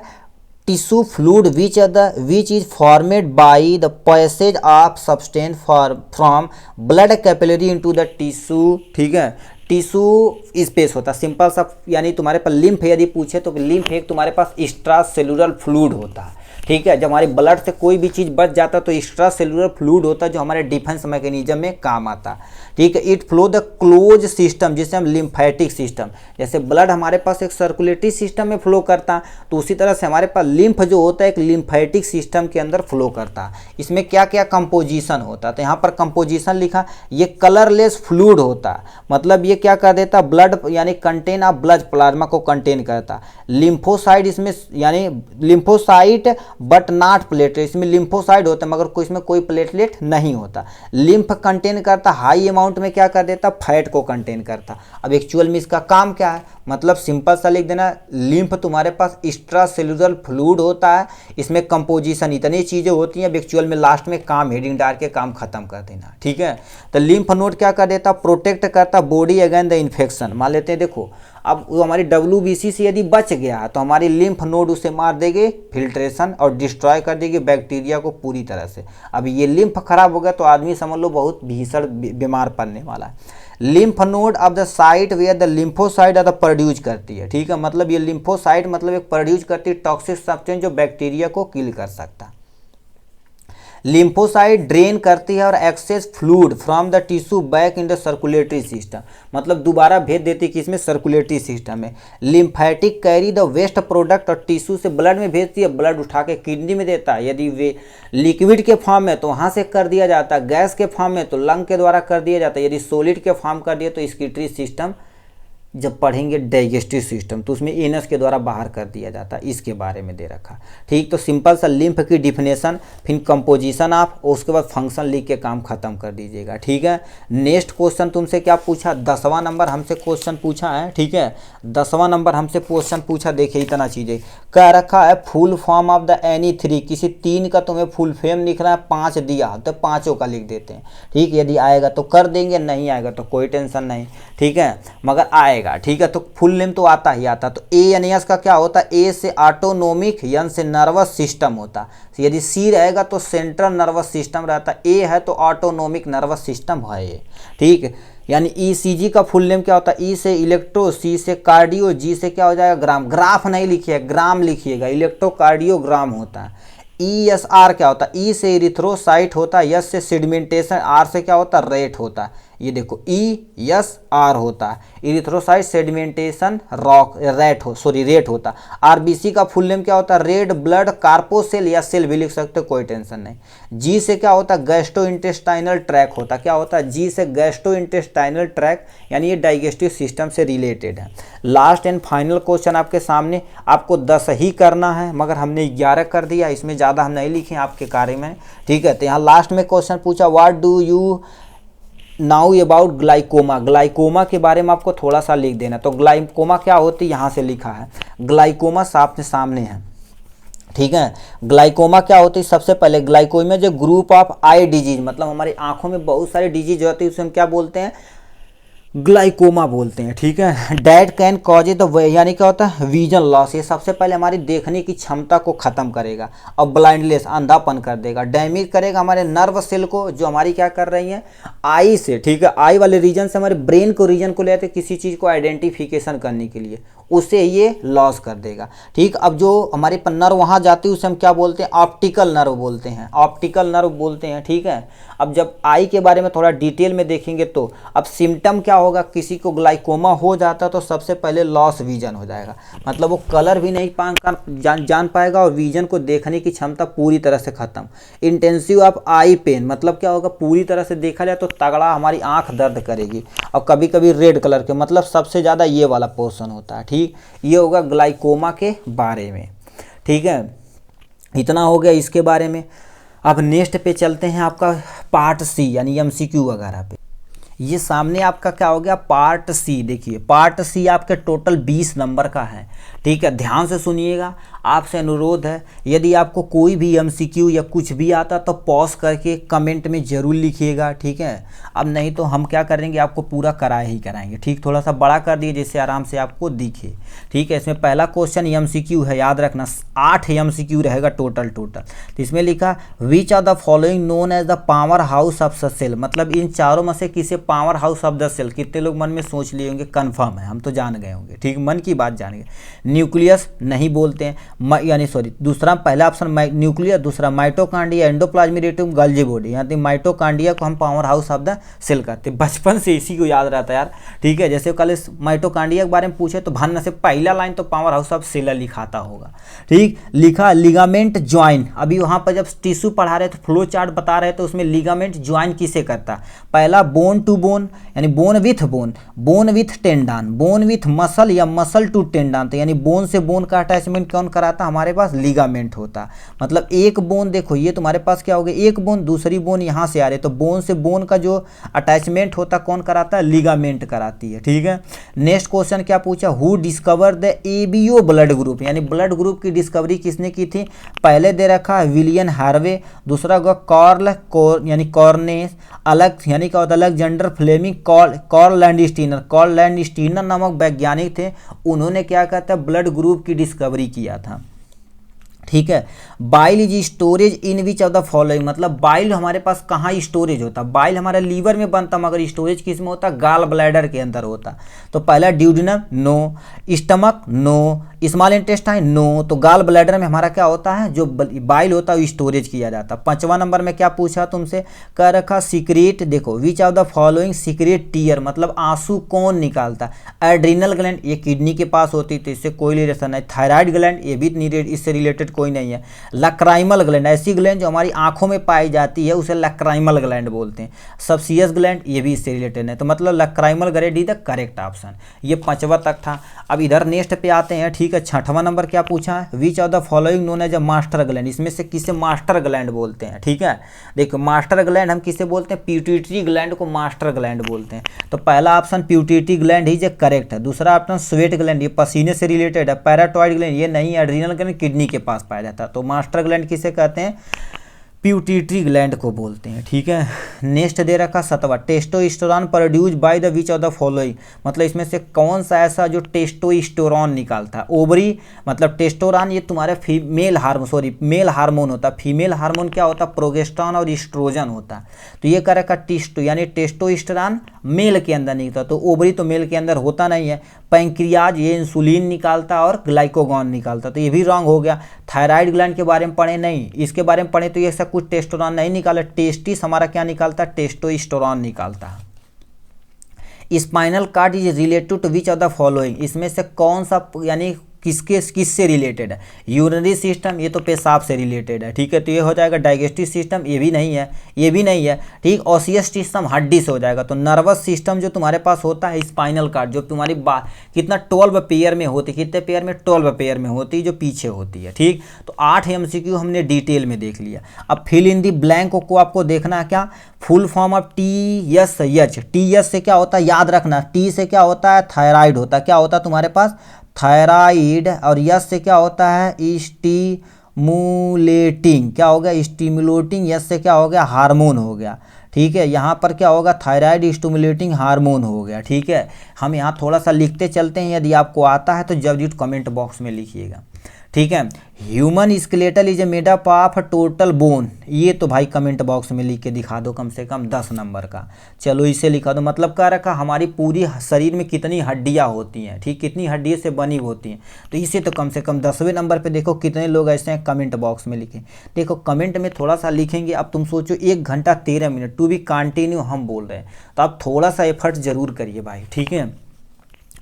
tissue fluid which is formed by the passage of substance from blood capillary into the tissue. ठीक है, टिश्यू स्पेस होता है, सिंपल सा, यानी तुम्हारे पास लिम्फ यदि पूछे तो लिम्फ एक तुम्हारे पास एक्स्ट्रा सेलुलर फ्लूइड होता है। ठीक है, जब हमारे ब्लड से कोई भी चीज़ बच जाता है तो एक्स्ट्रा सेलुलर फ्लूइड होता है जो हमारे डिफेंस मैकेनिज्म में काम आता है। ठीक है, it flow the close system, जिसे हम लिम्फेटिक सिस्टम, जैसे ब्लड हमारे पास एक सर्कुलेटरी सिस्टम में फ्लो करता है, तो उसी तरह से हमारे पास लिम्फ जो होता है एक लिम्फेटिक सिस्टम के अंदर फ्लो करता है। इसमें क्या क्या कंपोजिशन होता है, तो यहाँ पर कंपोजिशन लिखा, ये कलरलेस फ्लूइड होता है, मतलब ये क्या कर देता, ब्लड यानी कंटेन ऑफ ब्लड प्लाज्मा को कंटेन करता। लिम्फोसाइट इसमें, यानी लिम्फोसाइट बट नॉट प्लेटलेट, इसमें लिम्फोसाइड होता है मगर कोई इसमें कोई प्लेटलेट नहीं होता। लिम्फ कंटेन करता, हाई अमाउंट में क्या कर देता, फैट को कंटेन करता। अब एक्चुअल में इसका काम क्या है, मतलब सिंपल सा लिख देना, लिम्फ तुम्हारे पास एक्स्ट्रा सेलुलर फ्लूइड होता है, इसमें कंपोजिशन इतनी चीज़ें होती हैं, अब एक्चुअल में लास्ट में काम हेडिंग डाल के काम खत्म कर देना। ठीक है, तो लिम्फ नोड क्या कर देता, प्रोटेक्ट करता बॉडी अगेंस्ट द इन्फेक्शन। मान लेते हैं, देखो अब वो हमारी WBC से यदि बच गया तो हमारी लिम्फ नोड उसे मार देगी, फिल्ट्रेशन और डिस्ट्रॉय कर देगी बैक्टीरिया को पूरी तरह से। अब ये लिम्फ खराब हो गया तो आदमी समझ लो बहुत भीषण बीमार पड़ने वाला है। Lymph node of the site where the lymphocyte are the produce करती है। ठीक है, मतलब ये लिम्फोसाइट मतलब एक प्रोड्यूस करती है टॉक्सिक सब्सटेंस जो बैक्टीरिया को किल कर सकता है। लिम्फोसाइट ड्रेन करती है और excess fluid from the tissue back in the circulatory system, मतलब दोबारा भेज देती है कि इसमें सर्कुलेटरी सिस्टम है। Lymphatic carry the waste product और टिश्यू से ब्लड में भेजती है, ब्लड उठा के किडनी में देता है, यदि वे लिक्विड के फॉर्म में तो वहाँ से कर दिया जाता है, गैस के फॉर्म में तो लंग के द्वारा कर दिया जाता है, यदि सॉलिड के फॉर्म कर दिया तो एक्सक्रीटरी सिस्टम, जब पढ़ेंगे डाइजेस्टिव सिस्टम तो उसमें एनस के द्वारा बाहर कर दिया जाता है, इसके बारे में दे रखा। ठीक, तो सिंपल सा लिम्फ की डिफिनेशन, फिर कंपोजिशन आप, उसके बाद फंक्शन लिख के काम खत्म कर दीजिएगा। ठीक है, नेक्स्ट क्वेश्चन तुमसे क्या पूछा, 10वां नंबर हमसे क्वेश्चन पूछा है। ठीक है, 10वां नंबर हमसे क्वेश्चन पूछा, देखिए इतना चीज़ें कह रखा है, full form of the any 3, किसी 3 का तुम्हें फुल फॉर्म लिखना है, 5 दिया तो 5 का लिख देते हैं। ठीक, यदि आएगा तो कर देंगे, नहीं आएगा तो कोई टेंशन नहीं। ठीक है, मगर आएगा। ठीक है, तो फुल नेम तो आता ही आता। तो ANS का क्या होता है, ए से ऑटोनोमिक, N से नर्वस सिस्टम होता। यदि C रहेगा तो सेंट्रल नर्वस सिस्टम रहता, A है तो ऑटोनोमिक नर्वस सिस्टम है ये। ठीक, यानी ECG का फुल नेम क्या होता है, E से इलेक्ट्रो, C से कार्डियो, G से क्या हो जाएगा ग्राम, ग्राफ नहीं लिखिएगा ग्राम लिखिएगा, इलेक्ट्रोकार्डियोग्राम होता है। ESR क्या होता है, E से इरिथ्रोसाइट होता है, S से सेडिमेंटेशन, R से क्या होता है रेट होता है। ये देखो ESR होता है, इरिथ्रोसाइट सेडिमेंटेशन रेट होता है। RBC का फुल नेम क्या होता है, रेड ब्लड कार्पोसेल या सेल भी लिख सकते हो, कोई टेंशन नहीं। G से क्या होता है, गैस्ट्रो इंटेस्टाइनल ट्रैक होता है। क्या होता है, G से गैस्ट्रो इंटेस्टाइनल ट्रैक, यानी ये डाइजेस्टिव सिस्टम से रिलेटेड है। लास्ट एंड फाइनल क्वेश्चन आपके सामने, आपको 10 ही करना है मगर हमने 11 कर दिया, इसमें ज़्यादा हम नहीं लिखे आपके कार्य में। ठीक है, तो यहाँ लास्ट में क्वेश्चन पूछा, what do you now about glaucoma, glaucoma के बारे में आपको थोड़ा सा लिख देना। तो ग्लाइकोमा क्या होती है, यहाँ से लिखा है, ग्लाइकोमा साफ सामने है, ठीक है। ग्लाइकोमा क्या होती है, सबसे पहले ग्लाइकोमा जो ग्रुप ऑफ आई डिजीज, मतलब हमारी आंखों में बहुत सारी डिजीज होती है, उसे हम क्या बोलते हैं, ग्लाइकोमा बोलते हैं, ठीक है। डैट कैन कॉज द, यानी क्या होता है, विजन लॉस, ये सबसे पहले हमारी देखने की क्षमता को खत्म करेगा और ब्लाइंडनेस, अंधापन कर देगा। डैमेज करेगा हमारे नर्व सेल को, जो हमारी क्या कर रही हैं, आई से, ठीक है, आई वाले रीजन से हमारे ब्रेन को रीजन को ले आते किसी चीज़ को आइडेंटिफिकेशन करने के लिए, उसे ये लॉस कर देगा, ठीक। अब जो हमारे नर्व वहाँ जाती है उसे हम क्या बोलते हैं, ऑप्टिकल नर्व बोलते हैं, ऑप्टिकल नर्व बोलते हैं, ठीक है। अब जब आई के बारे में थोड़ा डिटेल में देखेंगे तो अब सिम्टम क्या होगा, किसी को ग्लाइकोमा हो जाता तो सबसे पहले लॉस विजन हो जाएगा, मतलब वो कलर भी नहीं जान पाएगा और विजन को देखने की क्षमता पूरी तरह से खत्म। इंटेंसिव ऑफ आई पेन, मतलब क्या होगा, पूरी तरह से देखा जाए तो तगड़ा हमारी आंख दर्द करेगी, और कभी कभी रेड कलर के, मतलब सबसे ज़्यादा ये वाला पोर्शन होता है, ठीक। ये होगा ग्लाइकोमा के बारे में, ठीक है। इतना हो गया इसके बारे में। अब नेक्स्ट पे चलते हैं, आपका पार्ट सी यानी एमसीक्यू वगैरह पे। ये सामने आपका क्या हो गया, पार्ट सी। देखिए पार्ट सी आपके टोटल 20 नंबर का है, ठीक है। ध्यान से सुनिएगा, आपसे अनुरोध है, यदि आपको कोई भी एमसीक्यू या कुछ भी आता तो पॉज करके कमेंट में ज़रूर लिखिएगा, ठीक है। अब नहीं तो हम क्या करेंगे, आपको पूरा कराए ही कराएंगे, ठीक। थोड़ा सा बड़ा कर दिए जिससे आराम से आपको दिखे, ठीक है। इसमें पहला क्वेश्चन एमसीक्यू है, याद रखना 8 एमसीक्यू रहेगा टोटल। तो इसमें लिखा which are the following known as the power house of the cell, मतलब इन चारों में से किसे power house of the cell, कितने लोग मन में सोच लिए होंगे, कन्फर्म है, हम तो जान गए होंगे, ठीक, मन की बात जान गए। न्यूक्लियस नहीं बोलते हैं, यानी सॉरी, दूसरा पहला ऑप्शन न्यूक्लियस, दूसरा mitochondria, endoplasmic reticulum, Golgi body, यहाँ पे माइटोकांड्रिया को हम power house of the cell कहते हैं। बचपन से इसी को याद रहता है यार, ठीक है। जैसे कल माइटोकांड्रिया के बारे में पूछे तो भान से पहला लाइन तो पावर हाउस ऑफ सेल लिखाता होगा, ठीक। लिखा लिगामेंट ज्वाइन, अभी वहाँ पर जब टिश्यू पढ़ा रहे तो फ्लो चार्ट बता रहे तो उसमें लिगामेंट ज्वाइन किसे करता, पहला बोन टू बोन यानी bone with bone, bone with tendon, bone with muscle या मसल टू टेंडन, तो यानी बोन से बोन का अटैचमेंट कौन कराता, हमारे पास लिगामेंट होता। मतलब एक बोन, देखो ये तुम्हारे पास क्या हो गया, एक बोन, दूसरी बोन यहाँ से आ रही, तो बोन से बोन का जो अटैचमेंट होता कौन कराता है, लिगामेंट कराती है, ठीक है। नेक्स्ट क्वेश्चन क्या पूछा, who discover the ABO blood group, यानी ब्लड ग्रुप की डिस्कवरी किसने की थी, पहले दे रखा है विलियम हार्वे, दूसरा होगा कार्ल यानी कॉर्नेस, अलग यानी क्या होता है अलेक्जेंडर फ्लेमिंग, कार्ल लैंडस्टीनर नामक वैज्ञानिक थे, उन्होंने क्या कहता है ब्लड ग्रुप की डिस्कवरी किया था, ठीक है। Bile is storage in which of the following, मतलब बाइल हमारे पास कहाँ स्टोरेज होता, बाइल हमारे लीवर में बनता, मगर स्टोरेज किस में होता, गाल ब्लैडर के अंदर होता। तो पहला duodenum no, stomach no, small intestine no, तो गाल ब्लैडर में हमारा क्या होता है, जो बाइल होता है वो स्टोरेज किया जाता। 5वां नंबर में क्या पूछा तुमसे, कह रखा सीक्रेट, देखो which of the following secrete tear, मतलब आंसू कौन निकालता, एड्रिनल ग्लैंड, ये किडनी के पास होती तो इससे कोई रिलेशन नहीं, थायराइड ग्लैंड ये भी इससे रिलेटेड कोई नहीं है, लक्राइमल ग्लैंड, ऐसी ग्लैंड जो हमारी आंखों में पाई जाती है उसे लक्राइमल ग्लैंड बोलते हैं, सबसियस ग्लैंड ये भी इससे रिलेटेड है, तो मतलब lacrimal gland is the correct option. ये 5वां तक था। अब इधर नेक्स्ट पे आते हैं, ठीक है। 6वां नंबर क्या पूछा है, which of the following known as a master gland, इसमें से किसे मास्टर ग्लैंड बोलते हैं, ठीक है। देखो मास्टर ग्लैंड हम किसे बोलते हैं, पिट्यूटरी ग्लैंड को मास्टर ग्लैंड बोलते हैं। तो पहला ऑप्शन पिट्यूटरी ग्लैंड ही जो करेक्ट है, दूसरा ऑप्शन स्वेट ग्लैंड ये पसीने से रिलेटेड है, पैराटॉइड ग्लैंड ये नहीं, एड्रिनल ग्लैंड किडनी के पास पाया जाता है, तो मास्टर ग्लैंड किसे कहते हैं, पिट्यूटरी ग्लैंड को बोलते हैं, ठीक है। नेक्स्ट दे रखा 7वां, testosterone produce by the which of the following, मतलब इसमें से कौन सा ऐसा जो टेस्टोस्टेरोन निकालता है, ओवरी, मतलब टेस्टोस्टेरोन ये तुम्हारे मेल हार्मोन होता है, फीमेल हार्मोन क्या होता है, प्रोजेस्टेरोन और एस्ट्रोजन होता है। तो ये कह रखा टेस्टो यानी टेस्टोस्टेरोन मेल के अंदर निकलता, तो ओवरी तो मेल के अंदर होता नहीं है। पैंक्रियाज ये इंसुलिन निकालता और ग्लाइकोगॉन निकालता, तो ये भी रॉन्ग हो गया। थायराइड ग्लैंड के बारे में पढ़े नहीं, इसके बारे में पढ़े तो ये ऐसा कुछ टेस्टोस्टेरोन नहीं निकाला, टेस्टिस हमारा क्या निकालता, टेस्टोस्टेरोन निकालता है। Spinal cord is related to which of the following, इसमें से कौन सा यानी किससे रिलेटेड है, यूरिनरी सिस्टम, ये तो पेशाब से रिलेटेड है, ठीक है। तो ये हो जाएगा डाइजेस्टिव सिस्टम, ये भी नहीं है, ये भी नहीं है, ठीक। ऑसियस सिस्टम हड्डी से हो जाएगा। तो नर्वस सिस्टम जो तुम्हारे पास होता है, स्पाइनल कार्ड जो तुम्हारी कितना 12 पेयर में होती है, कितने पेयर में, 12 पेयर में होती है, जो पीछे होती है, ठीक। तो 8 MCQ हमने डिटेल में देख लिया। अब फिल इन दी ब्लैंक को आपको देखना है, क्या full form of TSH। TS से क्या होता है, याद रखना, T से क्या होता है, थायराइड होता है, क्या होता है तुम्हारे पास, थायराइड। और यस से क्या होता है, स्टिमुलेटिंग, क्या हो गया, स्टिमुलेटिंग। यस से क्या हो गया, हार्मोन हो गया, ठीक है। यहाँ पर क्या होगा, थायराइड स्टिमुलेटिंग हार्मोन हो गया, ठीक है। हम यहाँ थोड़ा सा लिखते चलते हैं, यदि आपको आता है तो जल्दी कमेंट बॉक्स में लिखिएगा, ठीक है। Human skeletal is made up of total bone, ये तो भाई कमेंट बॉक्स में लिख के दिखा दो, कम से कम 10 नंबर का। चलो इसे लिखा दो, मतलब क्या रखा, हमारी पूरी शरीर में कितनी हड्डियां होती हैं, ठीक, कितनी हड्डियों से बनी होती हैं। तो इसे तो कम से कम 10वें नंबर पे देखो कितने लोग ऐसे हैं, कमेंट बॉक्स में लिखें। देखो कमेंट में थोड़ा सा लिखेंगे। अब तुम सोचो 1 घंटा 13 मिनट टू बी कंटिन्यू हम बोल रहे हैं, तो आप थोड़ा सा एफर्ट जरूर करिए भाई, ठीक है।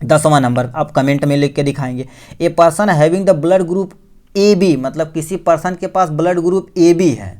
10वां नंबर आप कमेंट में लिख के दिखाएंगे, a person having the blood group AB, मतलब किसी पर्सन के पास ब्लड ग्रुप AB है,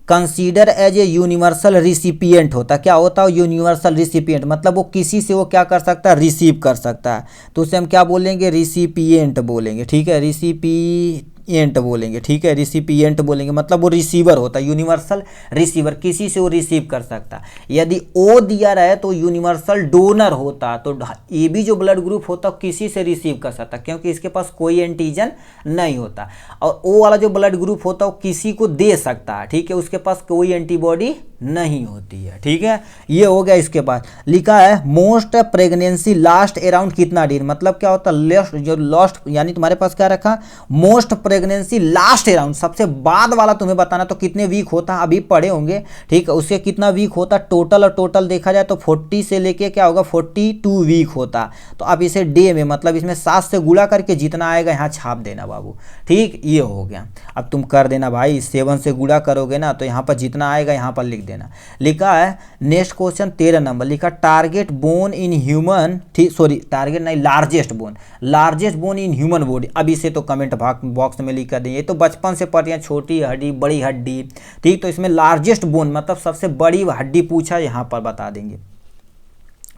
consider as a universal recipient होता, क्या होता है, यूनिवर्सल रिसिपिएंट, मतलब वो किसी से वो क्या कर सकता है, रिसीव कर सकता है। तो उसे हम क्या बोलेंगे, रिसिपिएंट बोलेंगे, ठीक है, रिसिपिएंट बोलेंगे, ठीक है, रिसिपिएंट बोलेंगे, मतलब वो रिसीवर होता है, यूनिवर्सल रिसीवर, किसी से वो रिसीव कर सकता है। यदि O दिया रहे तो यूनिवर्सल डोनर होता, तो AB जो ब्लड ग्रुप होता किसी से रिसीव कर सकता, क्योंकि इसके पास कोई एंटीजन नहीं होता। और O वाला जो ब्लड ग्रुप होता है वो किसी को दे सकता है, ठीक है, उसके पास कोई एंटीबॉडी नहीं होती है, ठीक है। ये हो गया। इसके बाद लिखा है मोस्ट प्रेगनेंसी लास्ट अराउंड कितना दिन, मतलब क्या होता है, लास्ट जो लास्ट, यानी तुम्हारे पास क्या रखा, मोस्ट प्रेगनेंसी लास्ट अराउंड, सबसे बाद वाला तुम्हें बताना, तो कितने वीक होता है, अभी पढ़े होंगे, ठीक है। उससे कितना वीक होता टोटल, और टोटल देखा जाए तो 40 से लेके क्या होगा 42 वीक होता। तो अब इसे डे में, मतलब इसमें 7 से गुणा करके जितना आएगा यहाँ छाप देना बाबू, ठीक। ये हो गया। अब तुम कर देना भाई, 7 से गुणा करोगे ना तो यहाँ पर जितना आएगा यहाँ पर लिख देना। लिखा है नेक्स्ट क्वेश्चन 13 नंबर, लिखा टारगेट बोन इन ह्यूमन, ठीक, सॉरी टारगेट नहीं, largest bone in human body. अब इसे तो कमेंट बॉक्स में लिख कर दें, ये तो बचपन से पढ़ते हैं, छोटी हड्डी बड़ी हड्डी, ठीक। तो इसमें लार्जेस्ट बोन मतलब सबसे बड़ी हड्डी पूछा, यहाँ पर बता देंगे,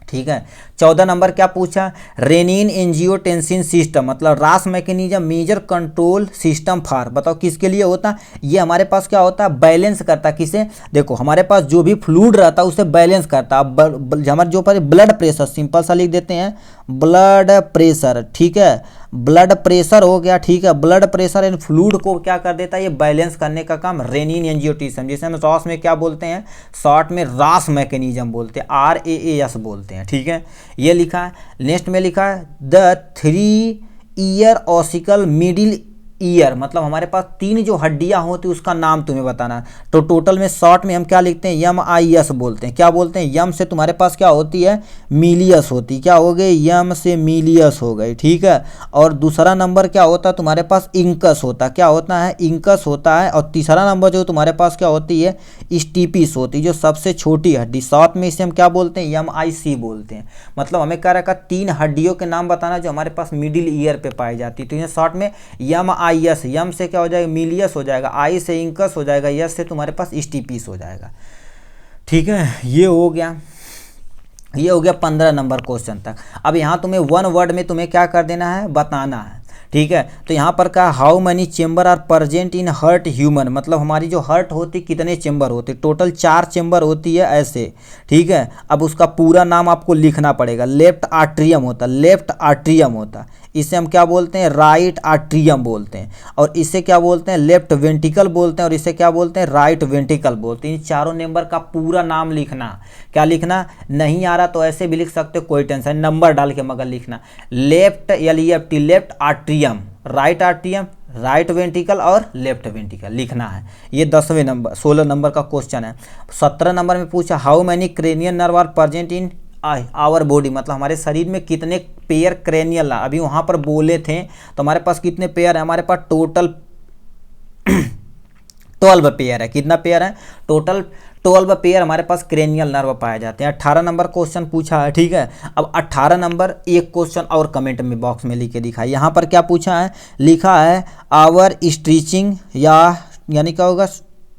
ठीक है। 14 नंबर क्या पूछा, रेनिन एंजियोटेंसिन सिस्टम, मतलब RAAS mechanism major control system for, बताओ किसके लिए होता। ये हमारे पास क्या होता है, बैलेंस करता, किसे, देखो हमारे पास जो भी फ्लूइड रहता है उसे बैलेंस करता। हमारे जो पर ब्लड प्रेशर, सिंपल सा लिख देते हैं ब्लड प्रेशर, ठीक है, ब्लड प्रेशर हो गया, ठीक है। ब्लड प्रेशर एंड फ्लूइड को क्या कर देता है, ये बैलेंस करने का काम रेनिन एंजियोटेंसिन, जिसे हम रॉस में क्या बोलते हैं, शॉर्ट में रास मैकेनिज्म बोलते हैं, RAAS बोलते हैं, ठीक है। ये लिखा है। नेक्स्ट में लिखा है the 3 year ossicle middle ear, मतलब हमारे पास 3 जो हड्डियां होती है उसका नाम तुम्हें बताना। तो टोटल में शॉर्ट में हम क्या लिखते हैं, MIS बोलते हैं, क्या बोलते हैं, यम से तुम्हारे पास क्या होती है, मिलियस होती, क्या हो गई, यम से मिलियस हो गई, ठीक है। और दूसरा नंबर क्या होता है तुम्हारे पास, इंकस होता, क्या होता है, इंकस होता है। और तीसरा नंबर जो तुम्हारे पास क्या होती है, स्टीपिस होती, जो सबसे छोटी हड्डी, शॉर्ट में इसे हम क्या बोलते हैं, MIC बोलते हैं। मतलब हमें क्या रखा, 3 हड्डियों के नाम बताना जो हमारे पास मिडिल ईयर पे पाई जाती है। तो ये शॉर्ट में MIS, यम से क्या हो जाएगा, मिलियस हो जाएगा, आई से इंकस हो जाएगा, यस से तुम्हारे पास स्टीपिस हो जाएगा, ठीक है। ये हो गया। ये हो गया 15 नंबर क्वेश्चन तक। अब यहाँ तुम्हें 1 वर्ड में तुम्हें क्या कर देना है, बताना है, ठीक है। तो यहाँ पर कहा how many chamber are present in heart human, मतलब हमारी जो हार्ट होती कितने चेंबर होते, टोटल 4 चेंबर होती है ऐसे, ठीक है। अब उसका पूरा नाम आपको लिखना पड़ेगा। लेफ्ट आर्ट्रियम होता, लेफ्ट आर्ट्रियम होता, इसे हम क्या बोलते हैं, राइट आर्ट्रियम बोलते हैं। और इसे क्या बोलते हैं, लेफ्ट वेंट्रिकल बोलते हैं। और इसे क्या बोलते हैं, राइट वेंट्रिकल बोलते हैं। इन चारों नंबर का पूरा नाम लिखना। क्या लिखना, नहीं आ रहा तो ऐसे भी लिख सकते हो, कोई टेंशन, नंबर डाल के मगर लिखना। Left LEFT, left atrium, right atrium, right ventricle और लेफ्ट वेंट्रिकल लिखना है। ये 10वें नंबर 16 नंबर का क्वेश्चन है। 17 नंबर में पूछा how many cranial nerve are present in our body, मतलब हमारे शरीर में कितने पेयर क्रेनियल, अभी वहाँ पर बोले थे तो हमारे पास कितने पेयर है, हमारे पास टोटल 12 पेयर है। कितना पेयर है, टोटल 12 पेयर हमारे पास क्रेनियल नर्व पाए जाते हैं। 18 नंबर क्वेश्चन पूछा है, ठीक है। अब 18 नंबर एक क्वेश्चन और कमेंट में बॉक्स में लिख के दिखाई। यहाँ पर क्या पूछा है, लिखा है आवर स्ट्रीचिंग यानी क्या होगा,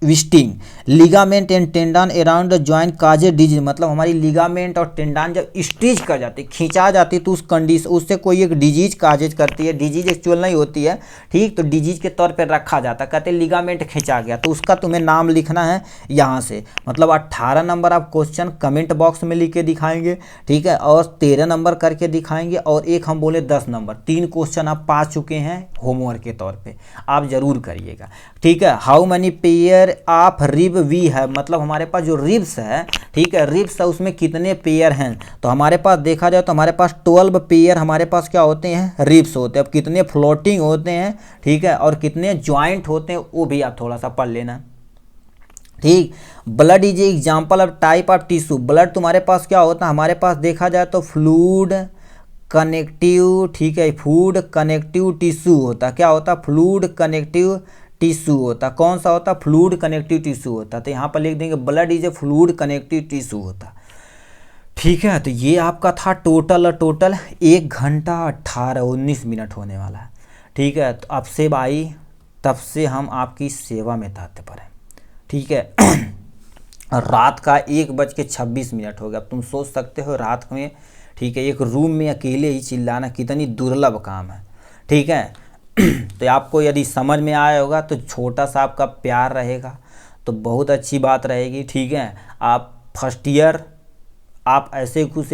twisting ligament and tendon around the joint causes disease, मतलब हमारी लिगामेंट और टेंडन जब स्ट्रीच कर जाती, खींचा जाती, तो उस कंडीशन उससे कोई एक डिजीज काजेज करती है। डिजीज एक्चुअल नहीं होती है, ठीक, तो डिजीज के तौर पर रखा जाता है। कहते हैं लिगामेंट खींचा गया, तो उसका तुम्हें नाम लिखना है यहाँ से। मतलब 18 नंबर आप क्वेश्चन कमेंट बॉक्स में लिख के दिखाएंगे, ठीक है, और 13 नंबर करके दिखाएंगे, और एक हम बोले 10 नंबर। 3 क्वेश्चन आप पा चुके हैं होमवर्क के तौर पे, आप जरूर करिएगा, ठीक है। How many pair of rib we है, मतलब हमारे पास जो रिब्स है, ठीक है, रिब्स है उसमें कितने पेयर हैं, तो हमारे पास देखा जाए तो हमारे पास 12 पेयर हमारे पास क्या होते हैं, रिब्स होते हैं। अब कितने फ्लोटिंग होते हैं, ठीक है, और कितने ज्वाइंट होते हैं वो भी आप थोड़ा सा पढ़ लेना, ठीक। Blood is example of type of tissue, blood तुम्हारे पास क्या होता है, हमारे पास देखा जाए तो फ्लूइड कनेक्टिव, ठीक है, फूड कनेक्टिव टिश्यू होता, क्या होता, फ्लूइड कनेक्टिव टिश्यू होता। कौन सा होता, फ्लूइड कनेक्टिव टिश्यू होता। तो यहाँ पर लिख देंगे blood is a fluid connective tissue होता, ठीक है। तो ये आपका था टोटल 1 घंटा 19 मिनट होने वाला है, ठीक है। तो अब से भाई तब से हम आपकी सेवा में तत्पर हैं, ठीक है। रात का 1:26 हो गया। अब तुम सोच सकते हो रात में, ठीक है, एक रूम में अकेले ही चिल्लाना कितनी दुर्लभ काम है, ठीक है। तो आपको यदि समझ में आया होगा तो छोटा सा आपका प्यार रहेगा तो बहुत अच्छी बात रहेगी, ठीक है। आप फर्स्ट ईयर आप ऐसे कुछ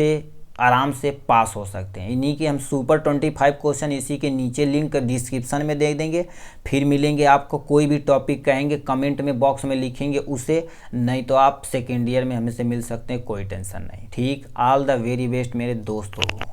आराम से पास हो सकते हैं। इन्हीं के हम सुपर 25 क्वेश्चन इसी के नीचे लिंक डिस्क्रिप्शन में दे देंगे। फिर मिलेंगे आपको, कोई भी टॉपिक कहेंगे कमेंट में बॉक्स में लिखेंगे उसे, नहीं तो आप सेकेंड ईयर में हमें से मिल सकते हैं, कोई टेंशन नहीं, ठीक। ऑल द वेरी बेस्ट मेरे दोस्तों।